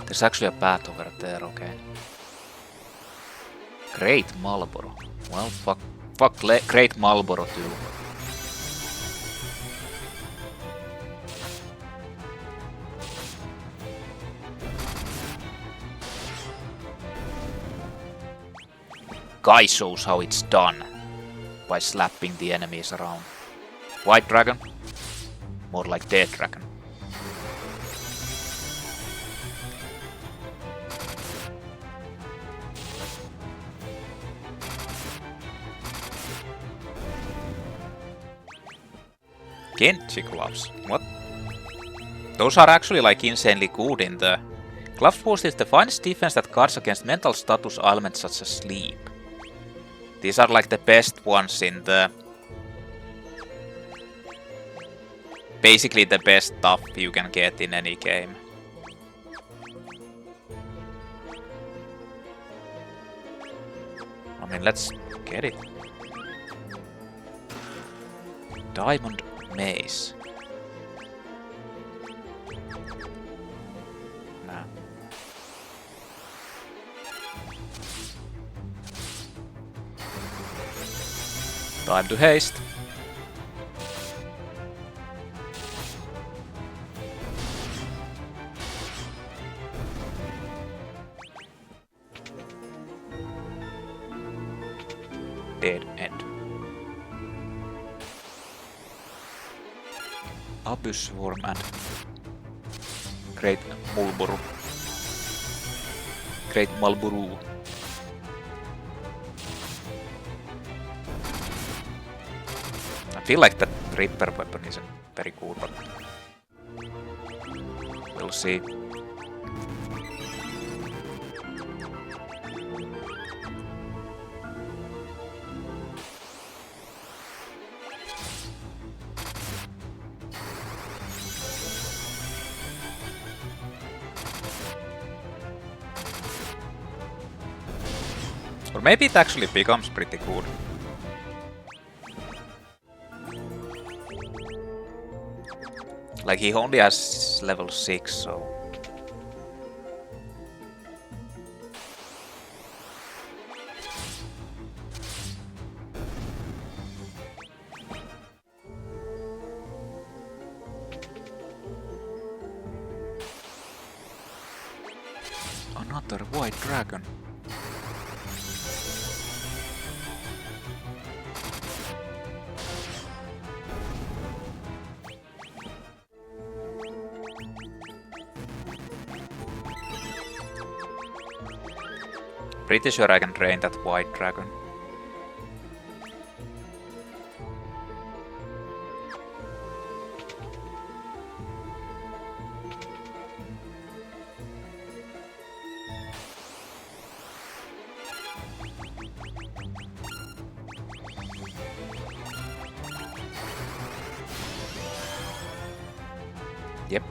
There's actually a path over there, okay. Great Marlboro. Well, fuck Great Marlboro too. Guy shows how it's done by slapping the enemies around. White dragon? More like dead dragon. Genji gloves. What? Those are actually like insanely good in the... Gloves boasts the finest defense that guards against mental status ailments such as sleep. These are like the best ones in the... Basically the best stuff you can get in any game. I mean, let's get it. Diamond Maze. Nah. Time to haste. Dead end. Abyss Worm and Great Mulburu. Great Malburu. I feel like that Ripper weapon isn't very good, but we'll see. Or maybe it actually becomes pretty good. Like he only has level 6, so... Another white dragon. Pretty sure I can train that white dragon. Yep.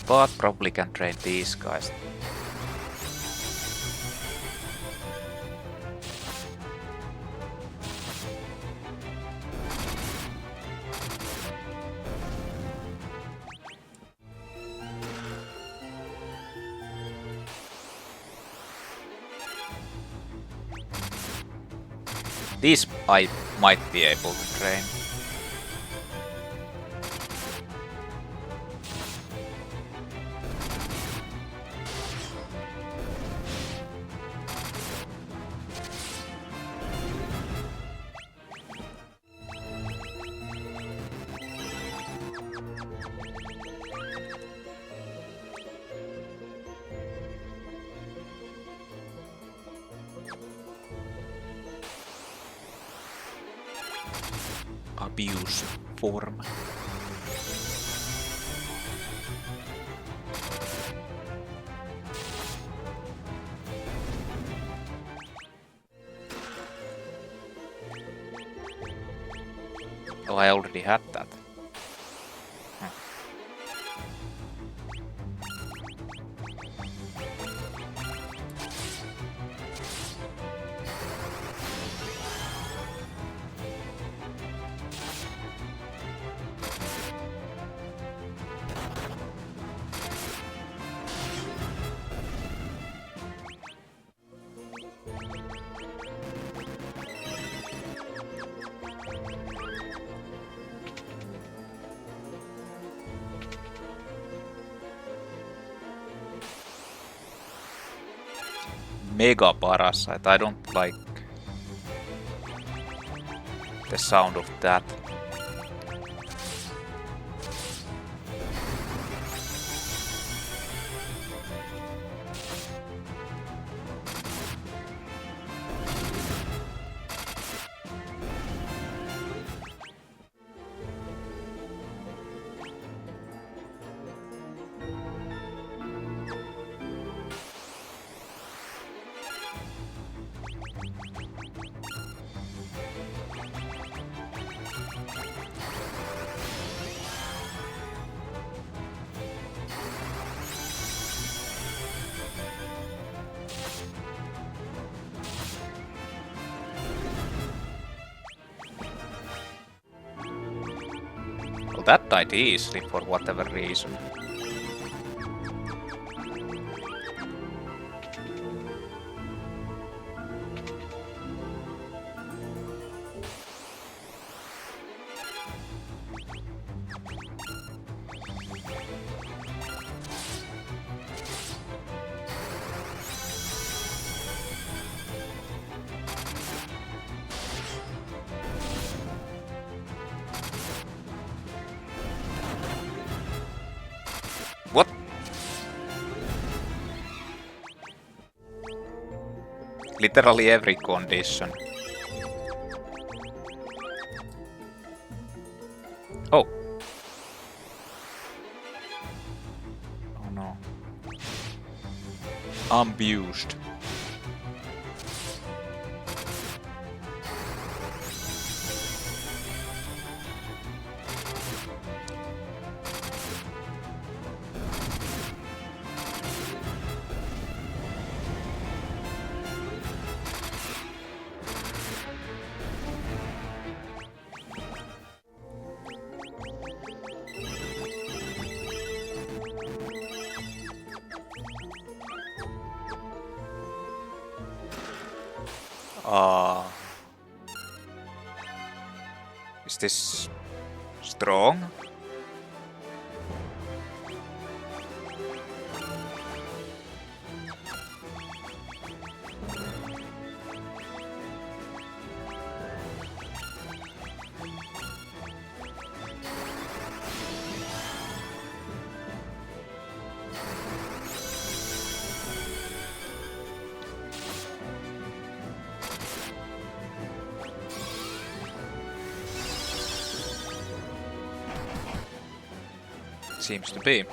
But probably can train these guys. These I might be able to train. Abuse form. Oh, I already had that. Mega Parasite. I don't like the sound of that. Well, that died easily for whatever reason. What? Literally every condition. Oh. Oh no. Abused. Is this strong? Seems to be.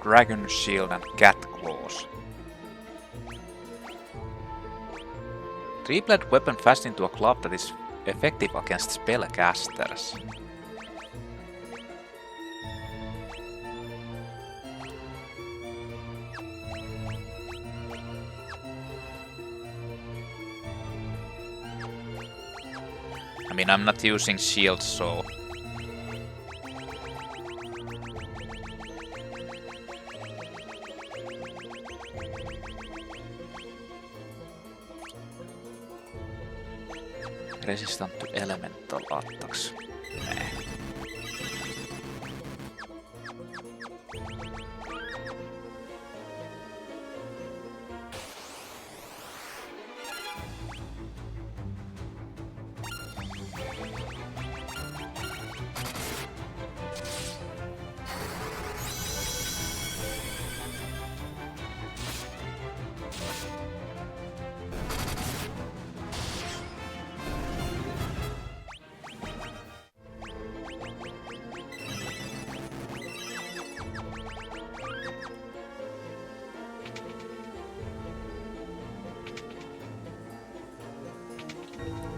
Dragon Shield and Cat Claws. Three-bladed weapon fashioned into a club that is effective against spellcasters. I mean, I'm not using shields, so... Resistant to elemental attacks. Nah.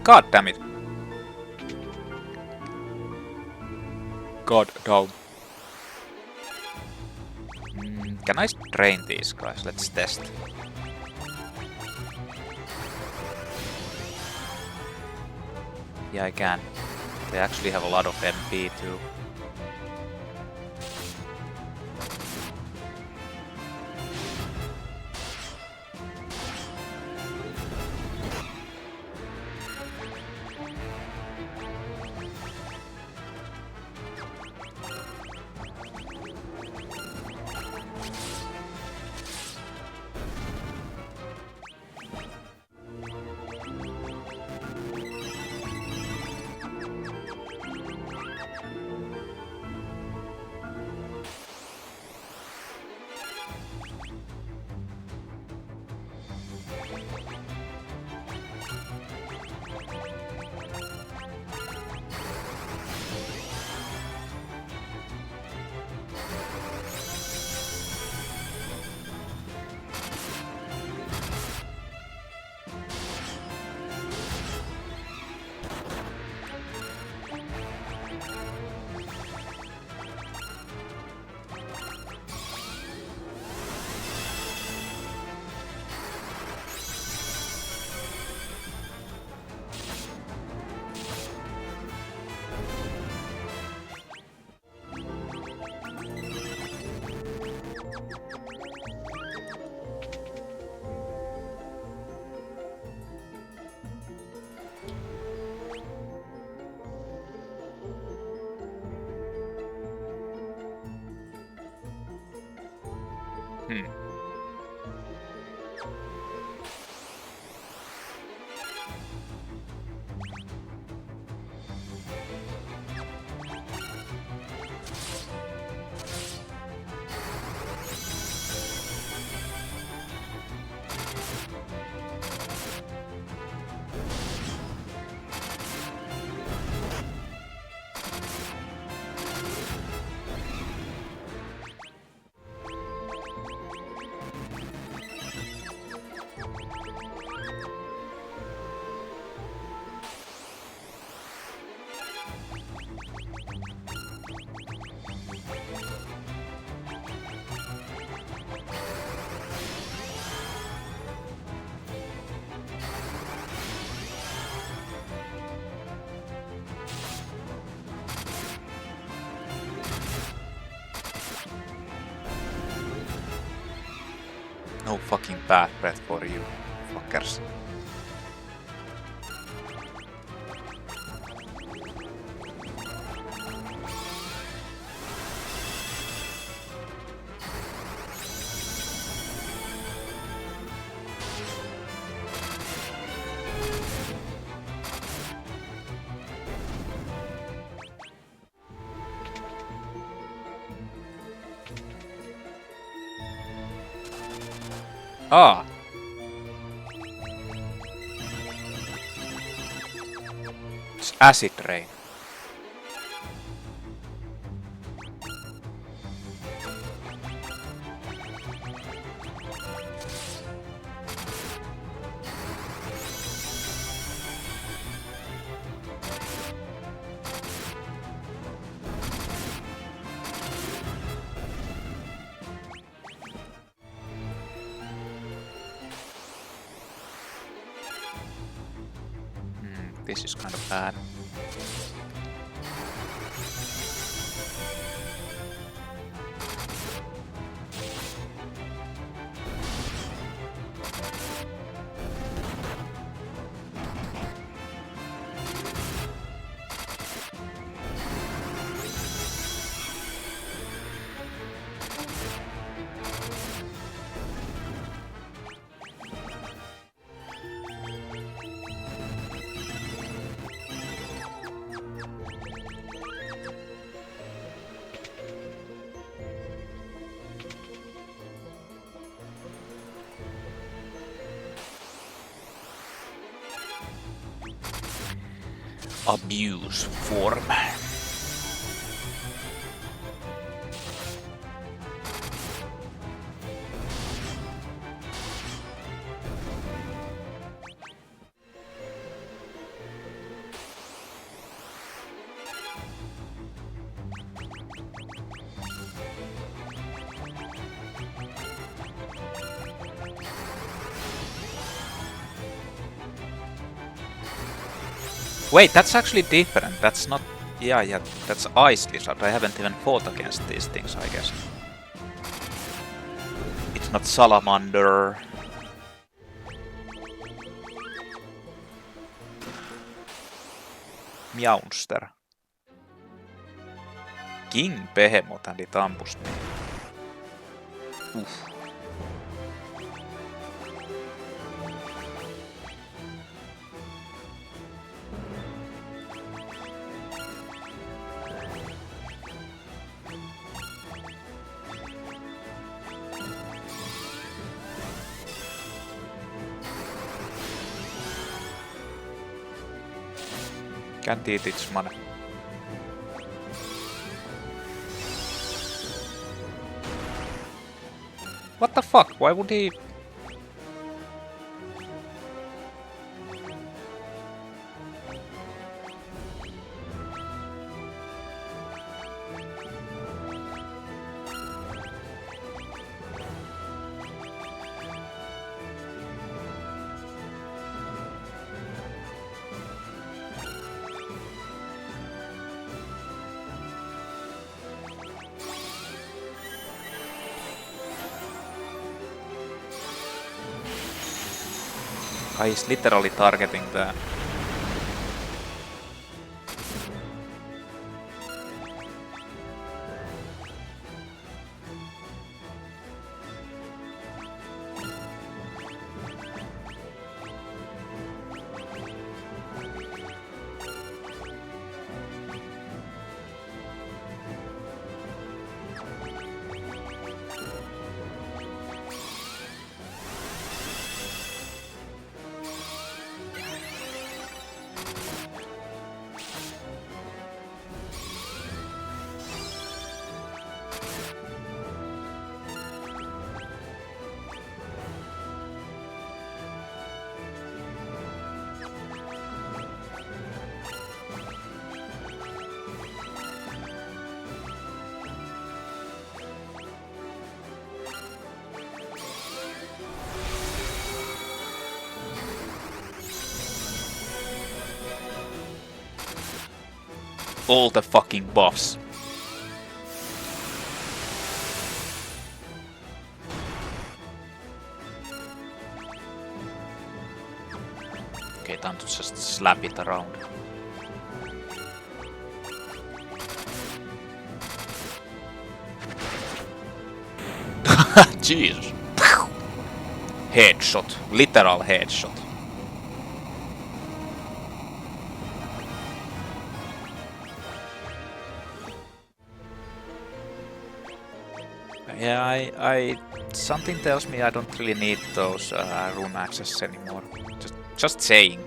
God damn it. God damn. Can I train these guys? Let's test. Yeah, I can. They actually have a lot of MP too. No fucking bad breath for you, fuckers. Ah! It's acid rain. This is kind of bad. Abuse form. Wait, that's actually different. That's not... Yeah, that's Ice Lizard. I haven't even fought against these things, I guess. It's not Salamander. Meowster. King Behemoth and it ambushed me. Oof. Can't eat its money. What the fuck? Why would he... He's literally targeting the... all the fucking buffs. Okay, time to just slap it around. Jesus. Headshot. Literal headshot. Yeah, I something tells me I don't really need those room access anymore. Just saying.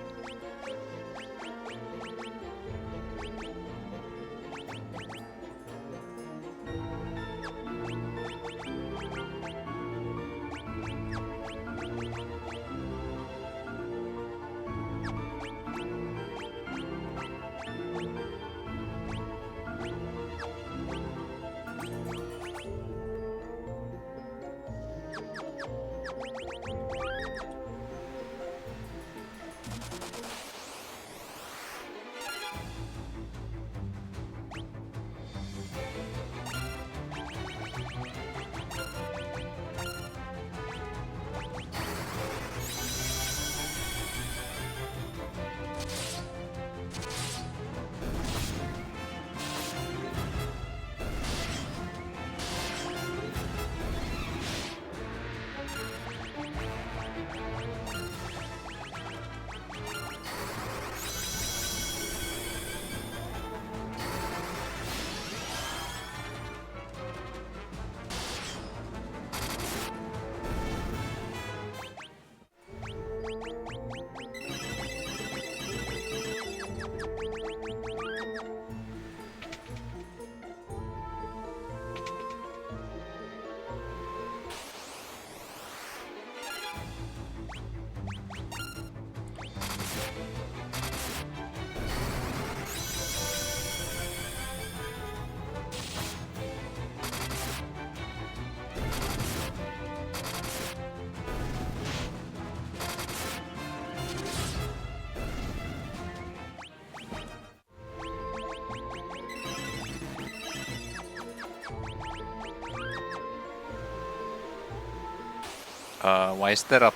Why is there a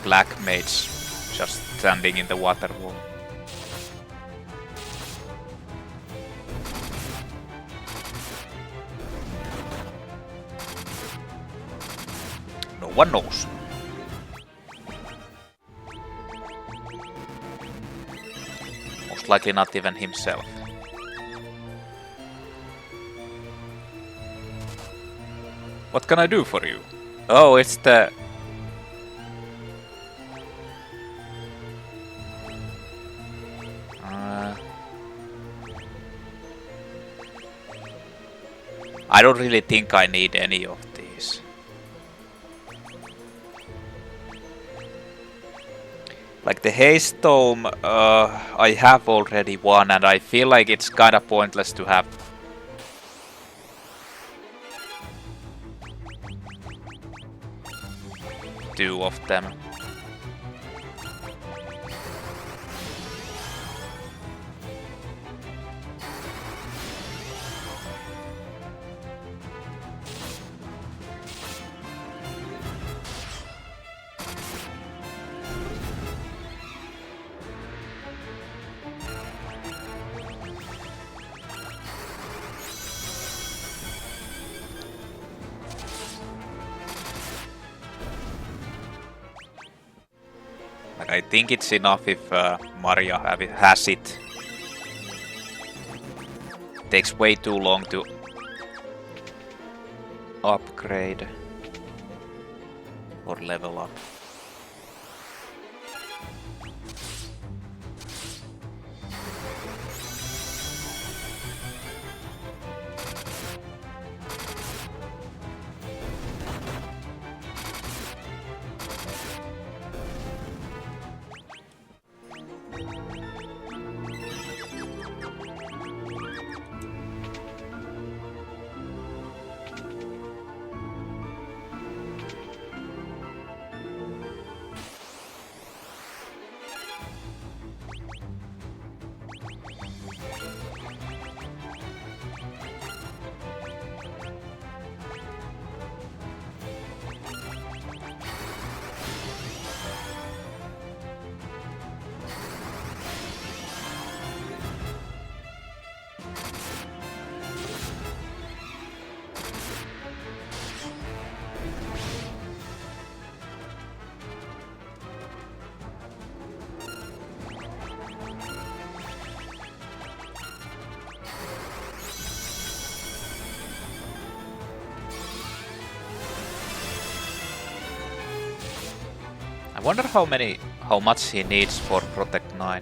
black mage just standing in the water wall? No one knows. Most likely not even himself. What can I do for you? Oh, it's the... I don't really think I need any of these. Like the haste tome, I have already one, and I feel like it's kinda pointless to have two of them. I think it's enough if Maria has it. Takes way too long to upgrade or level up. I wonder how much he needs for Protect 9.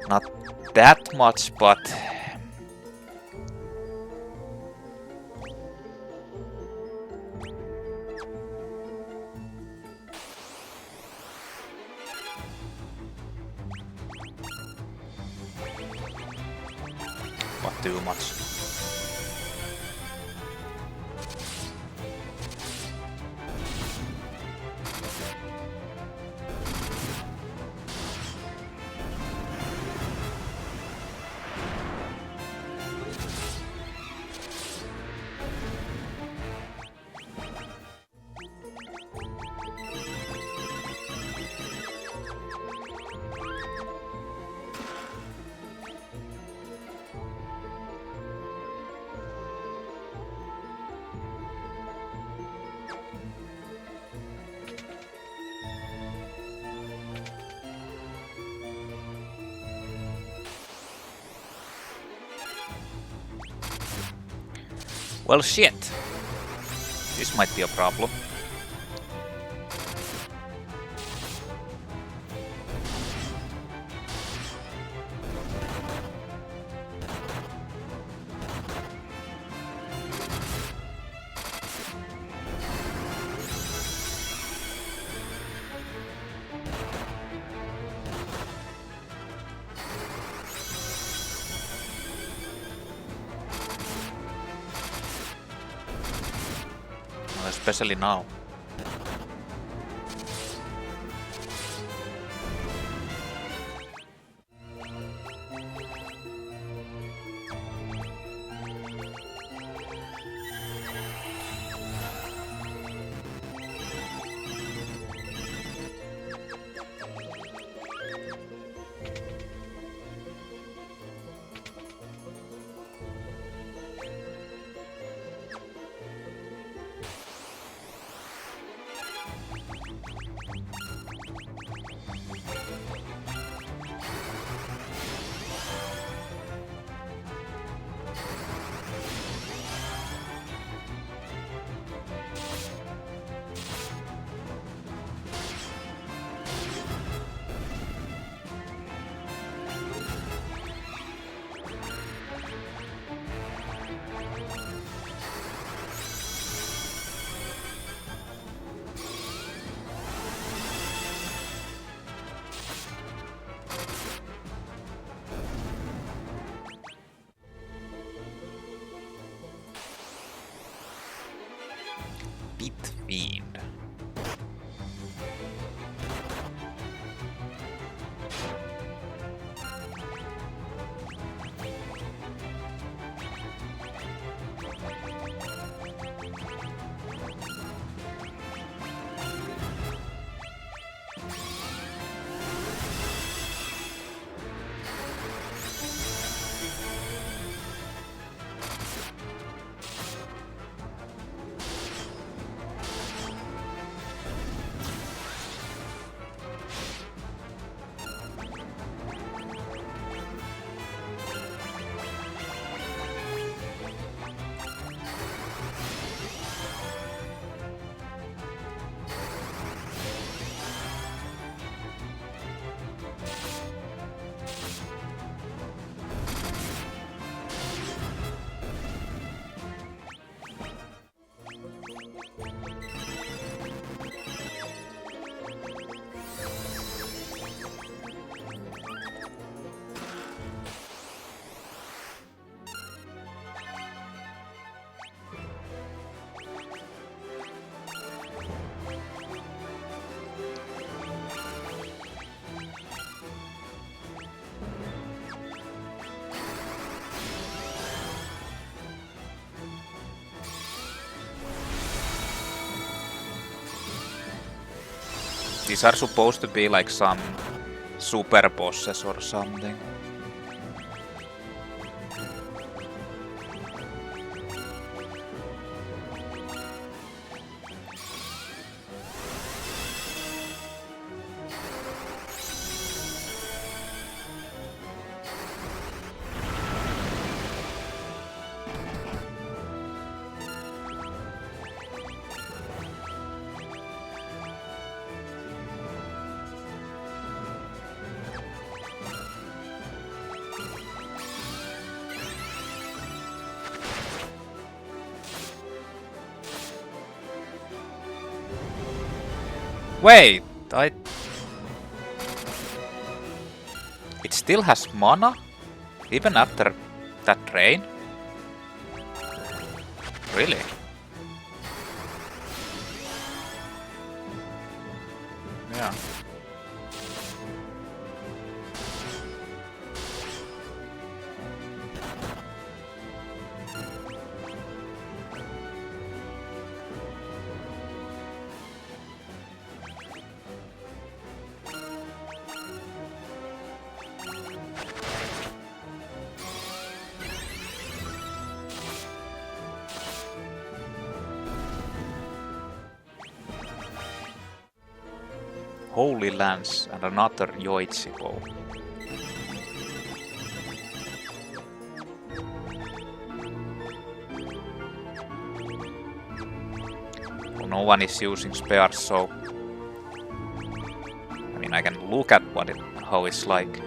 Not that much, but not too much. Well, shit. This might be a problem. Especially now. Pit Fiend. These are supposed to be like some super bosses or something. Wait, it still has mana? Even after that rain? Really? Yeah. Holy Lance and another Yoichibo. Well, no one is using spares, so I mean I can look at how it's like.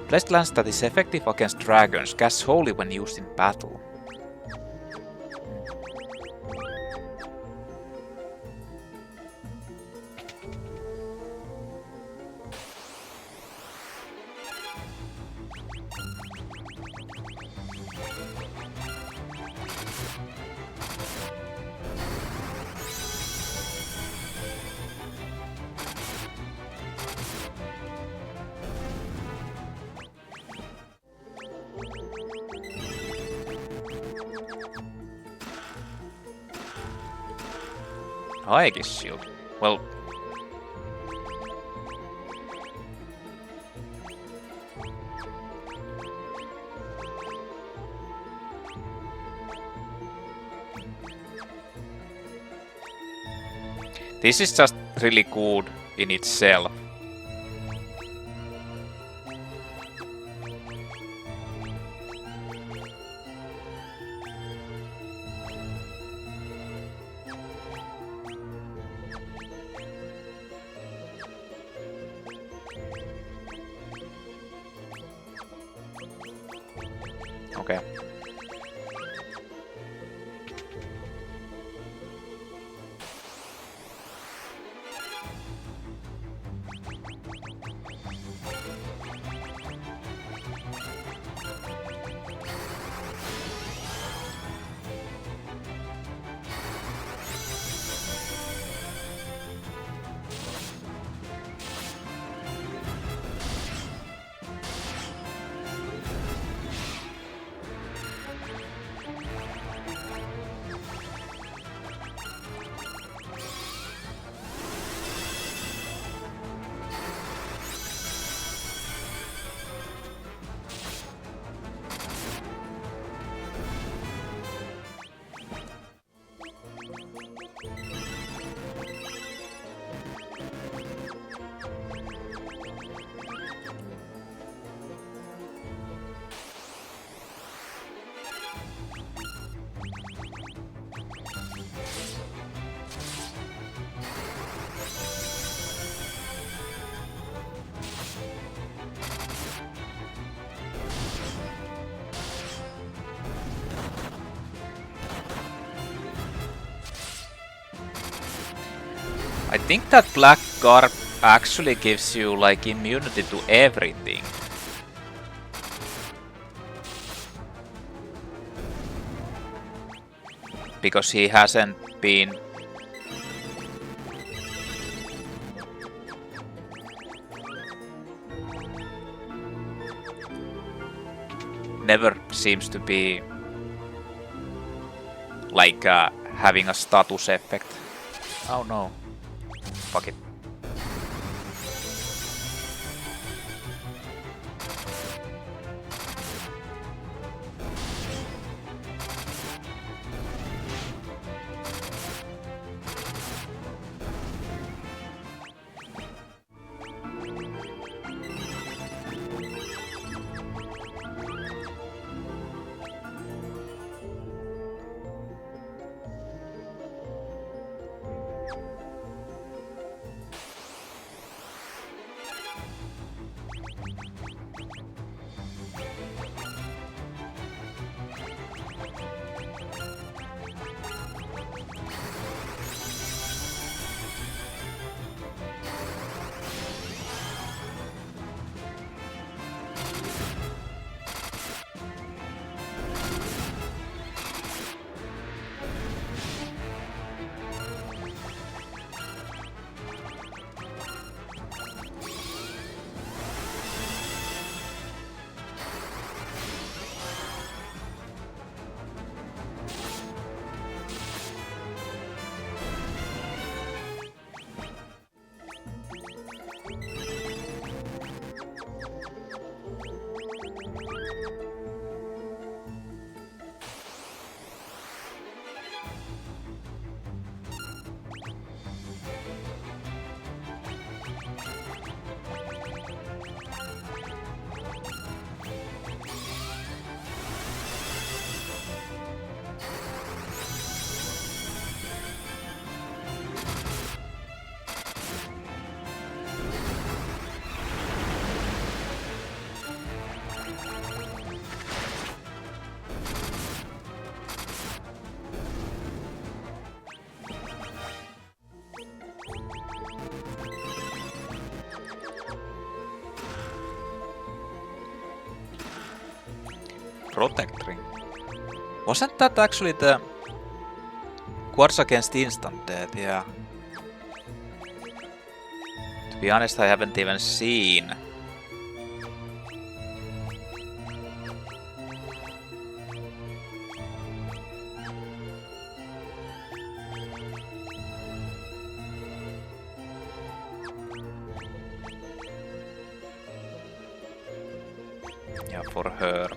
Blessed Lance that is effective against dragons, casts Holy when used in battle. Aegis Shield. Well, This is just really good in itself. Okay. I think that Black Garb actually gives you like immunity to everything. Because he hasn't been... Never seems to be like having a status effect. Oh no. Fuck it. Protect ring. Wasn't that actually the Quartz against instant death? Yeah. To be honest, I haven't even seen. Yeah, for her.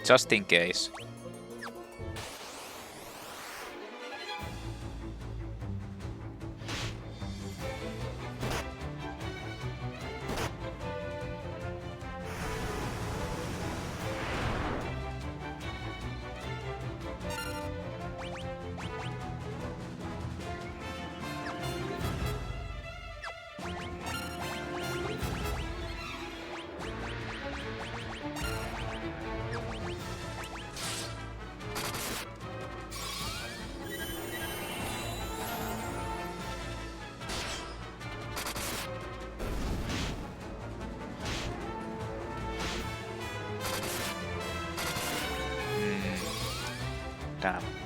Just in case. can.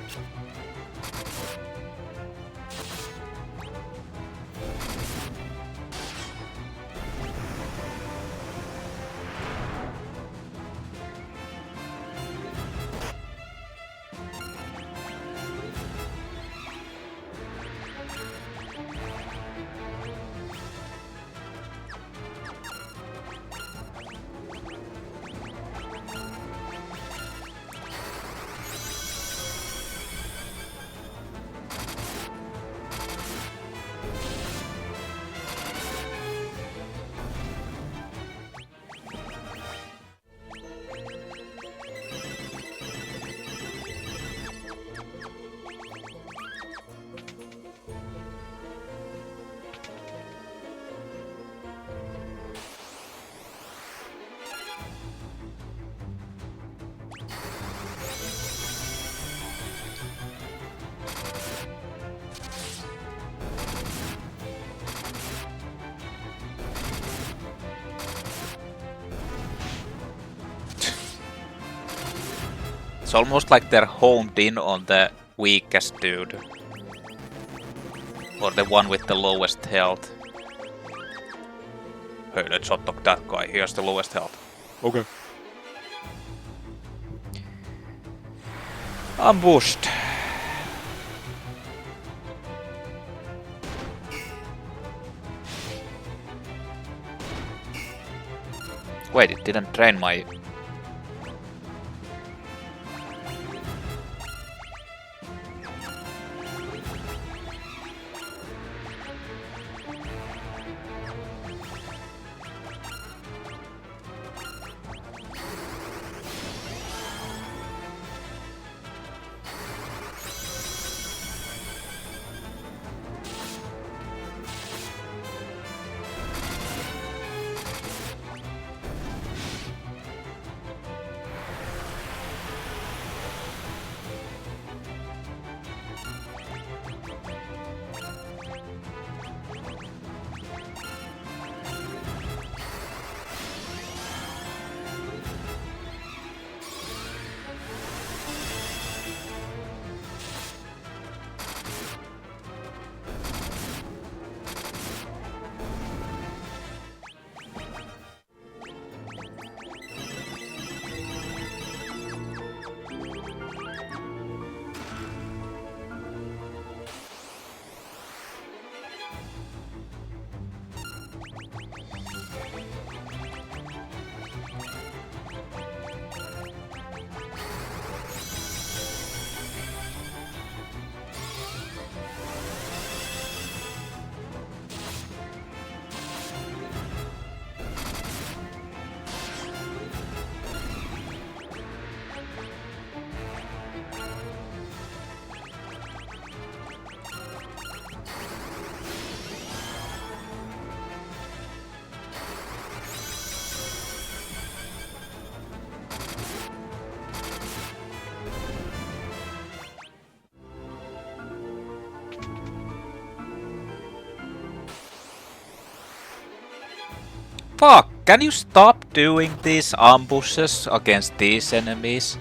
It's almost like they're homed in on the weakest dude. Or the one with the lowest health. Hey, let's hot dog that guy, he has the lowest health. Okay. Ambushed. Wait, it didn't drain my... Fuck! Can you stop doing these ambushes against these enemies?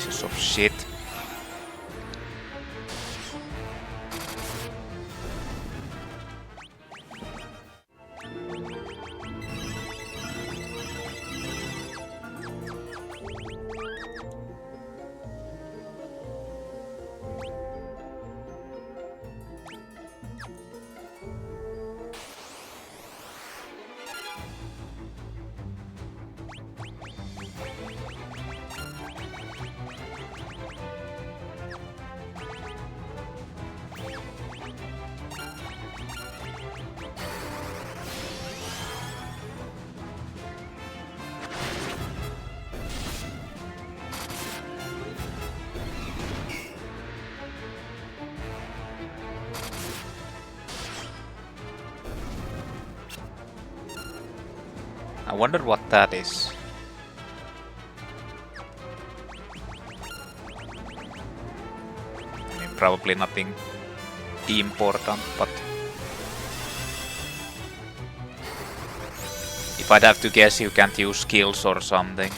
Pieces of shit. I wonder what that is. I mean, probably nothing important, but if I'd have to guess, you can't use skills or something.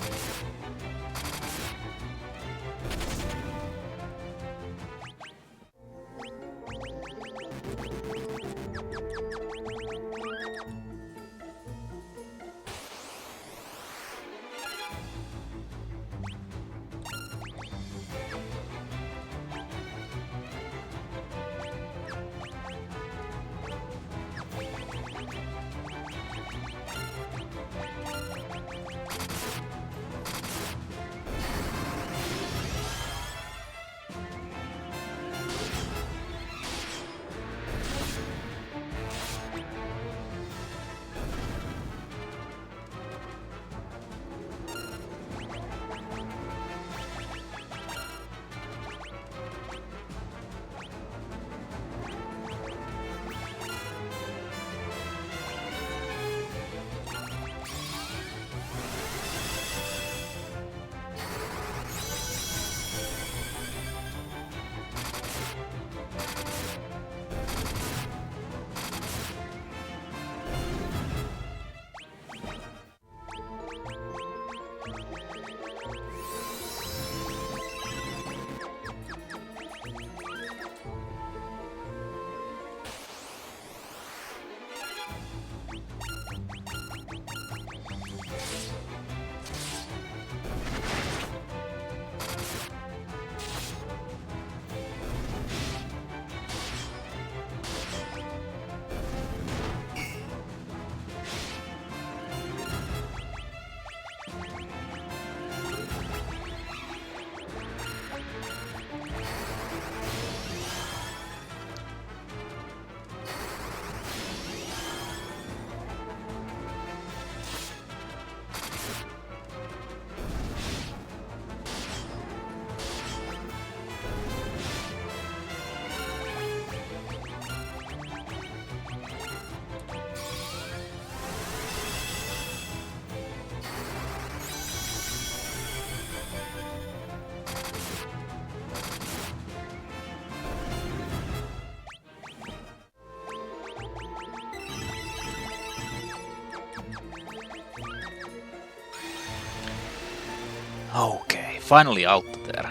Okay, finally out there.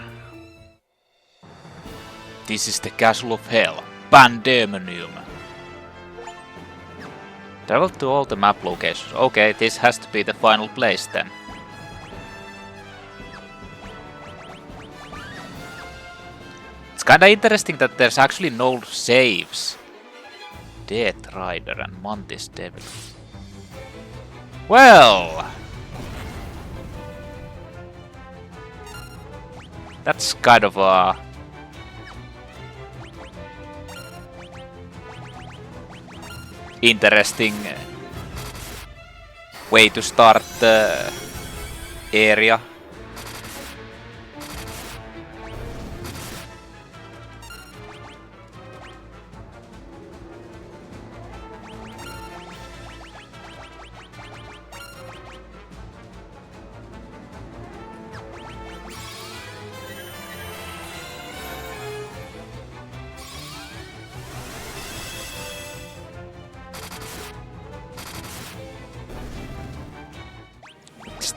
This is the castle of hell, Pandaemonium. Travel to all the map locations. Okay, this has to be the final place then. It's kinda interesting that there's actually no saves. Death Rider and Mantis Devil. Well, that's kind of a interesting way to start the area.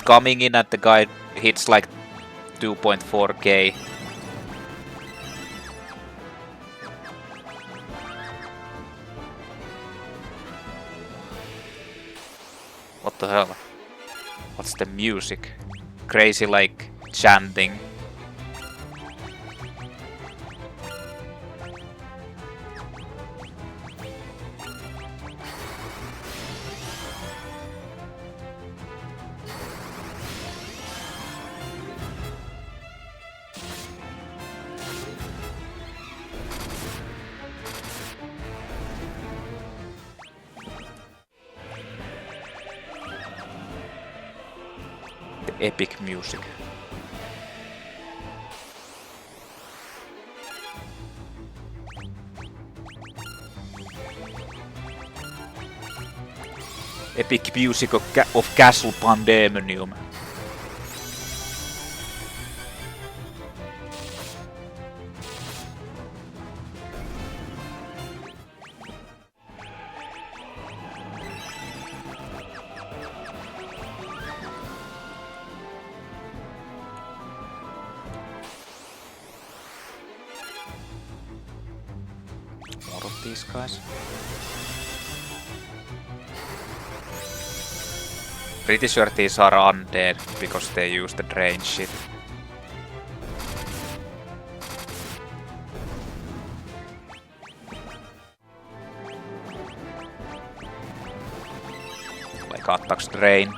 Coming in and the guy hits like 2.4k. What the hell? What's the music? Crazy like chanting. Epic music. Epic music of Castle Pandaemonium. More of these guys. Pretty sure these are undead because they use the drain shit. Like attacks drain.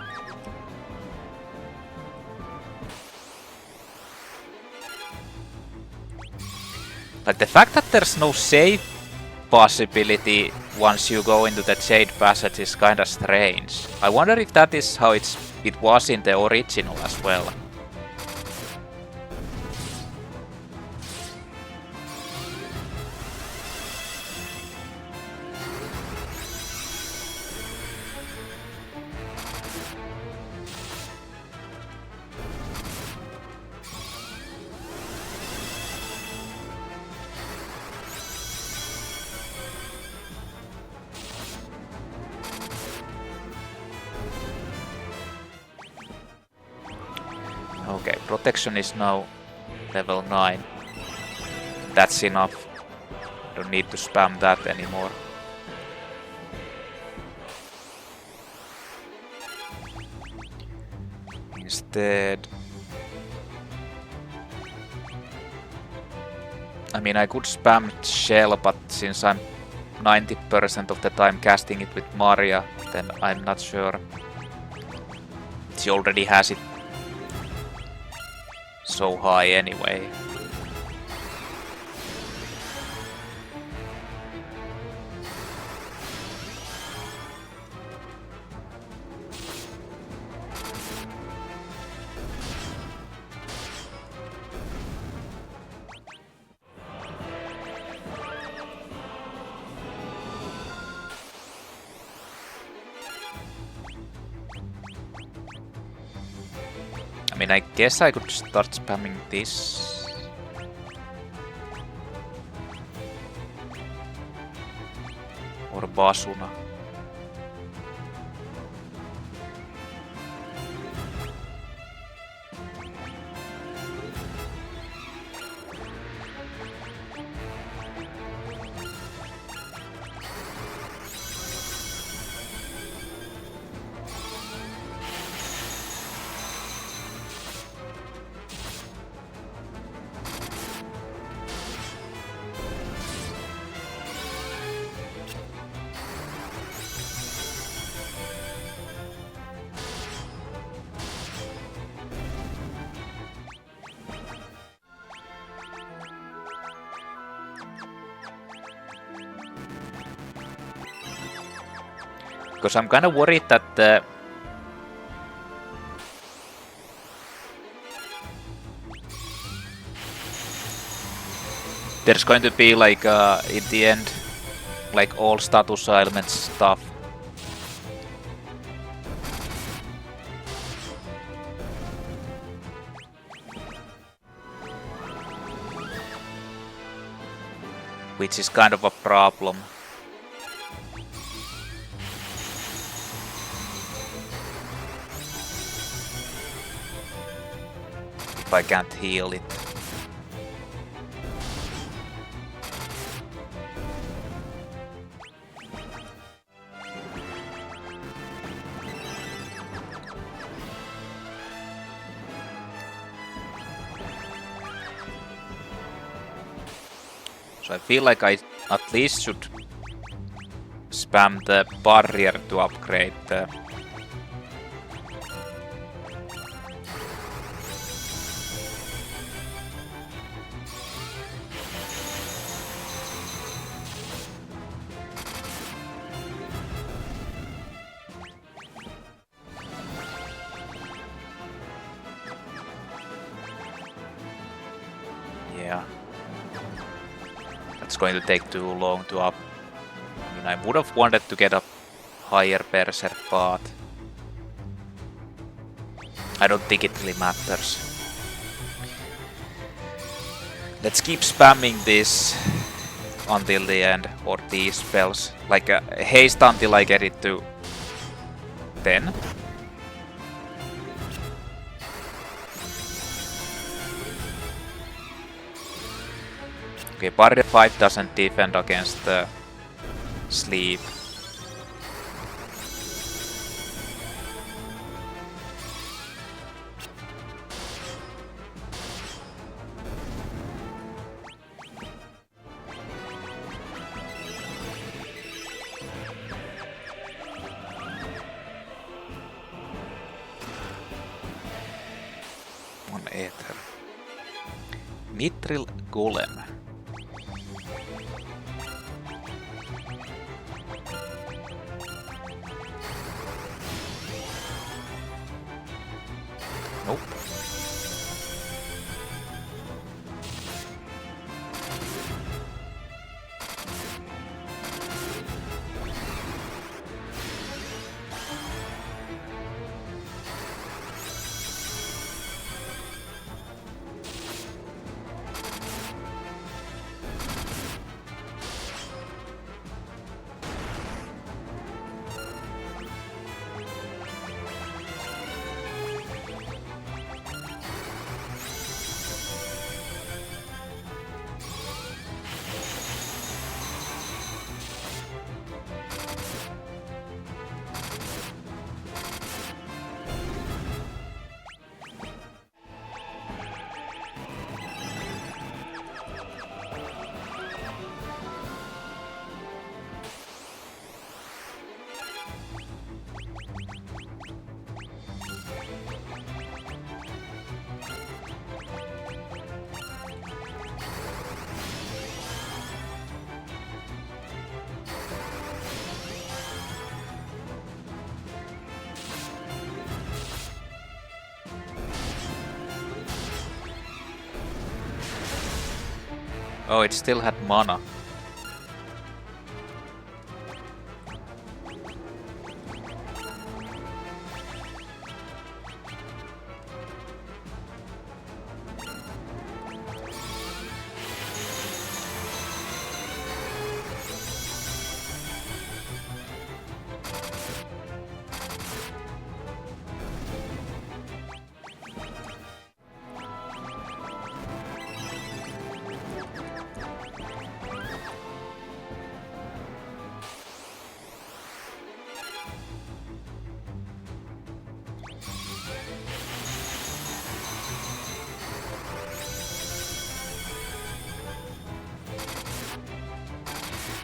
Like the fact that there's no save possibility once you go into the Jade passage is kinda strange. I wonder if that is how it was in the original as well. Okay, protection is now level 9. That's enough. Don't need to spam that anymore. Instead... I mean, I could spam Shell, but since I'm 90% of the time casting it with Maria, then I'm not sure. She already has it so high anyway. I mean, I guess I could start spamming this. Or Basuna. Because I'm kind of worried that there's going to be like in the end like all status ailment stuff. Which is kind of a problem. if I can't heal it. So I feel like I at least should spam the barrier to upgrade the... Yeah. It's going to take too long to up. I mean, I would have wanted to get a higher berserk, but I don't think it really matters. Let's keep spamming this until the end, or these spells. Like haste until I get it to 10. Okay, Barrier 5 doesn't defend against the sleep. One Aether. Mithril Golem. Nope. Oh, it still had mana.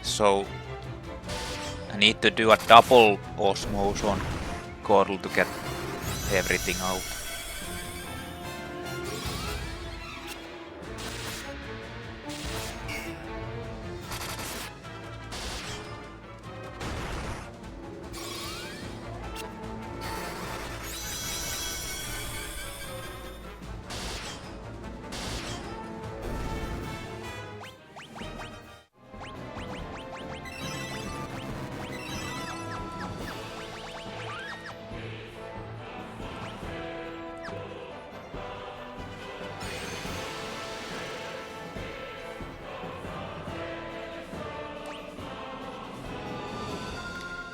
So I need to do a double osmose on Cordle to get everything out.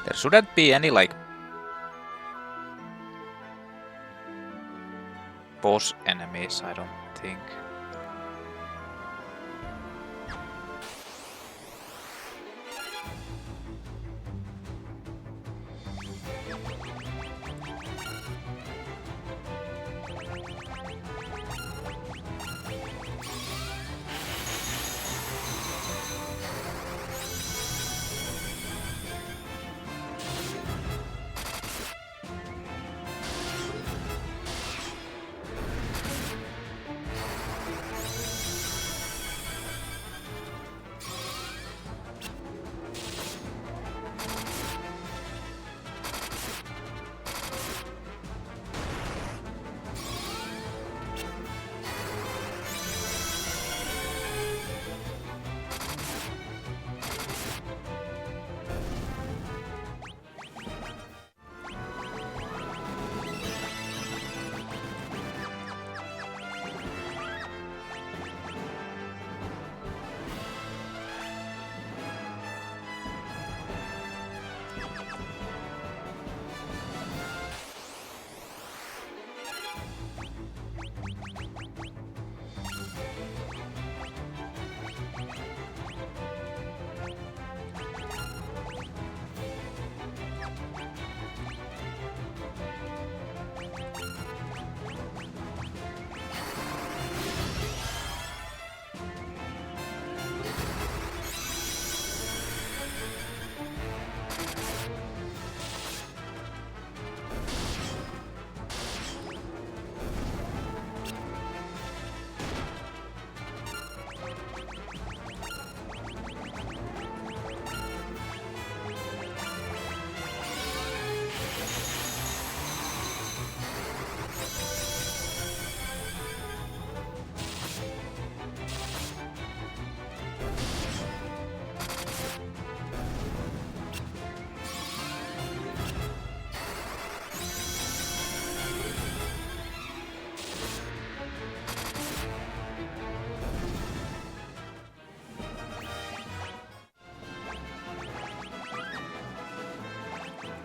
There shouldn't be any like boss enemies, I don't think.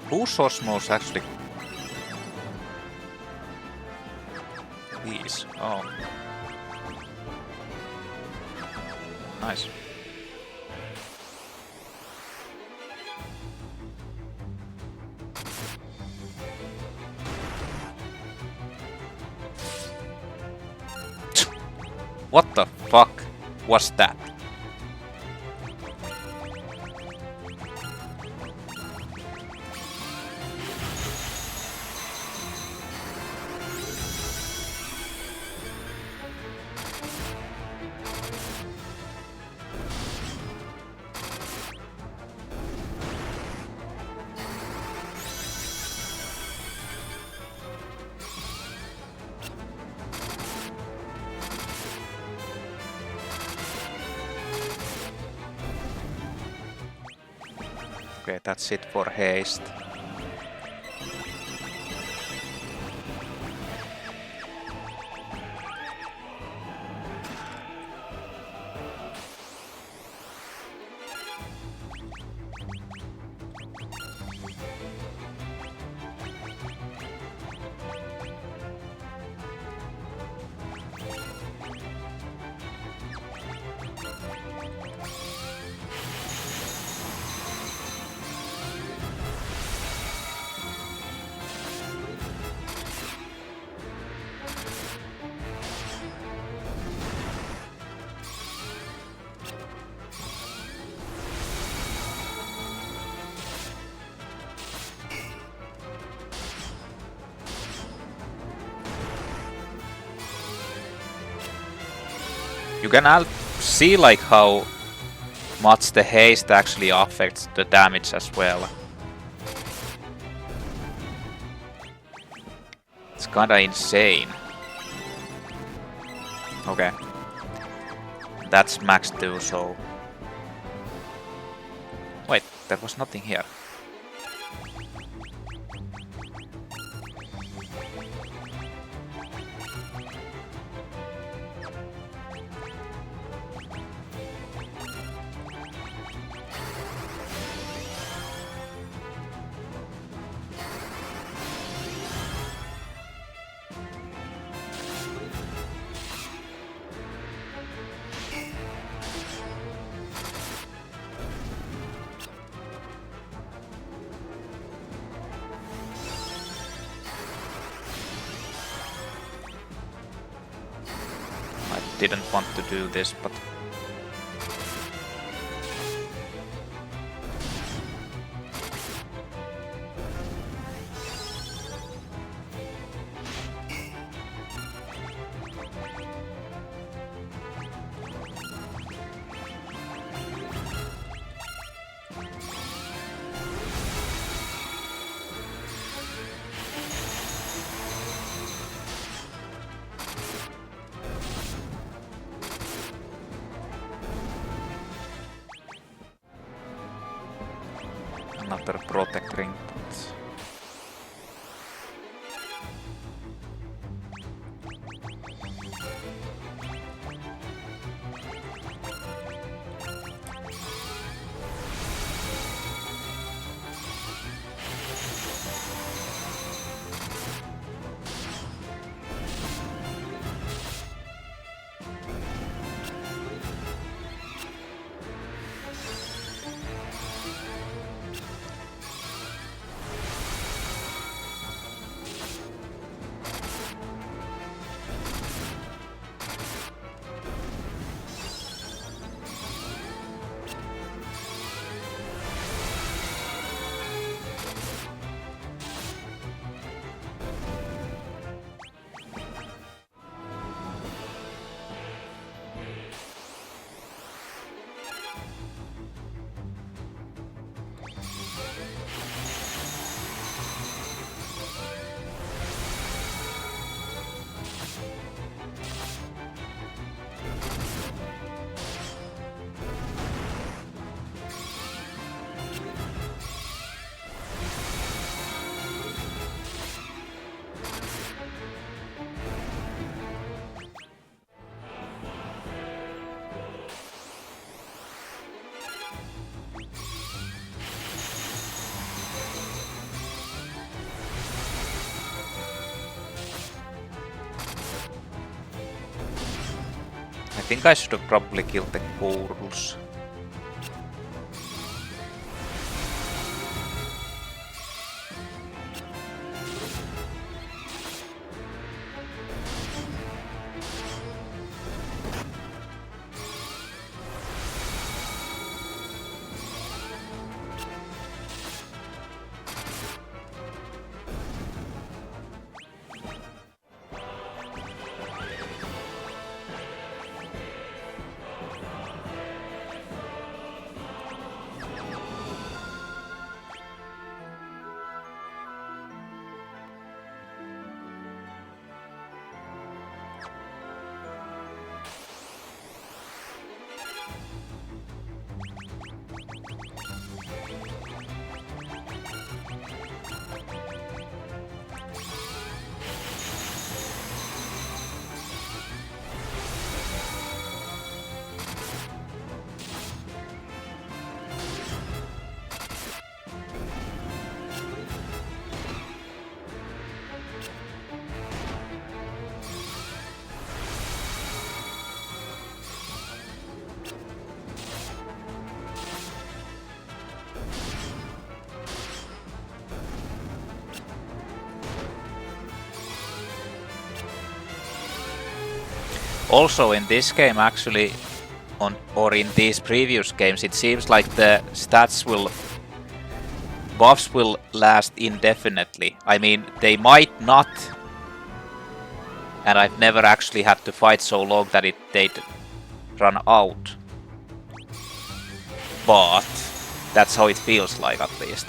Whose Osmos actually? These. Oh. Nice. What the fuck was that? Okay, that's it for haste. You can see like how much the haste actually affects the damage as well. It's kinda insane. Okay. That's max 2, so... Wait, there was nothing here. didn't want to do this, but... Another protect ring, but... I think I should have probably killed the ghouls. Also in this game actually, or in these previous games, it seems like the buffs will last indefinitely. I mean, they might not, and I've never actually had to fight so long that they'd run out. But that's how it feels like, at least.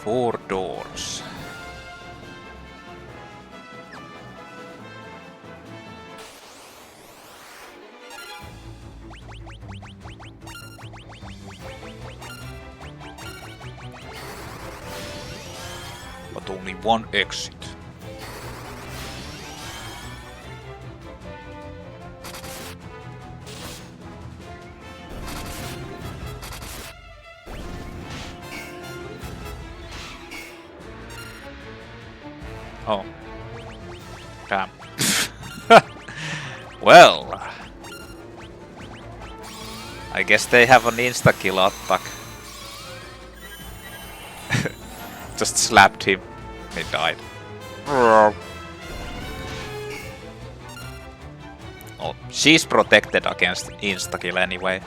Four doors. but only one exit. Oh. Damn. Well. I guess they have an insta-kill attack. Just slapped him. He died. Oh, she's protected against insta-kill anyway.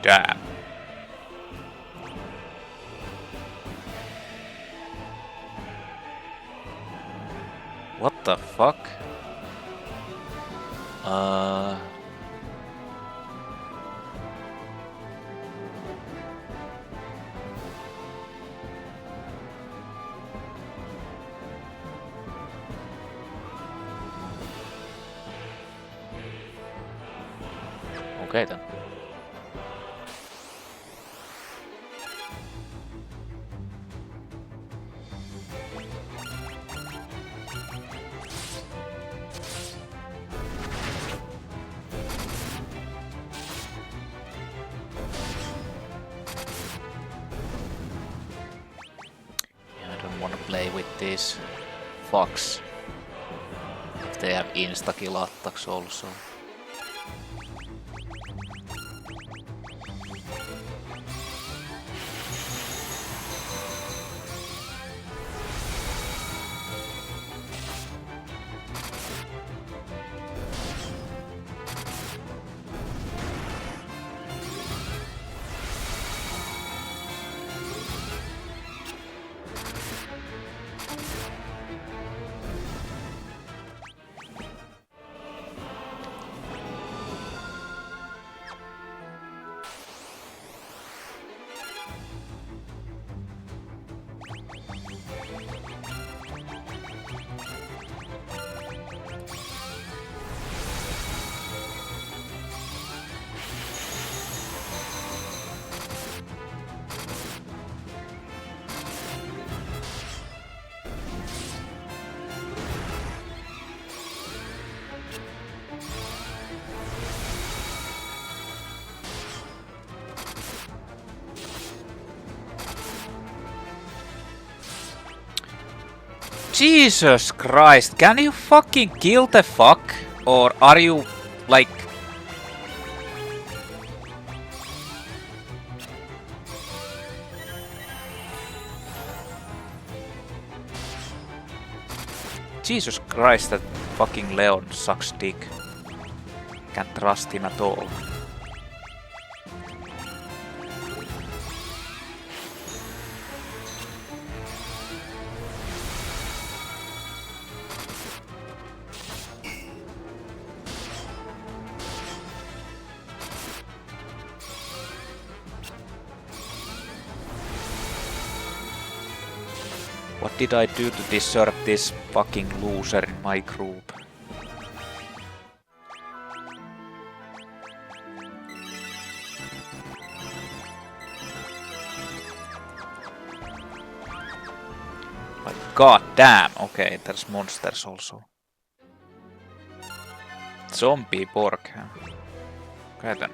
Damn. What the fuck? Okay then. Play with these fucks if they have insta-kill attacks also. Jesus Christ, can you fucking kill the fuck? Or are you like... Jesus Christ, that fucking Leon sucks dick. Can't trust him at all. What did I do to deserve this fucking loser in my group? But god damn, okay, there's monsters also. Zombie Borghen. Okay then.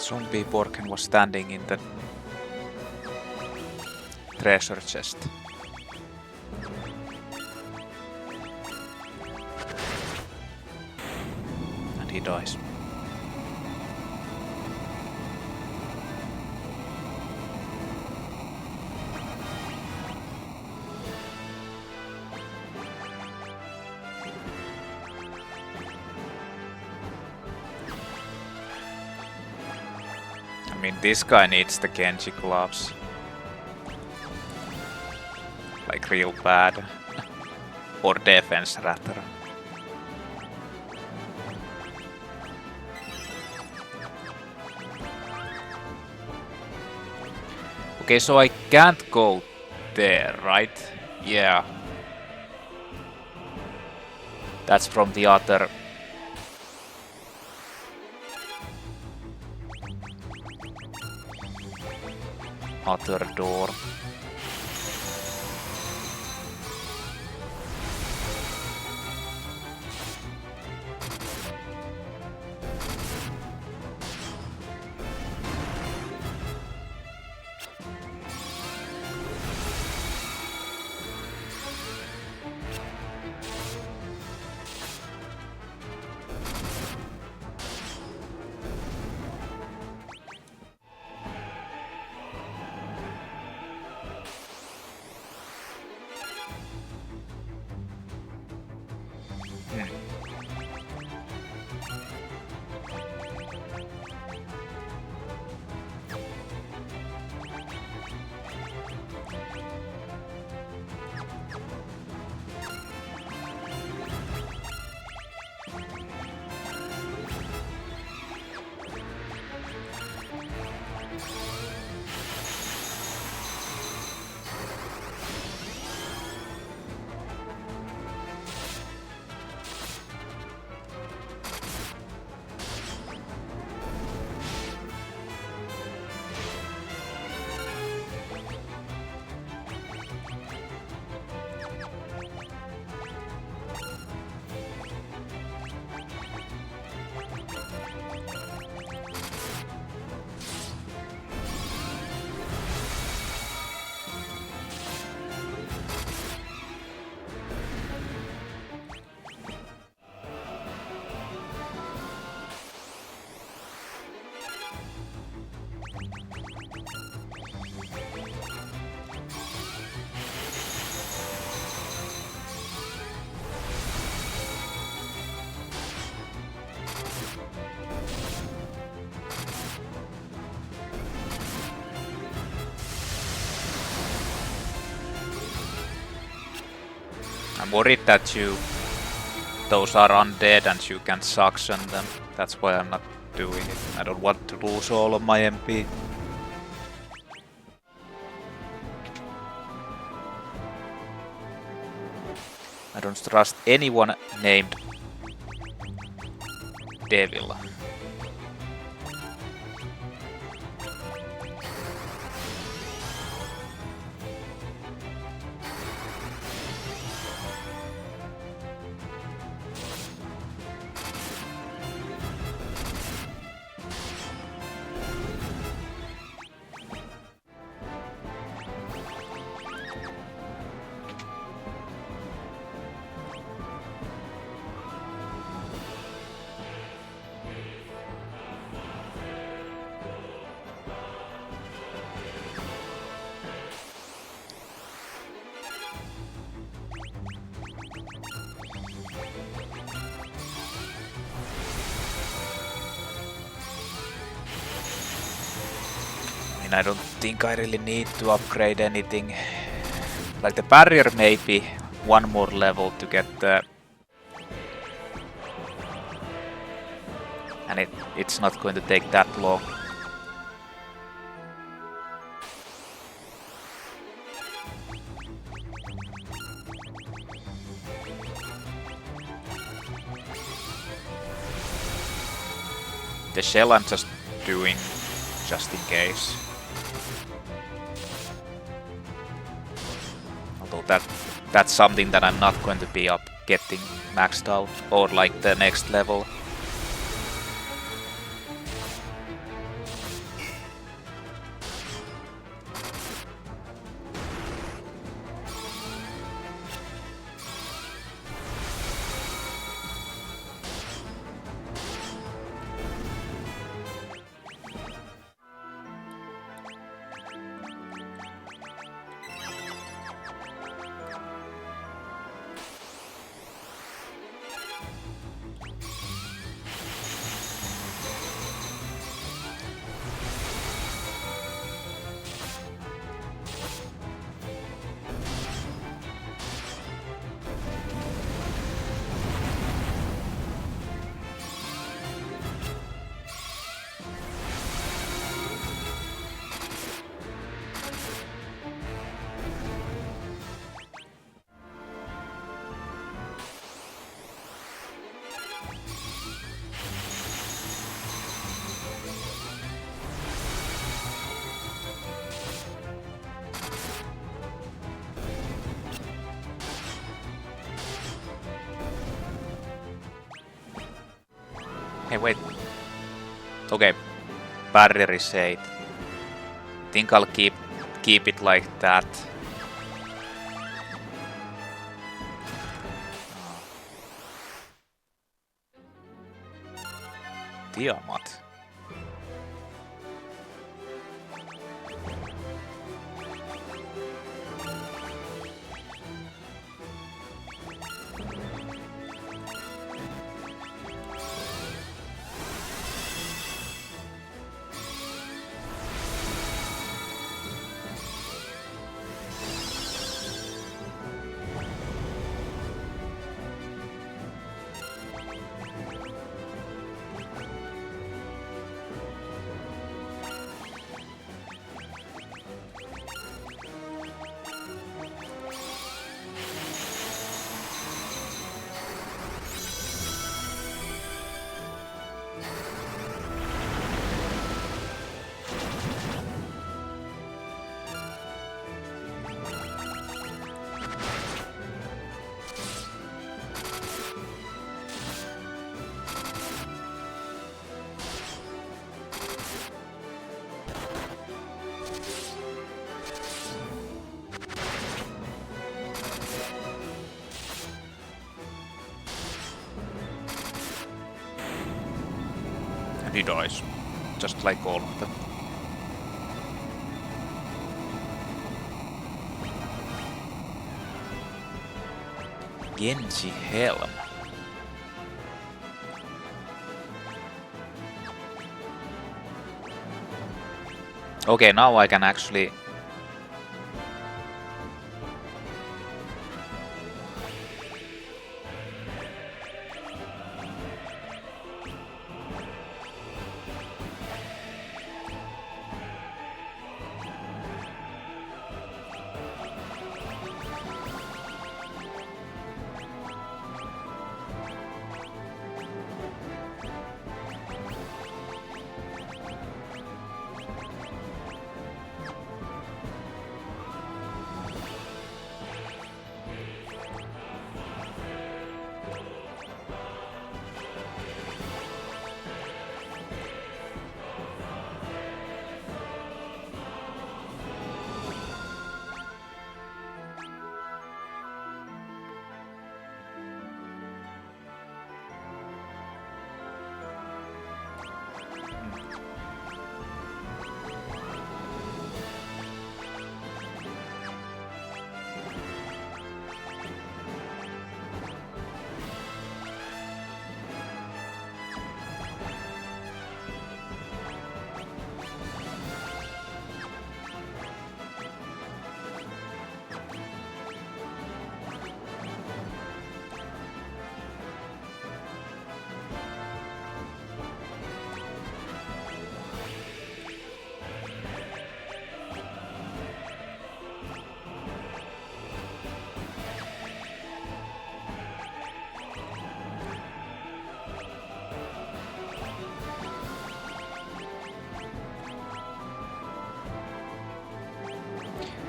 Zombie Borghen was standing in the treasure chest. And he dies. I mean, this guy needs the Genji gloves. Like real bad. Or defense rather. Okay, so I can't go there, right? Yeah. That's from the other door. I'm worried that those are undead and you can suction them. That's why I'm not doing it. I don't want to lose all of my MP. I don't trust anyone named Devil. I don't think I really need to upgrade anything. Like the barrier maybe one more level to get the... And it's not going to take that long. The shell I'm just doing just in case. Although that's something that I'm not going to be getting maxed out or like the next level. Okay, wait. Okay. Barrier is 8. Think I'll keep it like that. Tiamat. And he dies. Just like all of them. Genji Helm. Okay, now I can actually...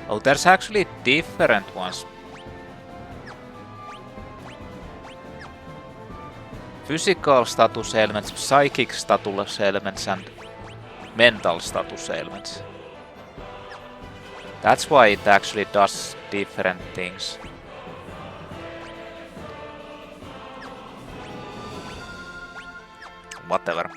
Oh, there's actually different ones. Physical status elements, psychic status elements, and mental status elements. That's why it actually does different things. Whatever.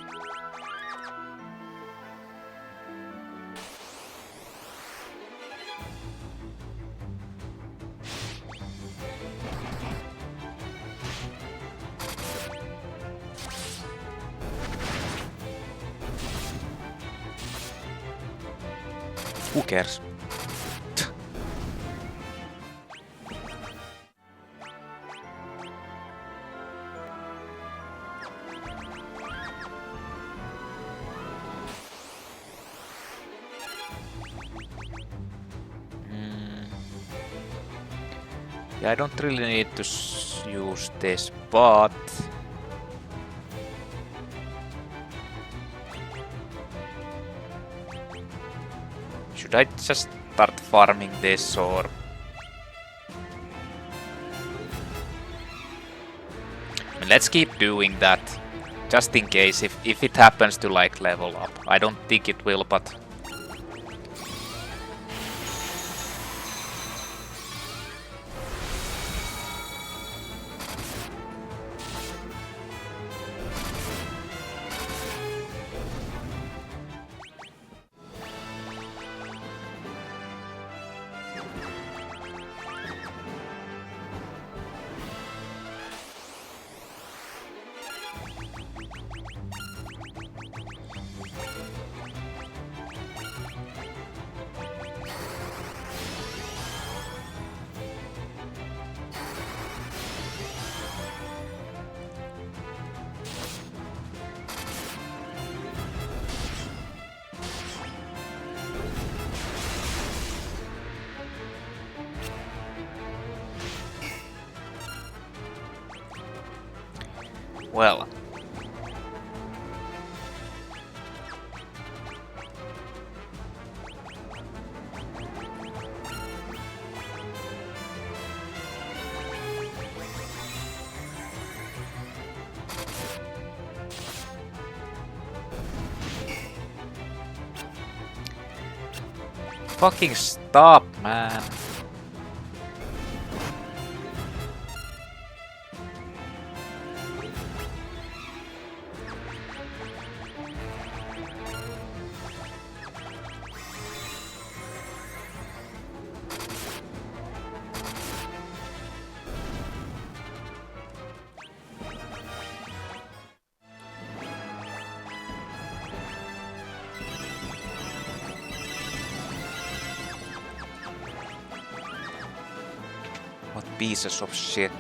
Who cares? Yeah, I don't really need to use this, but... should I just start farming this, or... I mean, let's keep doing that. Just in case, if it happens to like level up. I don't think it will, but... Well. Fucking stop, man. What pieces of shit.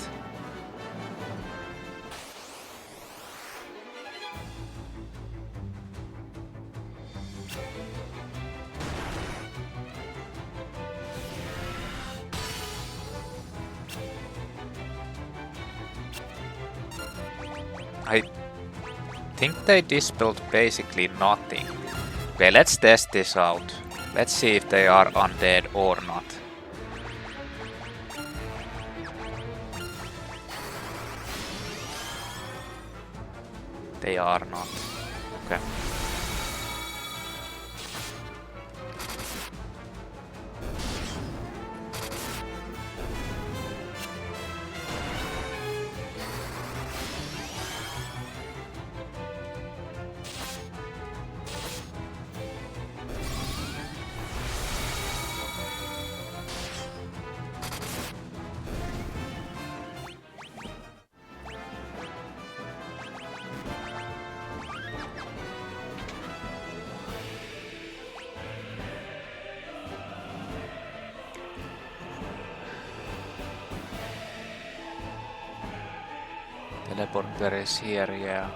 I think they dispelled basically nothing. Okay, let's test this out. Let's see if they are undead or not. They are not. Okay. Teleporter is here, yeah.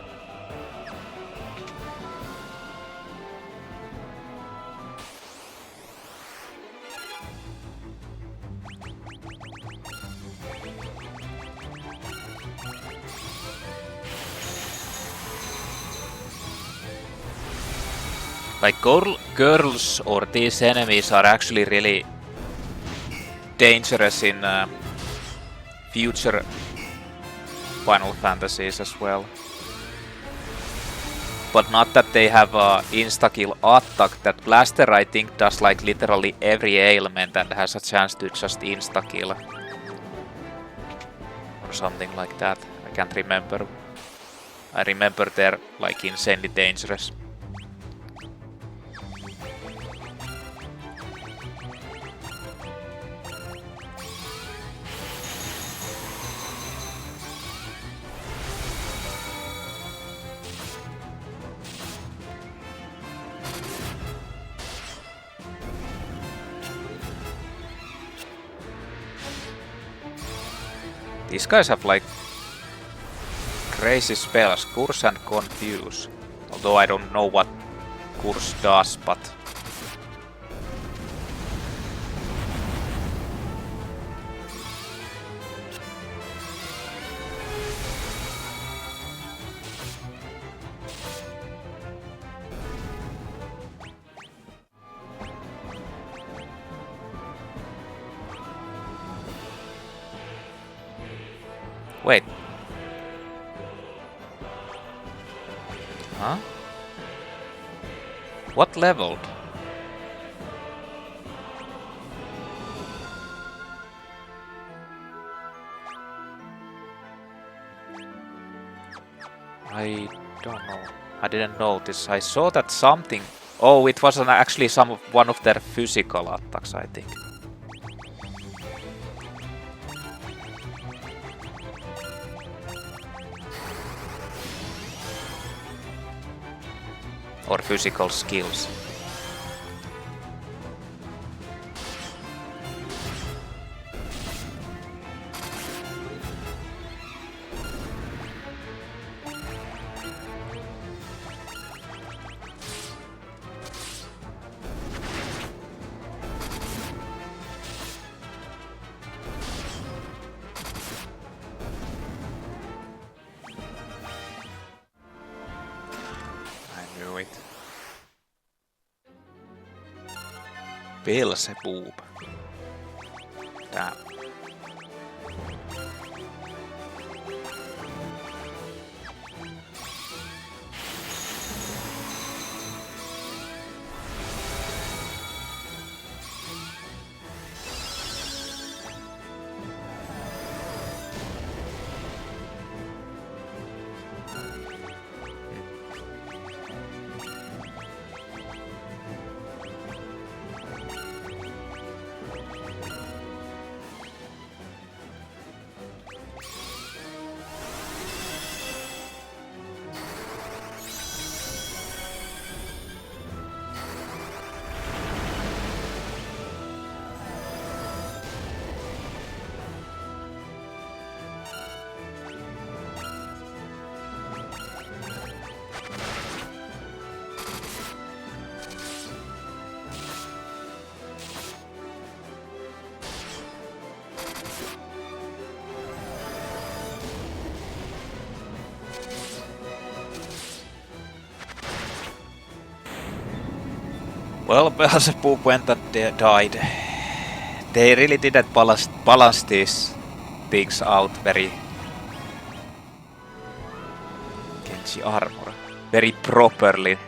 Like girls or these enemies are actually really dangerous in future Final Fantasies as well. But not that they have a insta-kill attack. That blaster I think does like literally every ailment and has a chance to just insta-kill. Or something like that. I can't remember. I remember they're like insanely dangerous. These guys have like crazy spells, Curse and Confuse. Although I don't know what Curse does, but... Wait. Huh? What leveled? I don't know. I didn't notice. I saw that something. Oh, it was actually one of their physical attacks, I think. Or physical skills. Beelzebub. Damn. Well, Beelzebub went and died. They really didn't balance these things out very... Genji armor. Very properly.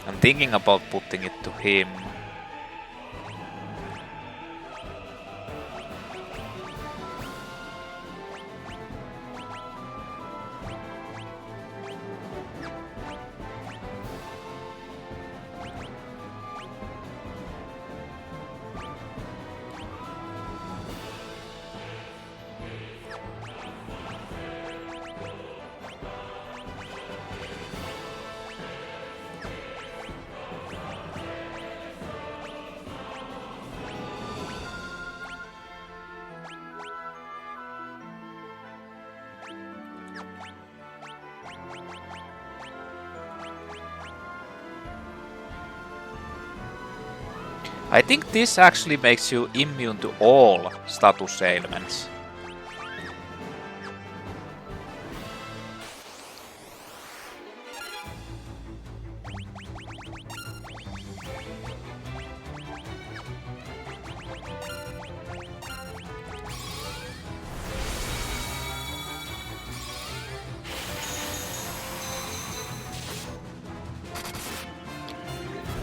I'm thinking about putting it to him. I think this actually makes you immune to all status ailments.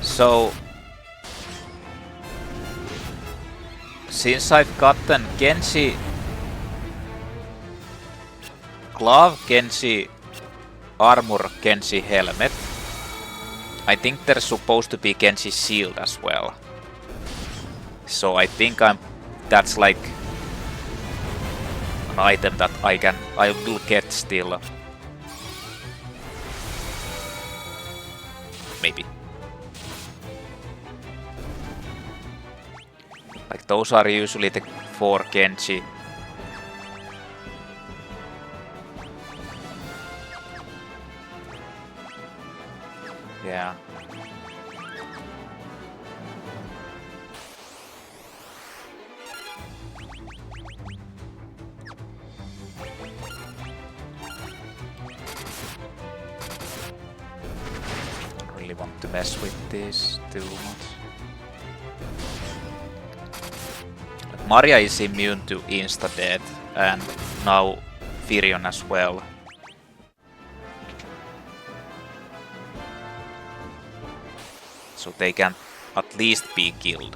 So, since I've gotten Genji glove, Genji armor, Genji helmet, I think there's supposed to be Genji shield as well. So I think that's like an item that I will get still. Maybe. Like those are usually the 4 Genji. Yeah. Really want to mess with this too much. Maria is immune to insta-death, and now Firion as well. So they can at least be killed.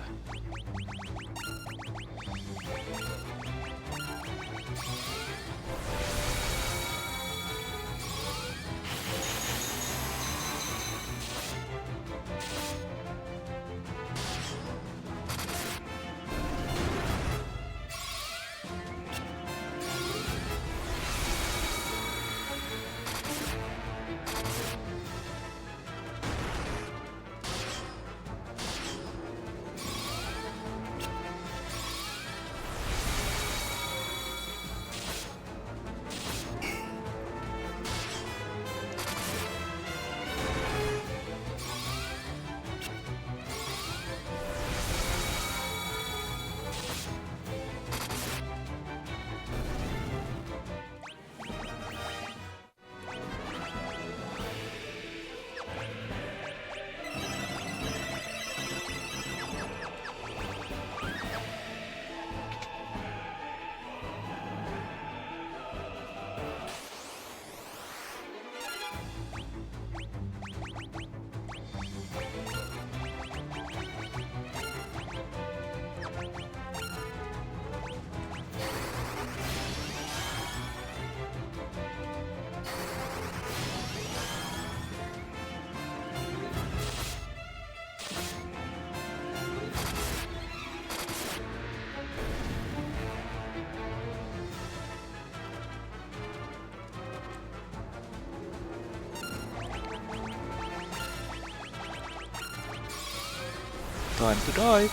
Time to die.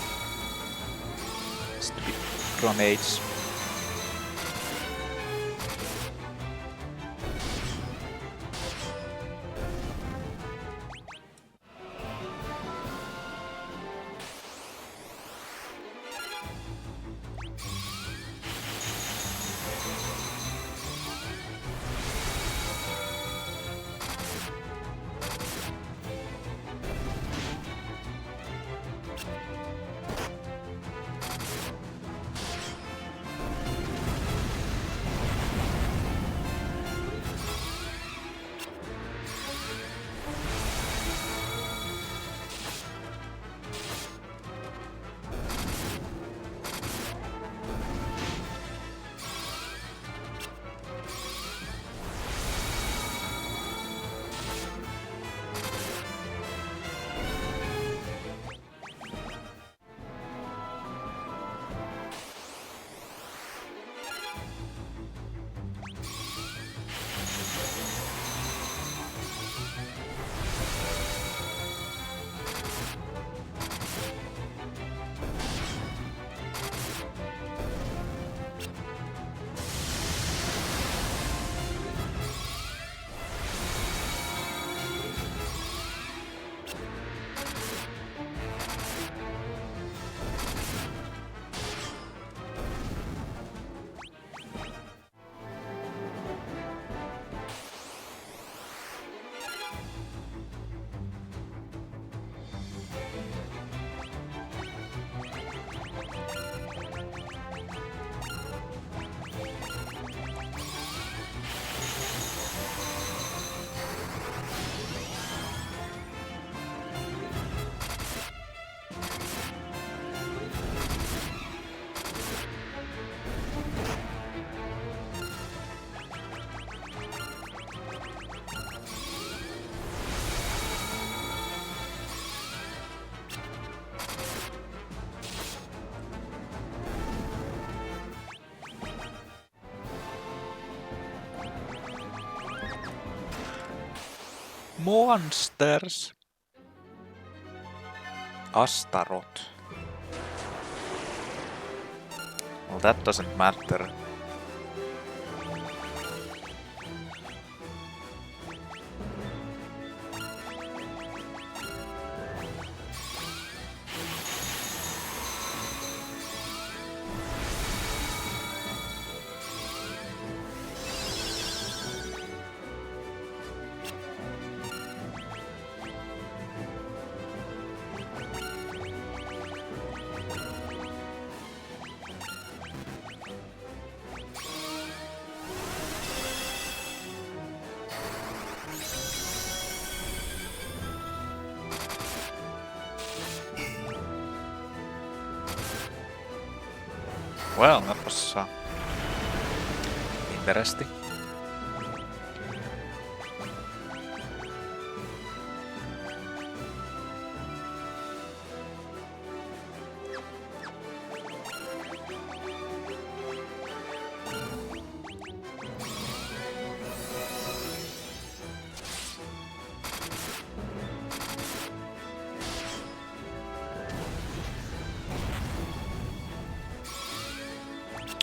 Stupid grenades. Monsters. Astaroth. Well, that doesn't matter. Well, that was interesting.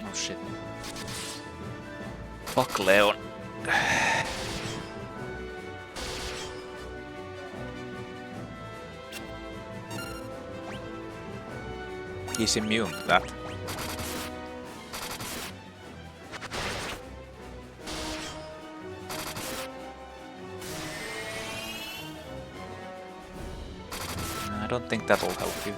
Oh shit. Fuck Leon. He's immune to that. I don't think that'll help you.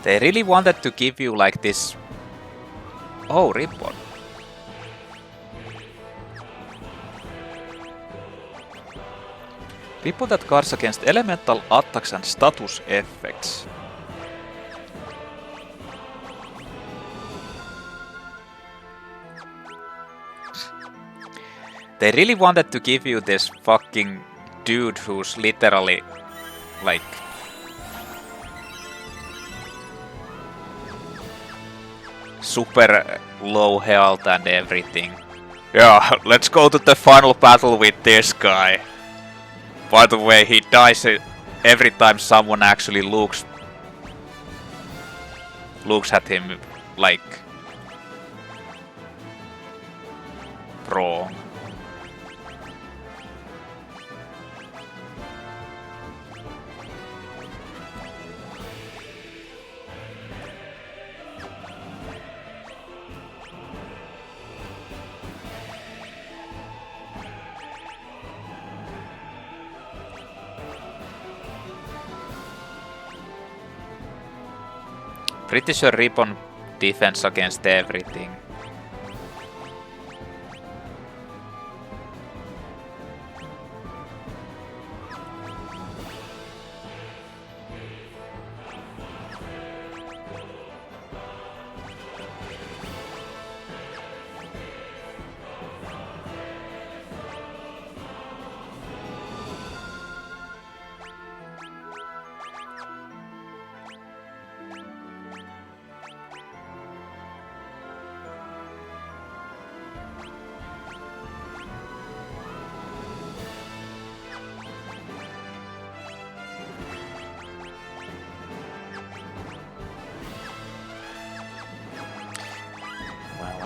They really wanted to give you like this... Oh, ribbon. Ribbon that guards against elemental attacks and status effects. They really wanted to give you this fucking dude who's literally like... super low health and everything. Yeah, let's go to the final battle with this guy. By the way, he dies every time someone actually looks at him like wrong. Pretty sure Ribbon defense against everything.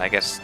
I guess.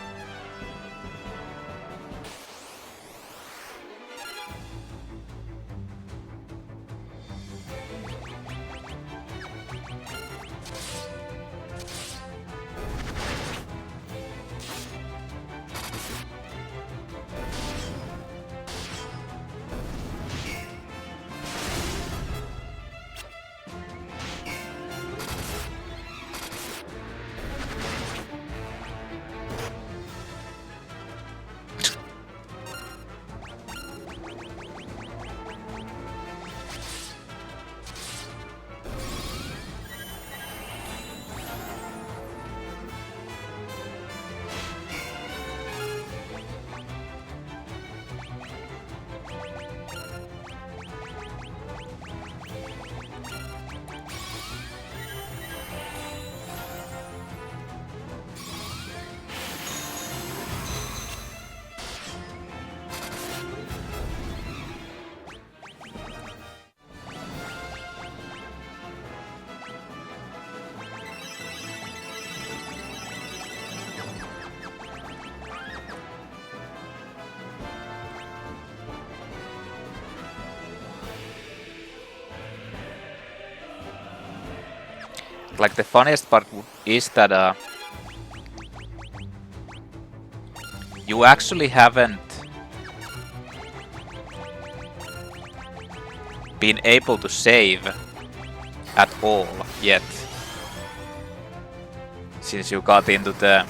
Like the funniest part is that you actually haven't been able to save at all yet, since you got into the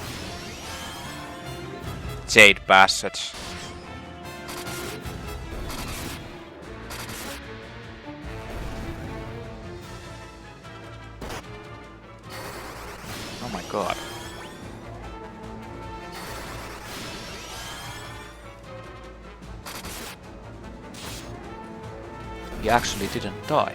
Jade passage. Oh my god. He actually didn't die.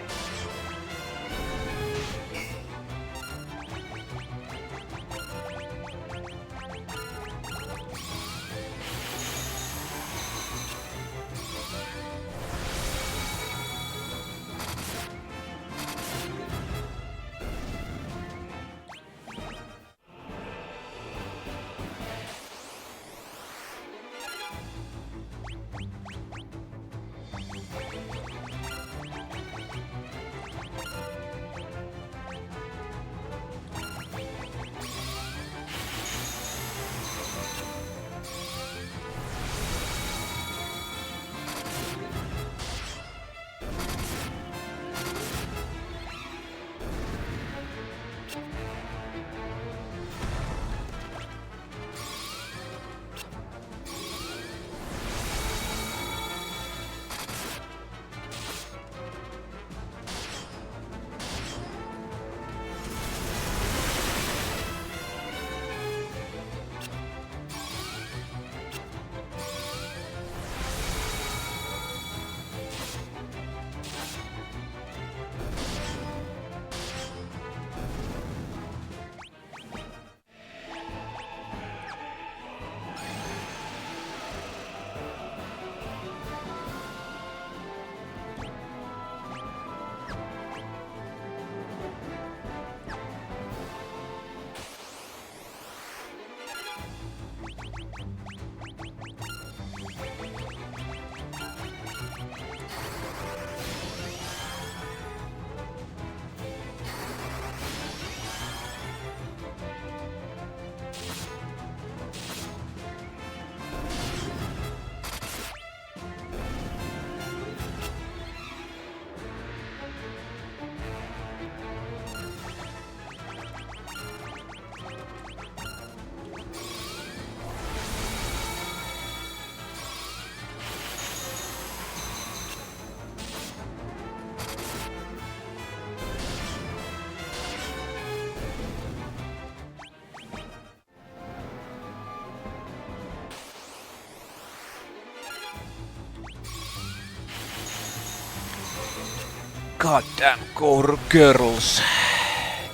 Goddamn girls.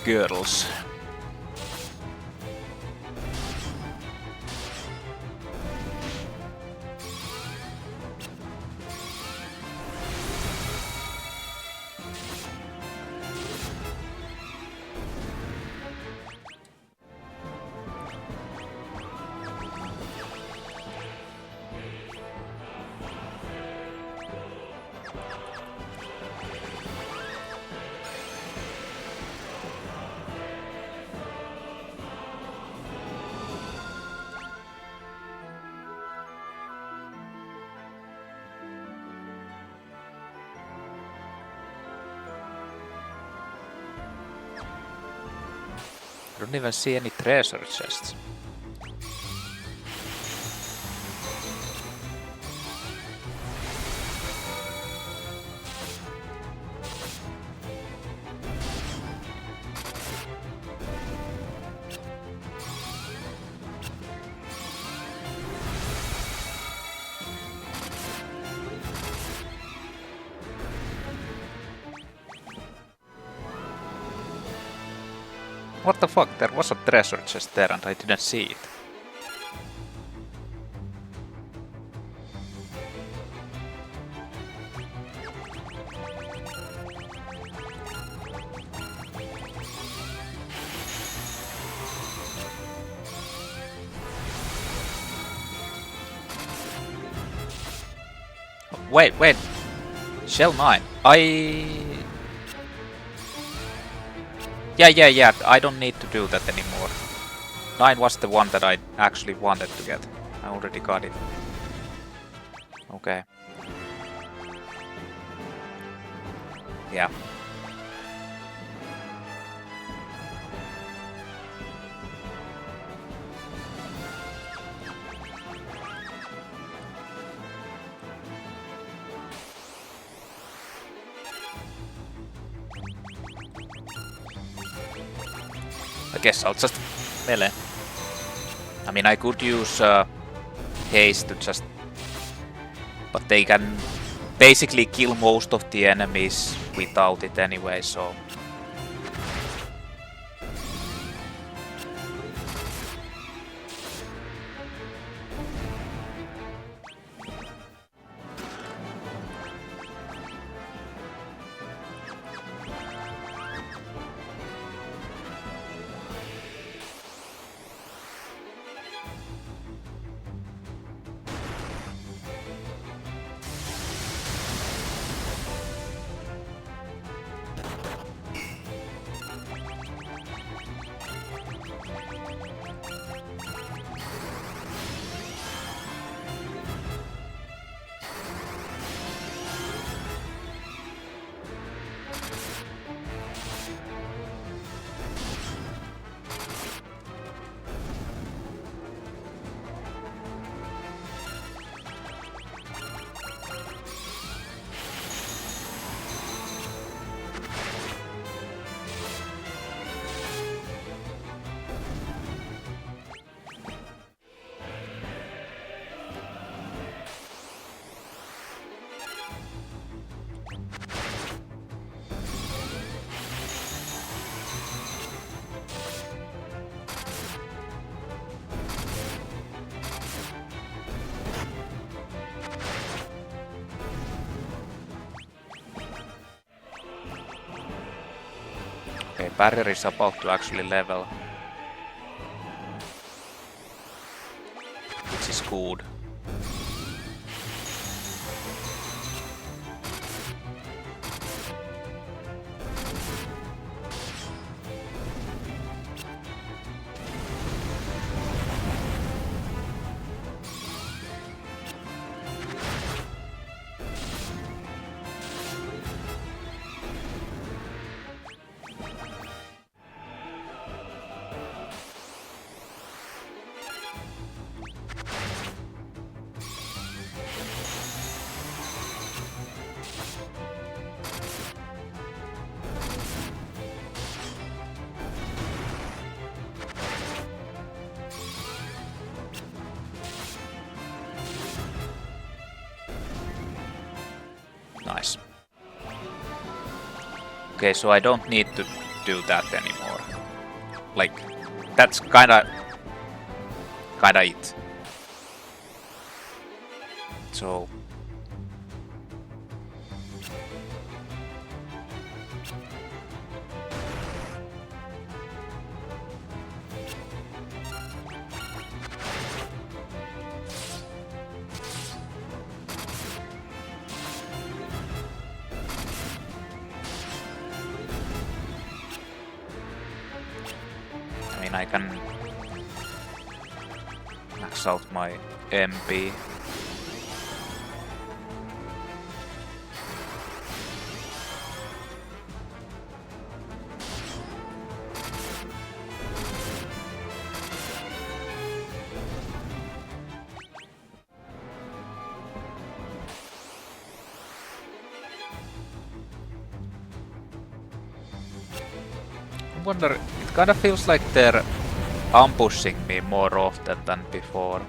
Girls. I don't even see any treasure chests. What the fuck? There was a treasure chest there and I didn't see it. Wait. Shell 9. Yeah, I don't need to do that anymore. 9 was the one that I actually wanted to get. I already got it. Okay. Yeah. I guess I'll just melee. I mean, I could use haste to just... But they can basically kill most of the enemies without it anyway, so... Okay, barrier is about to actually level. Which is good. Nice. Okay, so I don't need to do that anymore. Like, that's kinda it. So... I can max out my MP. I wonder, it kind of feels like they're ambushing me more often than before.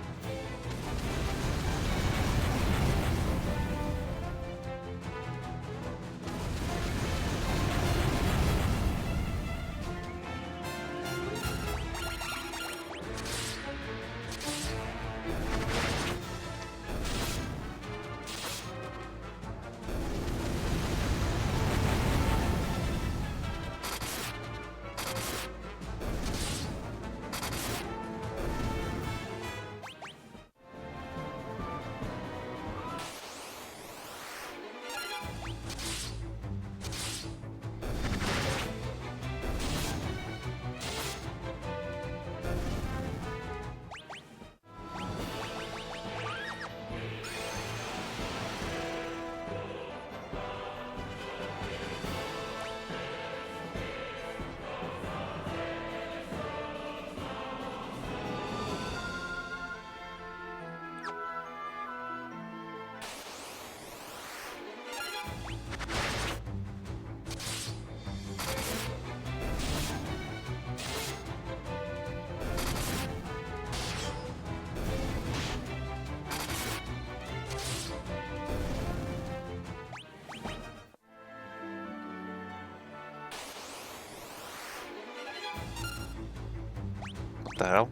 the hell?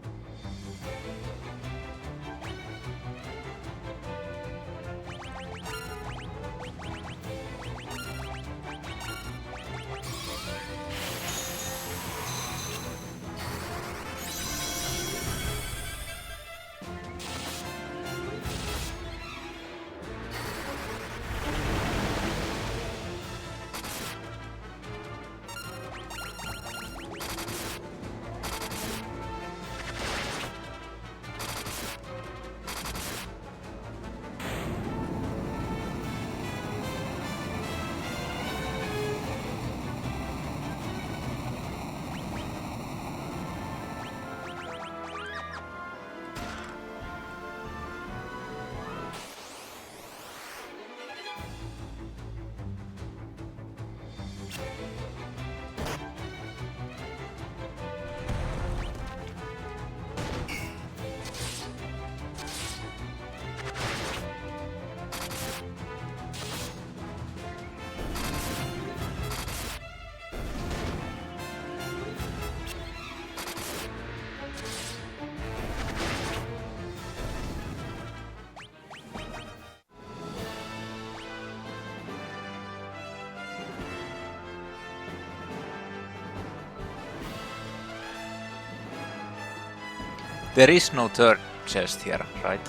There is no third chest here, right?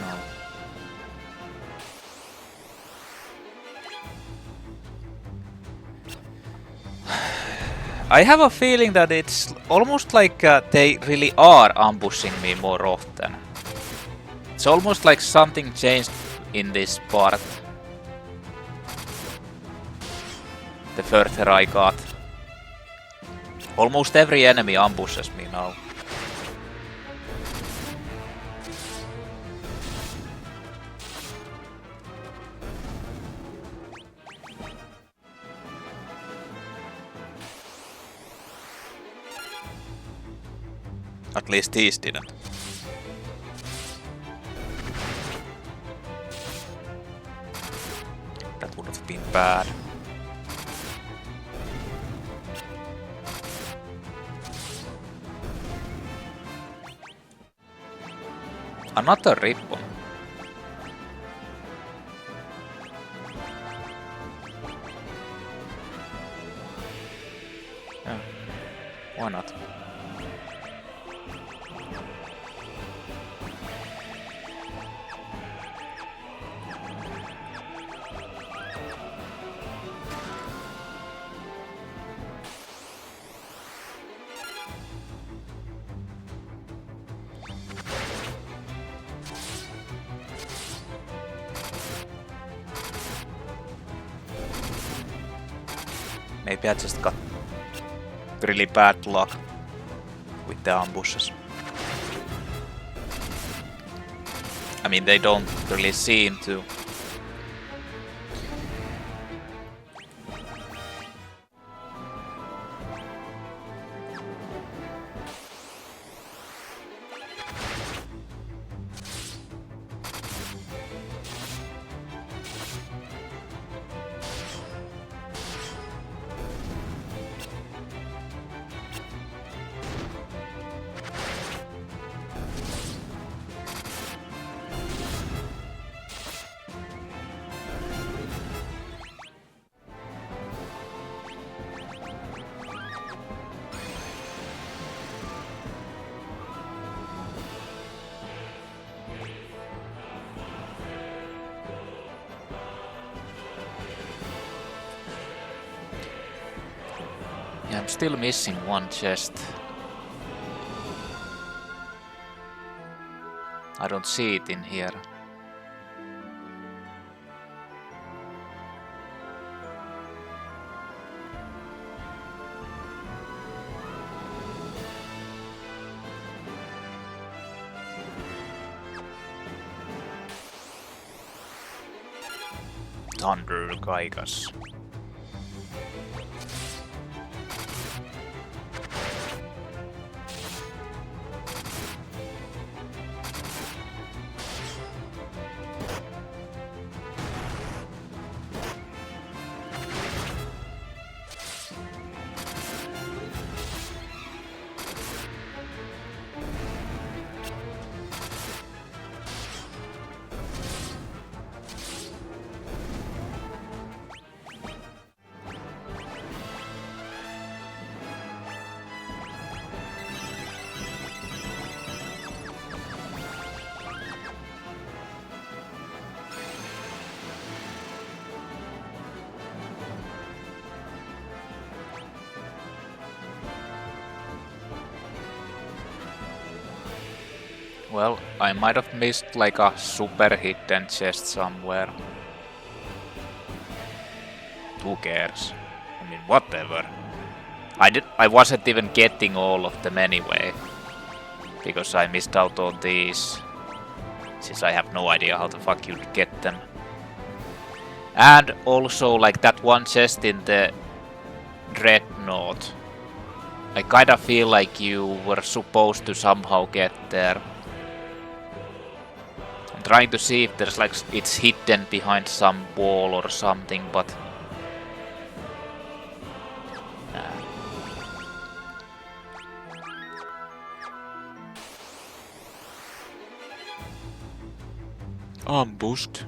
No. I have a feeling that it's almost like they really are ambushing me more often. It's almost like something changed in this part. The further I got. Almost every enemy ambushes me now. At least these didn't. That would have been bad. Another ribbon. Yeah. Why not? Maybe I just got really bad luck with the ambushes. I mean, they don't really seem to. Yeah, I'm still missing one chest. I don't see it in here. Thunder Gigas. Well, I might have missed like a super hidden chest somewhere. Who cares? I mean, whatever. I wasn't even getting all of them anyway. Because I missed out on these. Since I have no idea how the fuck you'd get them. And also, like that one chest in the Dreadnought. I kinda feel like you were supposed to somehow get there. I'm trying to see if there's like it's hidden behind some wall or something, but ambushed.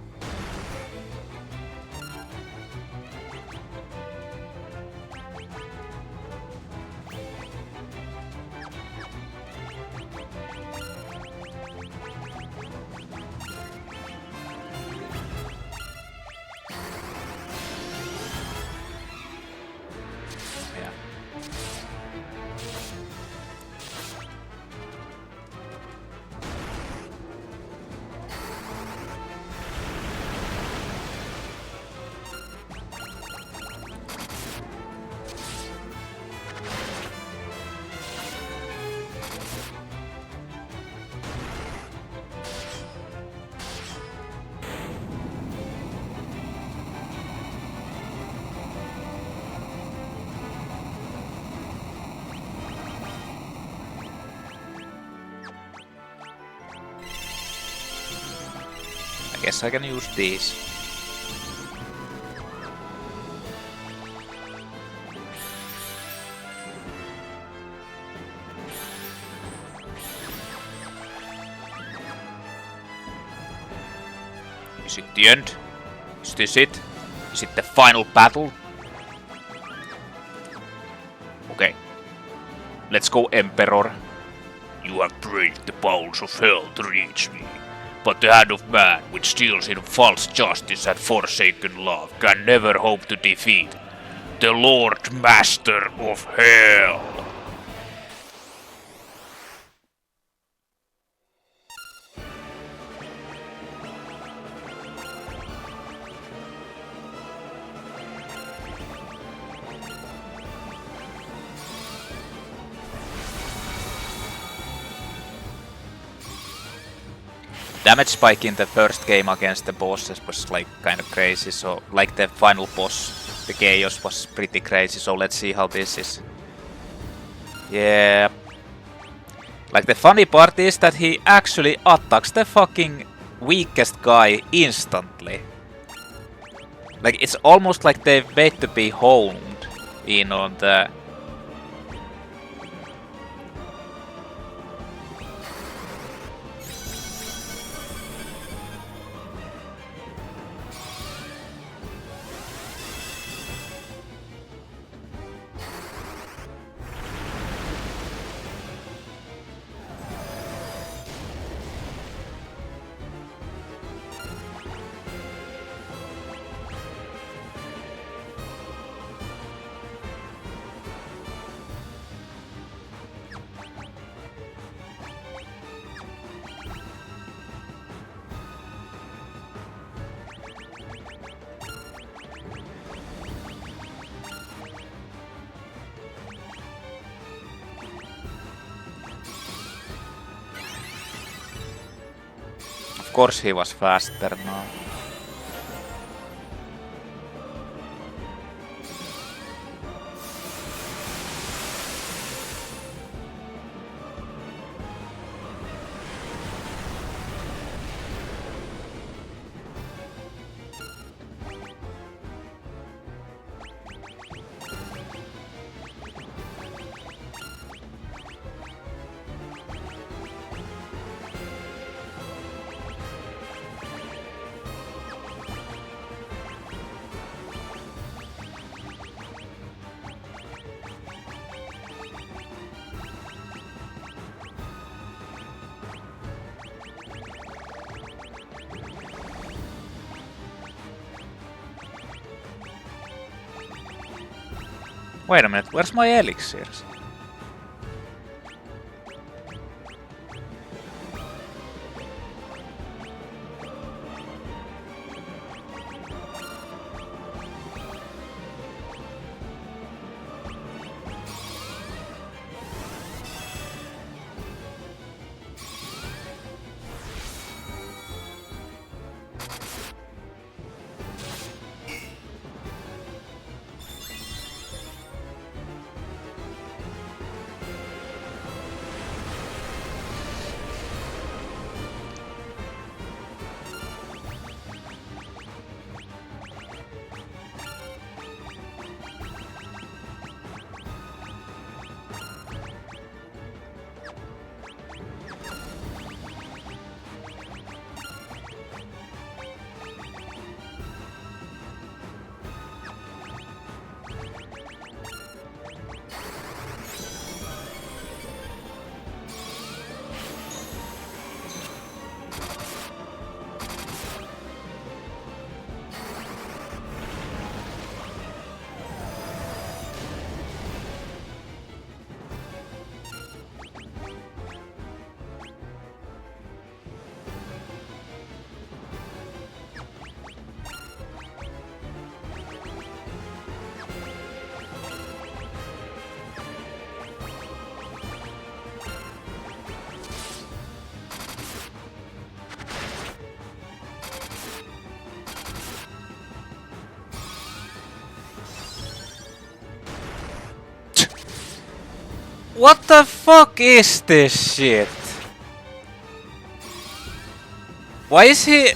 I guess I can use these. Is it the end? Is this it? Is it the final battle? Okay. Let's go, Emperor. You have braved the bowels of hell to reach me. But the hand of man, which deals in false justice and forsaken love, can never hope to defeat the Lord Master of Hell. Damage spike in the first game against the bosses was like kind of crazy, so like the final boss, the chaos was pretty crazy, so let's see how this is. Yeah. Like the funny part is that he actually attacks the fucking weakest guy instantly. Like it's almost like they wait to be honed in on the... Of course he was faster now. Wait a minute, where's my elixirs? What the fuck is this shit? Why is he...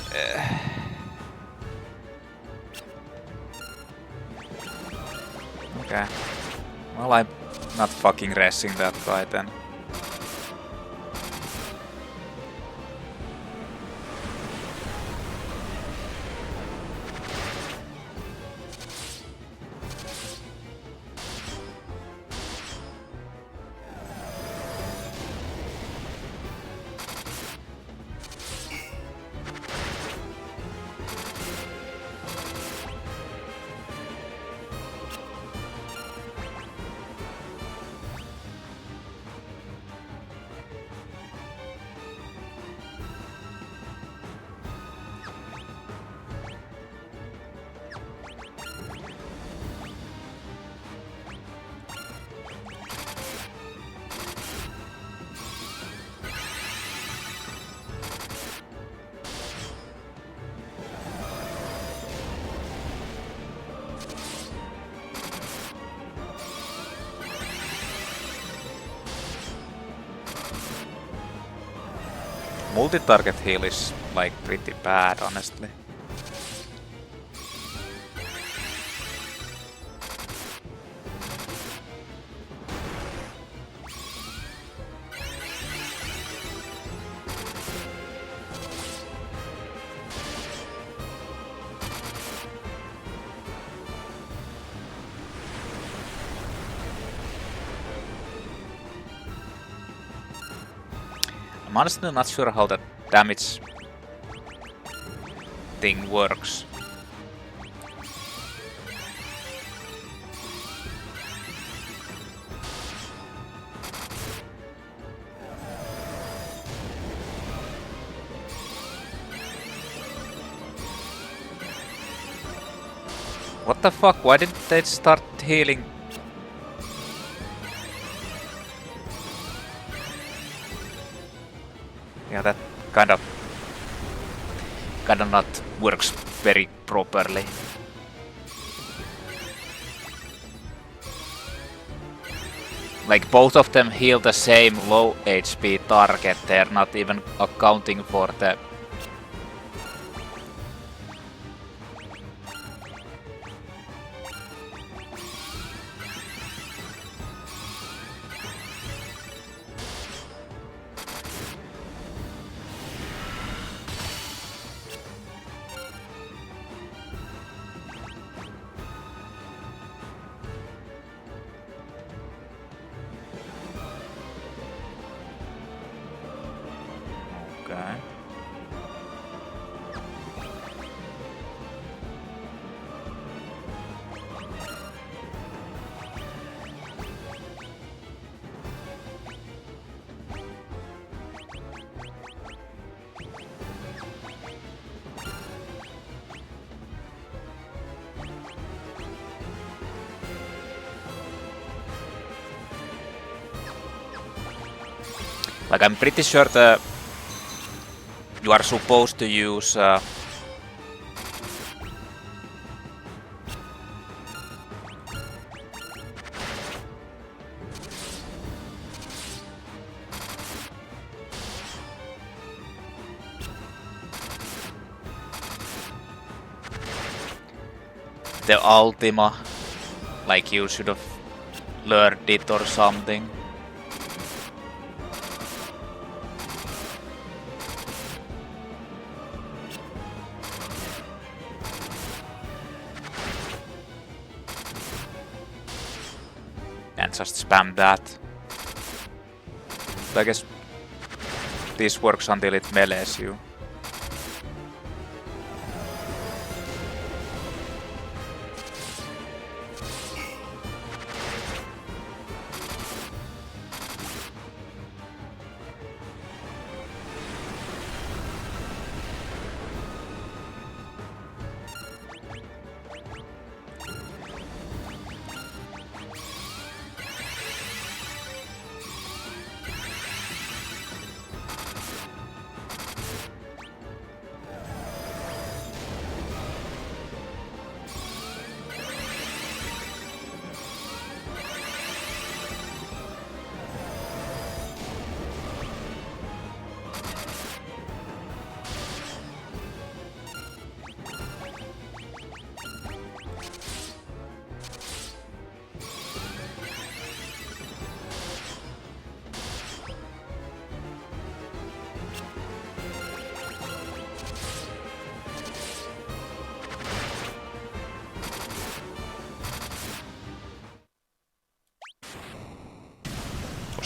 Okay. Well, I'm not fucking racing that guy then. Multi-target heal is like pretty bad, honestly. I'm honestly not sure how that damage thing works. What the fuck? Why didn't they start healing? Yeah, that kind of not works very properly. Like both of them heal the same low HP target, they're not even accounting for the... Okay. Like I'm pretty sure you are supposed to use the Ultima, like you should have learned it or something. And just spam that. But I guess this works until it melees you.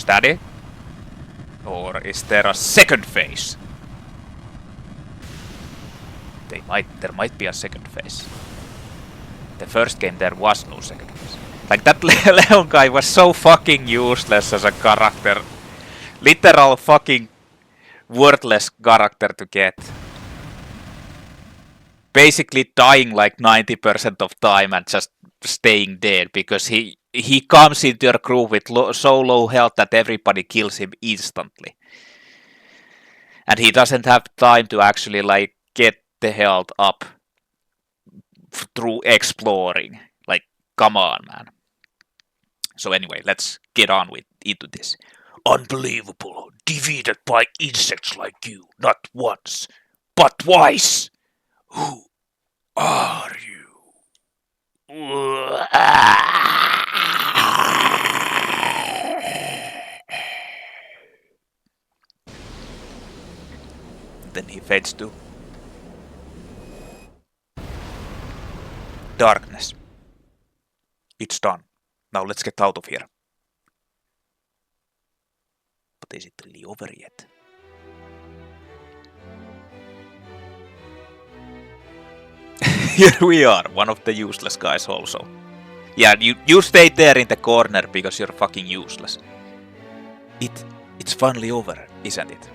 Steady? Or is there a second phase? There might be a second phase. The first game there was no second phase. Like that Leon guy was so fucking useless as a character. Literal fucking worthless character to get. Basically dying like 90% of time and just staying dead because he comes into your crew with so low health that everybody kills him instantly. And he doesn't have time to actually like get the health up through exploring. Like, come on, man. So anyway, let's get on into this. Unbelievable. Defeated by insects like you. Not once, but twice. Who are you? Then he fades to darkness. It's done. Now let's get out of here. But is it really over yet? Here we are, one of the useless guys also. Yeah, you stay there in the corner because you're fucking useless. It's finally over, isn't it?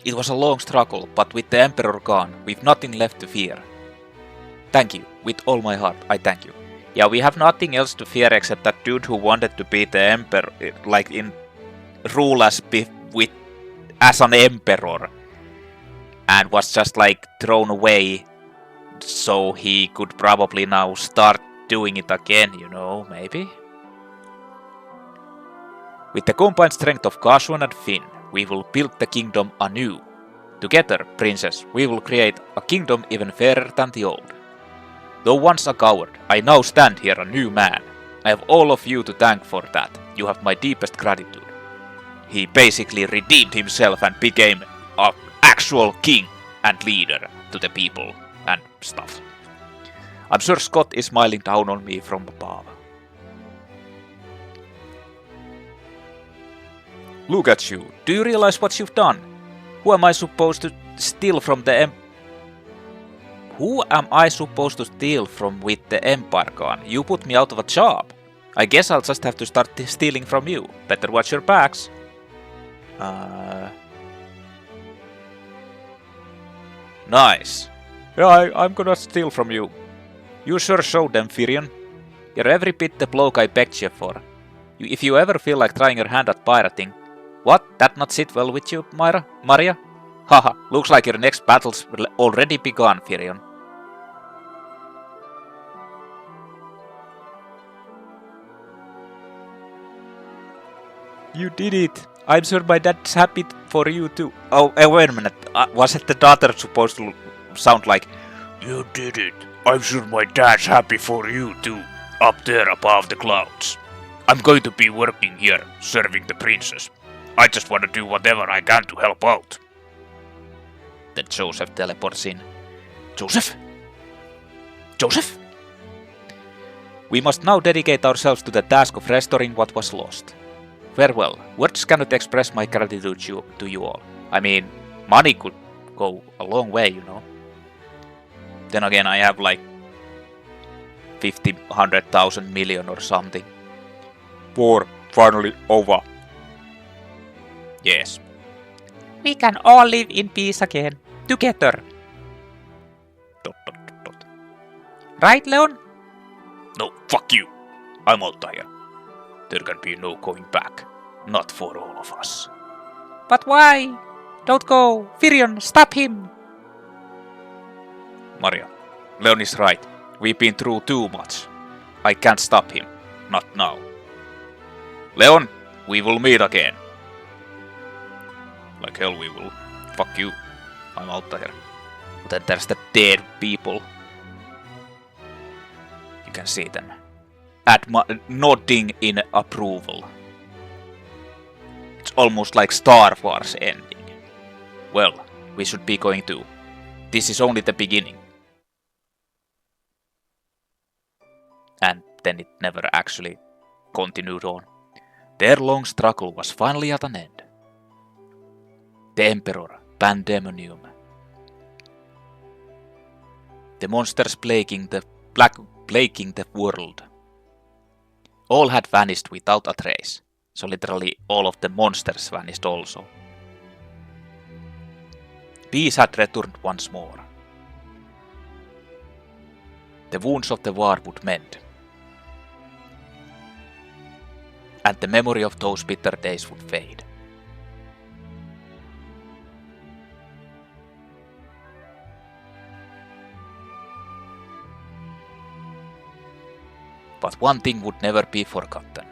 It was a long struggle, but with the Emperor gone, we've nothing left to fear. Thank you, with all my heart, I thank you. Yeah, we have nothing else to fear except that dude who wanted to be the Emperor, like rule as an Emperor, and was just like thrown away, so he could probably now start doing it again, you know, maybe? With the combined strength of Kasuan and Fynn, we will build the kingdom anew. Together, princess, we will create a kingdom even fairer than the old. Though once a coward, I now stand here a new man. I have all of you to thank for that. You have my deepest gratitude. He basically redeemed himself and became an actual king and leader to the people and stuff. I'm sure Scott is smiling down on me from above. Look at you. Do you realize what you've done? Who am I supposed to steal from the Who am I supposed to steal from with the Empire gone? You put me out of a job. I guess I'll just have to start stealing from you. Better watch your backs. Nice. Yeah, I'm gonna steal from you. You sure showed them, Firion. You're every bit the bloke I begged you for. If you ever feel like trying your hand at pirating... What? That not sit well with you, Maria? Haha, looks like your next battle's already begun, Firion. You did it! I'm sure my dad's happy for you too. Oh, wait a minute. Was it the daughter supposed to sound like... You did it. I'm sure my dad's happy for you too. Up there above the clouds. I'm going to be working here, serving the princess. I just want to do whatever I can to help out. Then Joseph teleports in. Joseph? Joseph? We must now dedicate ourselves to the task of restoring what was lost. Farewell. Words cannot express my gratitude to you all. I mean, money could go a long way, you know. Then again, I have like 50, 100,000 million or something. War finally over. Yes. We can all live in peace again, together. ... Right, Leon? No, fuck you. I'm out here. There can be no going back. Not for all of us. But why? Don't go. Firion, stop him. Maria, Leon is right. We've been through too much. I can't stop him. Not now. Leon, we will meet again. Like hell we will. Fuck you. I'm out here. But then there's the dead people. You can see them. Nodding in approval. It's almost like Star Wars ending. Well, we should be going too. This is only the beginning. And then it never actually continued on. Their long struggle was finally at an end. The Emperor, Pandaemonium. The monsters plaguing the world. All had vanished without a trace. So literally all of the monsters vanished also. Peace had returned once more. The wounds of the war would mend. And the memory of those bitter days would fade. But one thing would never be forgotten.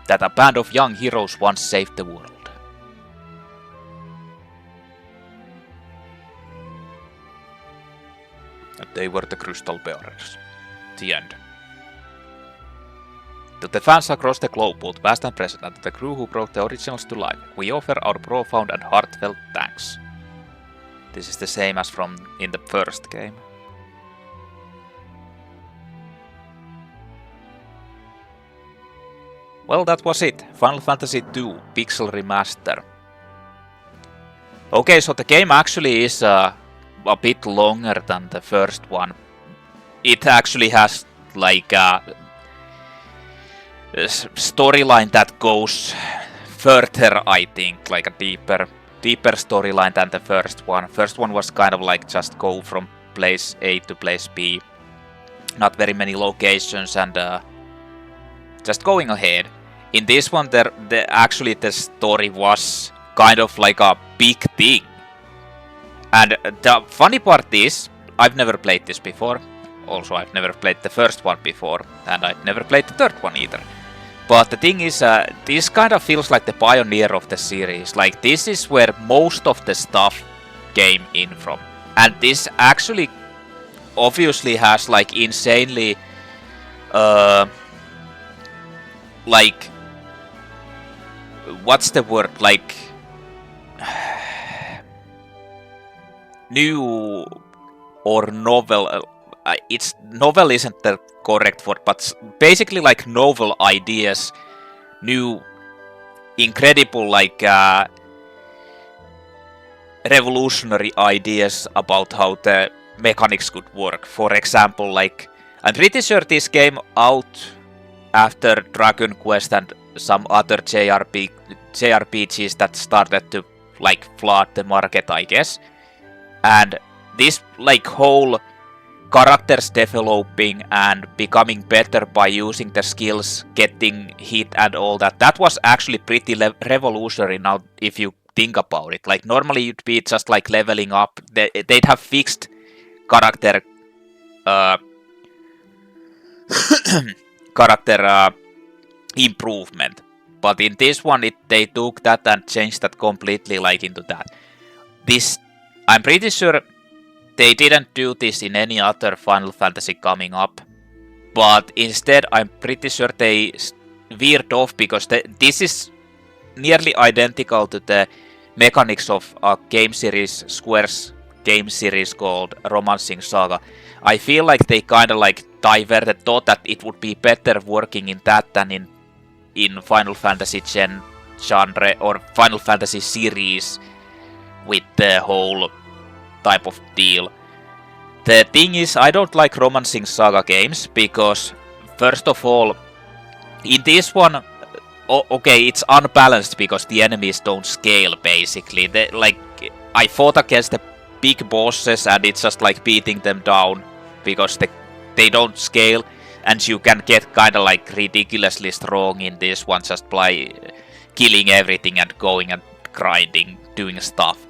That a band of young heroes once saved the world. And they were the Crystal Bearers. The end. To the fans across the globe, both past and present, and to the crew who brought the originals to life, we offer our profound and heartfelt thanks. This is the same as from in the first game. Well, that was it. Final Fantasy II Pixel Remaster. Okay, so the game actually is a bit longer than the first one. It actually has like a storyline that goes further, I think, like a deeper storyline than the first one. First one was kind of like just go from place A to place B. Not very many locations and just going ahead. In this one, actually the story was kind of like a big thing. And the funny part is, I've never played this before. Also, I've never played the first one before, and I've never played the third one either. But the thing is, this kind of feels like the pioneer of the series. Like, this is where most of the stuff came in from. And this actually obviously has like insanely like, what's the word, like new or novel, it's novel isn't the correct word, but basically like novel ideas, new incredible like revolutionary ideas about how the mechanics could work. For example, like, I'm pretty sure this came out after Dragon Quest and some other JRPGs that started to like flood the market, I guess. And this like whole characters developing and becoming better by using the skills, getting hit and all that, that was actually pretty revolutionary now if you think about it. Like, normally you'd be just like leveling up. They'd have fixed character improvement, but in this one they took that and changed that completely like into that. This, I'm pretty sure they didn't do this in any other Final Fantasy coming up, but instead I'm pretty sure they veered off because this is nearly identical to the mechanics of a game series, Square's game series called Romancing Saga. I feel like they kind of like diverted, thought that it would be better working in that than in Final Fantasy genre or Final Fantasy series with the whole type of deal. The thing is, I don't like Romancing Saga games because, first of all, in this one, okay, it's unbalanced because the enemies don't scale, basically. I fought against the big bosses and it's just like beating them down because they don't scale, and you can get kind of like ridiculously strong in this one just by killing everything and going and grinding, doing stuff.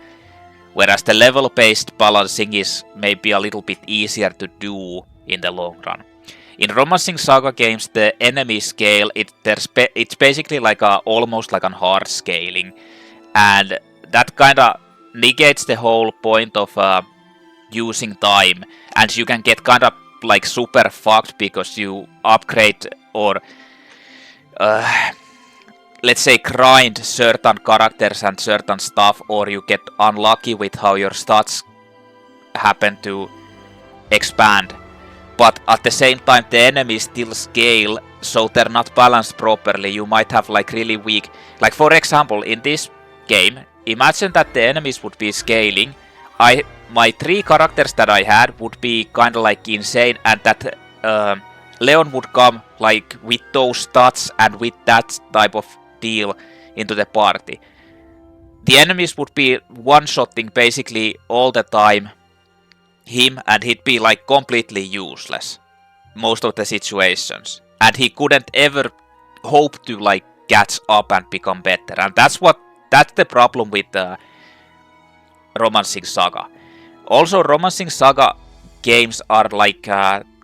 Whereas the level-based balancing is maybe a little bit easier to do in the long run. In Romancing Saga games, the enemy scale, it's basically like almost like a hard scaling, and that kind of negates the whole point of using time, and you can get kind of like super fucked because you upgrade or let's say grind certain characters and certain stuff, or you get unlucky with how your stats happen to expand. but at the same time the enemies still scale, so they're not balanced properly. You might have like really weak, like for example in this game, imagine that the enemies would be scaling. My 3 characters that I had would be kinda like insane, and that Leon would come like with those stats and with that type of deal into the party. The enemies would be one-shotting basically all the time him, and he'd be like completely useless most of the situations, and he couldn't ever hope to like catch up and become better. And that's the problem with the Romancing Saga. Also, Romancing Saga games are like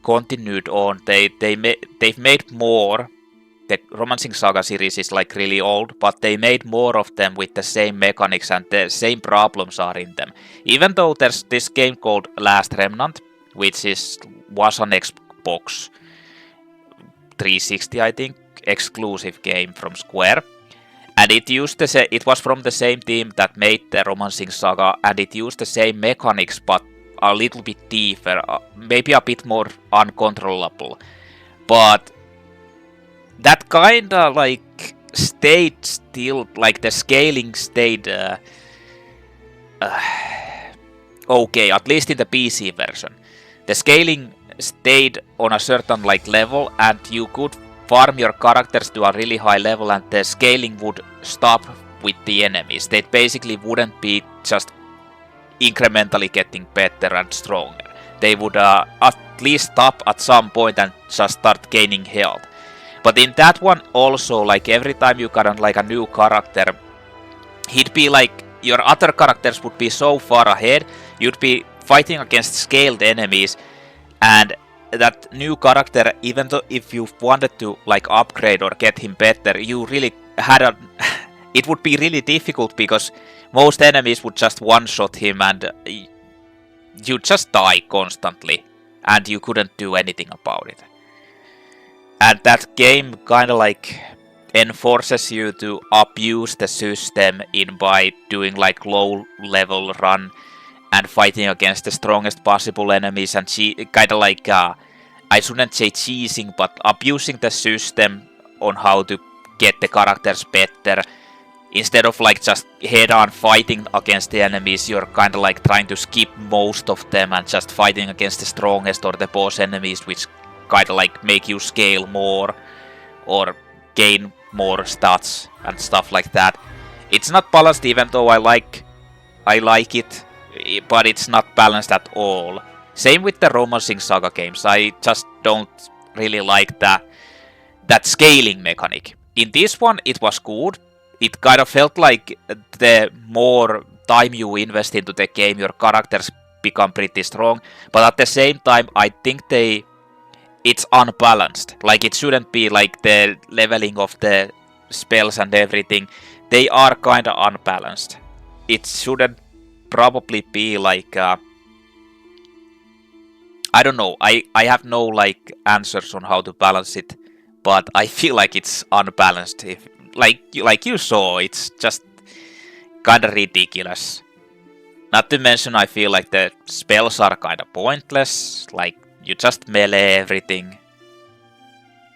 continued on. They've made more. The Romancing Saga series is like really old, but they made more of them with the same mechanics, and the same problems are in them. Even though there's this game called Last Remnant, which was an Xbox 360, I think, exclusive game from Square. And it was from the same team that made the Romancing Saga, and it used the same mechanics, but a little bit deeper, maybe a bit more uncontrollable. But that kinda like stayed still, like the scaling stayed okay, at least in the PC version. The scaling stayed on a certain like level, and you could farm your characters to a really high level, and the scaling would stop with the enemies. They basically wouldn't be just incrementally getting better and stronger. They would at least stop at some point and just start gaining health. But in that one also, like every time you got on like a new character, he'd be like, your other characters would be so far ahead, you'd be fighting against scaled enemies, and that new character, even though if you wanted to like upgrade or get him better, you really had it would be really difficult, because most enemies would just one-shot him, and you just die constantly, and you couldn't do anything about it. And that game kinda like enforces you to abuse the system by doing like low level run and fighting against the strongest possible enemies, and kinda like I shouldn't say cheesing, but abusing the system on how to get the characters better. Instead of like just head-on fighting against the enemies, you're kinda like trying to skip most of them and just fighting against the strongest or the boss enemies, which kinda like make you scale more or gain more stats and stuff like that. It's not balanced, even though I like it, but it's not balanced at all. Same with the Romancing Saga games. I just don't really like that scaling mechanic. In this one, it was good. It kind of felt like the more time you invest into the game, your characters become pretty strong. But at the same time, I think it's unbalanced. Like, it shouldn't be like the leveling of the spells and everything. They are kind of unbalanced. It shouldn't probably be like I don't know. I have no like answers on how to balance it, but I feel like it's unbalanced. If like you saw, it's just kind of ridiculous. Not to mention, I feel like the spells are kind of pointless. Like, you just melee everything,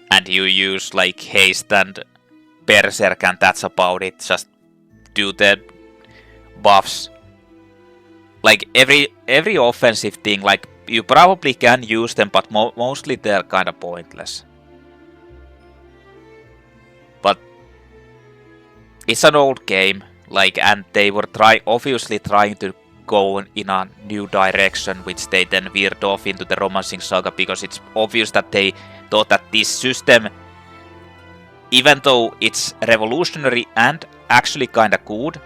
and you use like haste and berserk, and that's about it. Just do the buffs. Like every offensive thing, like you probably can use them, but mostly they're kind of pointless. But it's an old game, like, and they were obviously trying to go in a new direction, which they then veered off into the Romancing Saga, because it's obvious that they thought that this system, even though it's revolutionary and actually kind of good,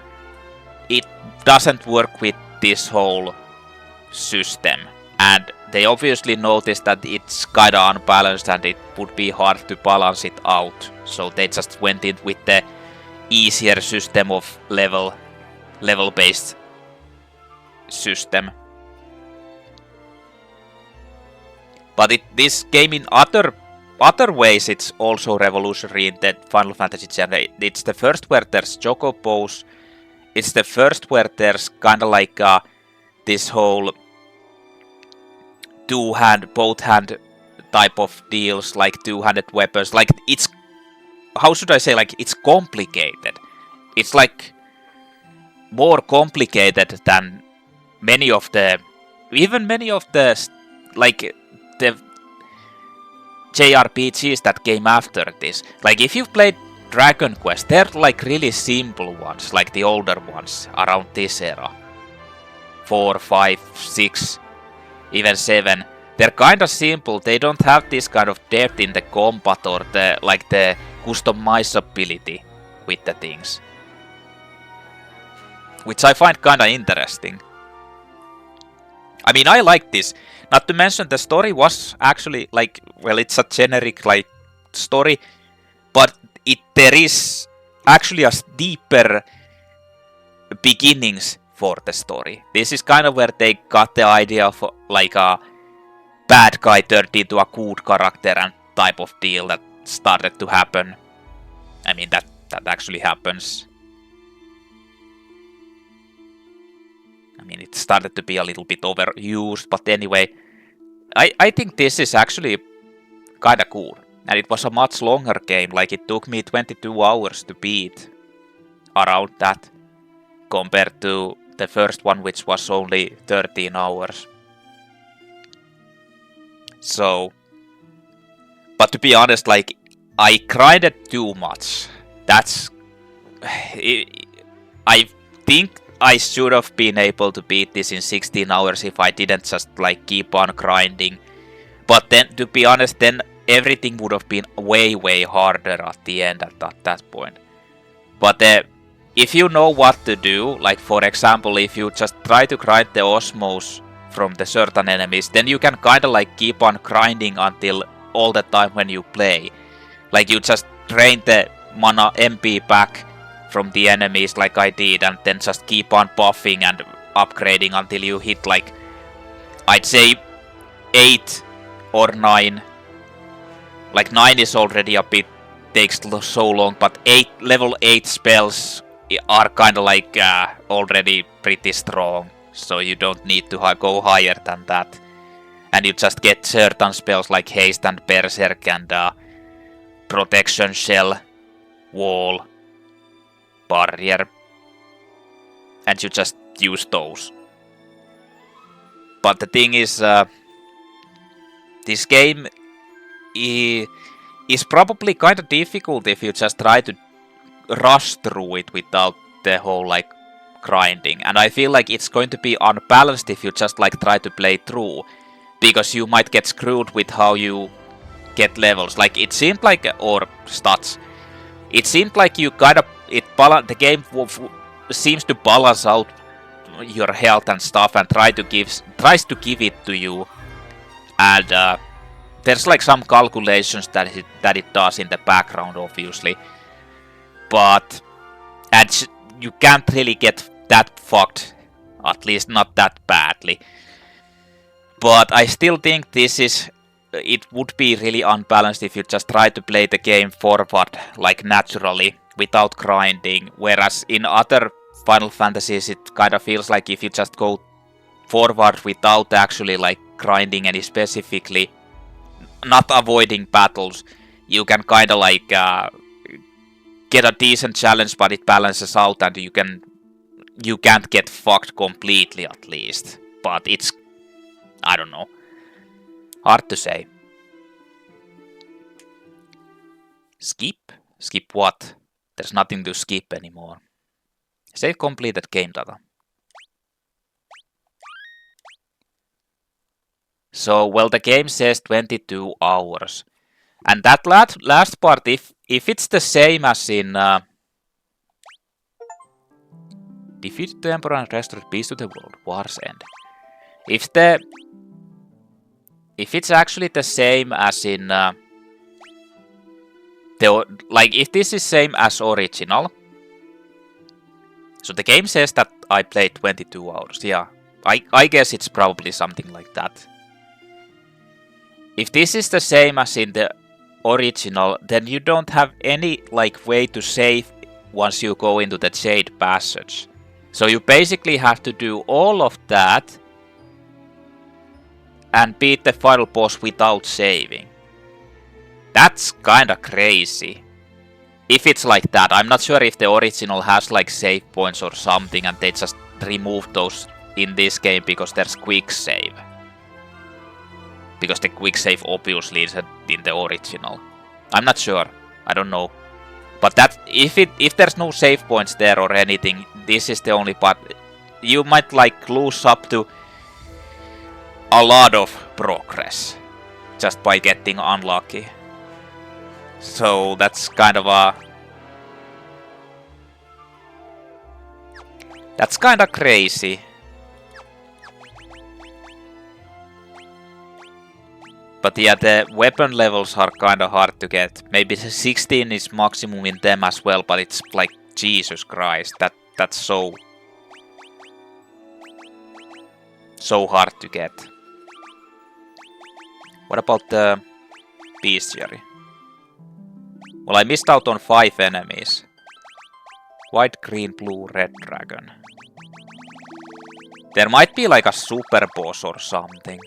it doesn't work with this whole system. And they obviously noticed that it's kind of unbalanced and it would be hard to balance it out. So they just went in with the easier system of level-based system. But this game in other ways, it's also revolutionary in the Final Fantasy genre. It's the first where there's chocobos. It's the first where there's kind of like this whole both hand type of deals, like two-handed weapons. Like it's, how should I say, like it's complicated. It's like more complicated than many of the like the JRPGs that came after this. Like if you've played Dragon Quest, they're like really simple ones, like the older ones around this era. 4, 5, 6, even 7. They're kind of simple. They don't have this kind of depth in the combat or the customizability with the things, which I find kind of interesting. I mean, I like this. Not to mention the story was actually like, well, it's a generic like story, but there is actually a deeper beginnings for the story. This is kind of where they got the idea of like a bad guy turned into a good character and type of deal that started to happen. I mean, that actually happens. I mean, it started to be a little bit overused, but anyway, I think this is actually kinda cool. And it was a much longer game, like it took me 22 hours to beat around that, compared to the first one, which was only 13 hours. So, but to be honest, like, I grinded too much. That's... I think I should have been able to beat this in 16 hours if I didn't just, like, keep on grinding. But then, to be honest, then everything would have been way, way harder at the end at that point. But if you know what to do, like, for example, if you just try to grind the Osmos from the certain enemies, then you can kinda, like, keep on grinding until all the time when you play. Like, you just drain the mana MP back from the enemies like I did, and then just keep on buffing and upgrading until you hit, like, I'd say 8 or 9. Like 9 is already a bit, takes so long, but level 8 spells are kinda like already pretty strong, so you don't need to go higher than that. And you just get certain spells like Haste and Berserk and Protection Shell, Wall, Barrier, and you just use those. But the thing is, this game is probably kind of difficult if you just try to rush through it without the whole like grinding. And I feel like it's going to be unbalanced if you just like try to play through, because you might get screwed with how you get levels. Like it seemed like, or stats. It seemed like you kind of the game seems to balance out your health and stuff and tries to give it to you. And there's like some calculations that it does in the background, obviously. But you can't really get that fucked, at least not that badly. But I still think it would be really unbalanced if you just try to play the game forward, like naturally, without grinding. Whereas in other Final Fantasies, it kind of feels like if you just go forward without actually like grinding any specifically, not avoiding battles, you can kind of like get a decent challenge, but it balances out and you can't get fucked completely at least. But it's, I don't know, hard to say. Skip? Skip what? There's nothing to skip anymore. Save completed game data. So, well, the game says 22 hours. And that last part, if it's the same as in... defeat the Emperor and restore peace to the world. War's End. If it's actually the same as in... if this is same as original... So the game says that I played 22 hours. Yeah, I guess it's probably something like that. If this is the same as in the original, then you don't have any like way to save once you go into the Jade passage. So you basically have to do all of that and beat the final boss without saving. That's kinda crazy. If it's like that, I'm not sure if the original has like save points or something and they just remove those in this game because there's quick save. Because the quick save obviously is in the original. I'm not sure. I don't know. But that if there's no save points there or anything, this is the only part. You might like lose up to a lot of progress just by getting unlucky. So that's kind of a... That's kinda crazy. But yeah, the weapon levels are kinda hard to get. Maybe 16 is maximum in them as well, but it's like, Jesus Christ, that's so hard to get. What about the bestiary? Well, I missed out on 5 enemies. White, green, blue, red dragon. There might be like a super boss or something.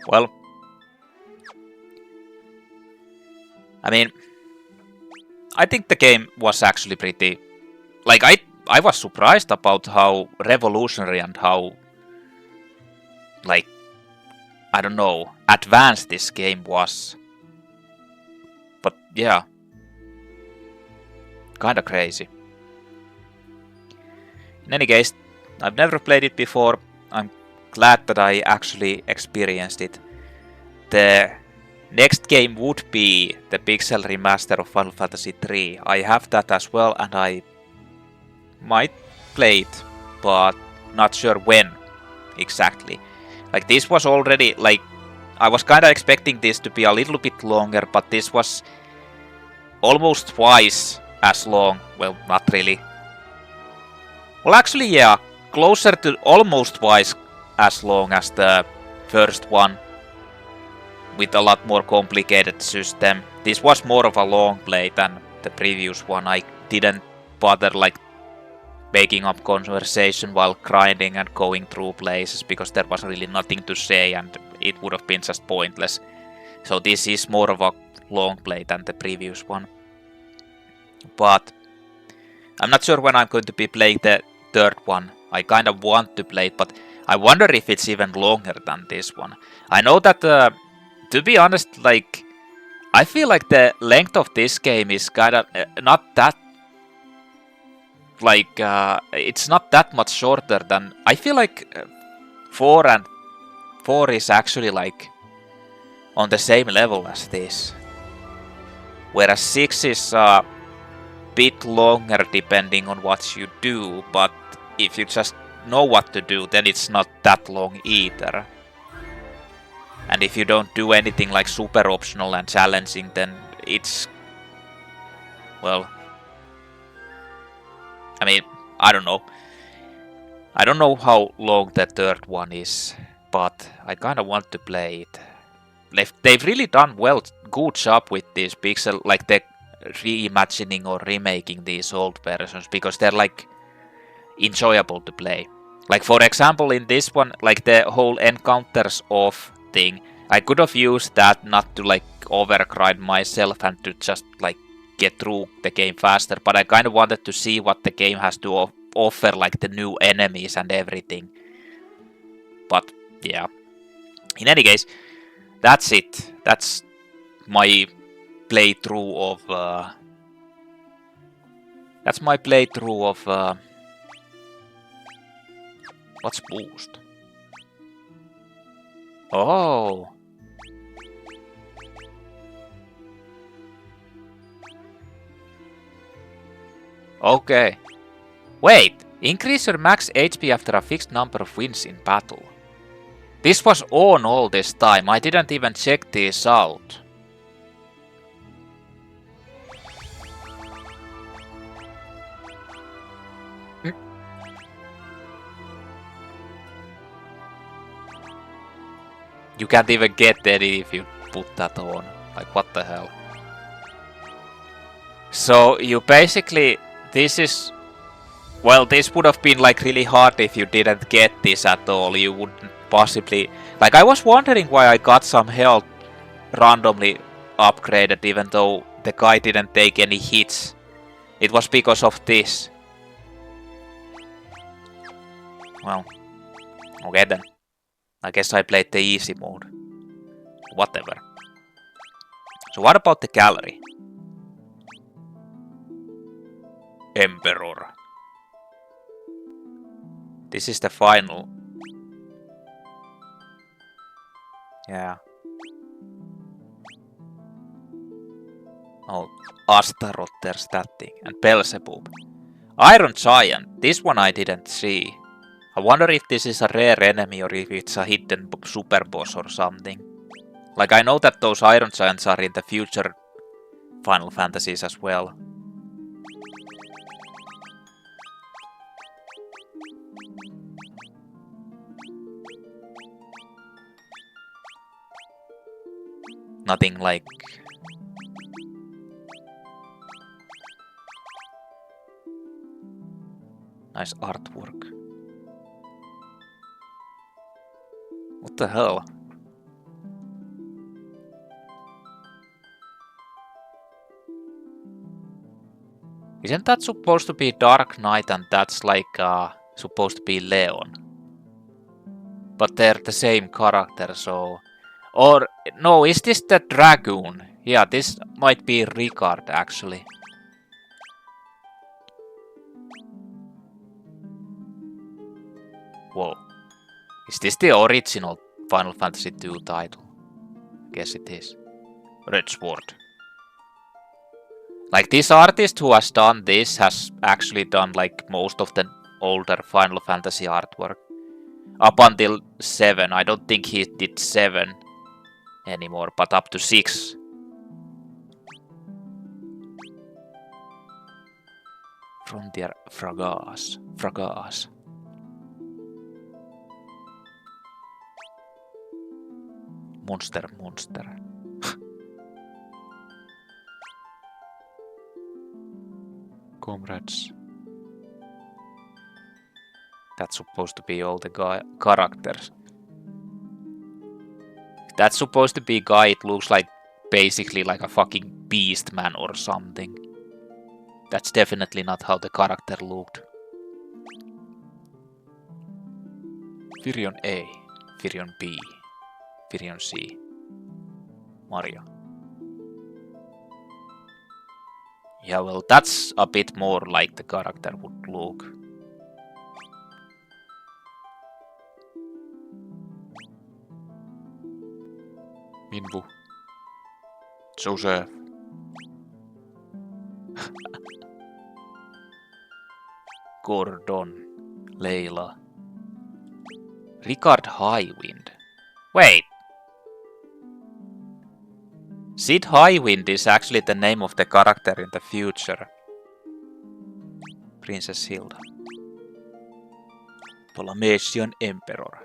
Well, I mean, I think the game was actually pretty... Like, I was surprised about how revolutionary and how, like, I don't know, advanced this game was. But yeah, kinda crazy. In any case, I've never played it before. I'm glad that I actually experienced it. The next game would be the Pixel Remaster of Final Fantasy 3. I have that as well and I might play it, but not sure when exactly. Like this was already, like, I was kinda expecting this to be a little bit longer, but this was almost twice as long. Well, not really. Well, actually, yeah, closer to almost twice as long as the first one, with a lot more complicated system. This was more of a long play than the previous one. I didn't bother like making up conversation while grinding and going through places because there was really nothing to say and it would have been just pointless. So this is more of a long play than the previous one. But I'm not sure when I'm going to be playing the third one. I kind of want to play it, but I wonder if it's even longer than this one. I know that, to be honest, like, I feel like the length of this game is kind of not that, like, it's not that much shorter than, I feel like 4 is actually like on the same level as this. Whereas 6 is a bit longer depending on what you do, but if you just know what to do, then it's not that long either. And if you don't do anything like super optional and challenging, then it's... Well... I mean, I don't know. I don't know how long the third one is, but I kinda want to play it. They've really done good job with this pixel, like the reimagining or remaking these old versions, because they're like enjoyable to play. Like for example in this one, like the whole encounters off thing, I could have used that not to like overgrind myself and to just like get through the game faster, but I kind of wanted to see what the game has to offer, like the new enemies and everything. But yeah, in any case, that's it. That's my playthrough of what's boost? Oh. Okay. Wait, increase your max HP after a fixed number of wins in battle. This was on all this time. I didn't even check this out. You can't even get any if you put that on. Like, what the hell? So you basically, this is, well, this would have been like really hard if you didn't get this at all. You wouldn't possibly, like I was wondering why I got some health randomly upgraded even though the guy didn't take any hits. It was because of this. Well, okay then. I guess I played the easy mode. Whatever. So what about the gallery? Emperor. This is the final. Yeah. Oh, Astaroth, there's that thing. And Beelzebub. Iron Giant. This one I didn't see. I wonder if this is a rare enemy or if it's a hidden super boss or something. Like I know that those Iron Giants are in the future Final Fantasies as well. Nothing like... nice artwork. What the hell? Isn't that supposed to be Dark Knight and that's like supposed to be Leon? But they're the same character, so... Or, no, is this the Dragoon? Yeah, this might be Ricard, actually. Whoa. Is this the original Final Fantasy II title? Guess it is. Red Sword. Like, this artist who has done this has actually done, like, most of the older Final Fantasy artwork. Up until 7. I don't think he did 7 anymore, but up to 6. Frontier Fragas. Monster. Comrades. That's supposed to be all the characters. If that's supposed to be a guy, it looks like basically like a fucking beast man or something. That's definitely not how the character looked. Virion A, Virion B, Virion C, Mario. Yeah, well, that's a bit more like the character would look. Minwu. Joseph. Gordon. Layla. Ricard Highwind. Wait! Sid Highwind is actually the name of the character in the future. Princess Hilda. Palamecian Emperor.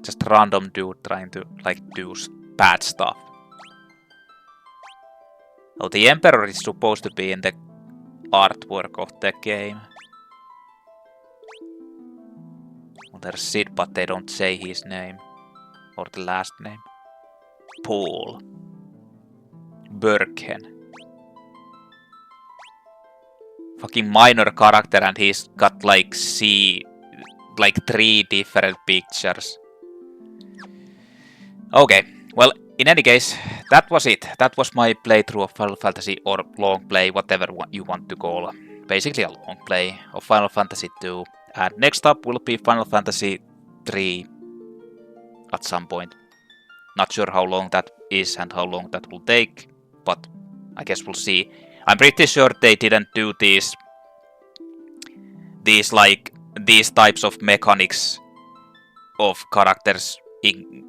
Just random dude trying to like do bad stuff. Oh, the Emperor is supposed to be in the artwork of the game. Well, there's Sid, but they don't say his name. Or the last name. Paul. Borghen. Fucking minor character and he's got like 3 different pictures. Okay, well, in any case, that was it. That was my playthrough of Final Fantasy, or long play, whatever you want to call. Basically a long play of Final Fantasy 2. And next up will be Final Fantasy 3 at some point. Not sure how long that is and how long that will take, but I guess we'll see. I'm pretty sure they didn't do these types of mechanics of characters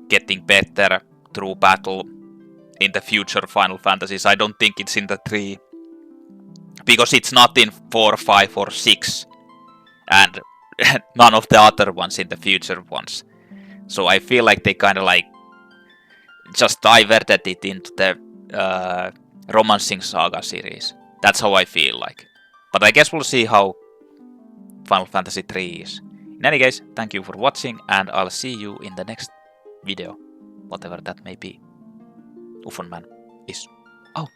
getting better through battle in the future Final Fantasies. I don't think it's in the 3. Because it's not in 4, 5 or 6. And none of the other ones in the future ones. So I feel like they kind of like just diverted it into the Romancing Saga series. That's how I feel like. But I guess we'll see how Final Fantasy 3 is. In any case, thank you for watching, and I'll see you in the next video, whatever that may be. UFONman is out.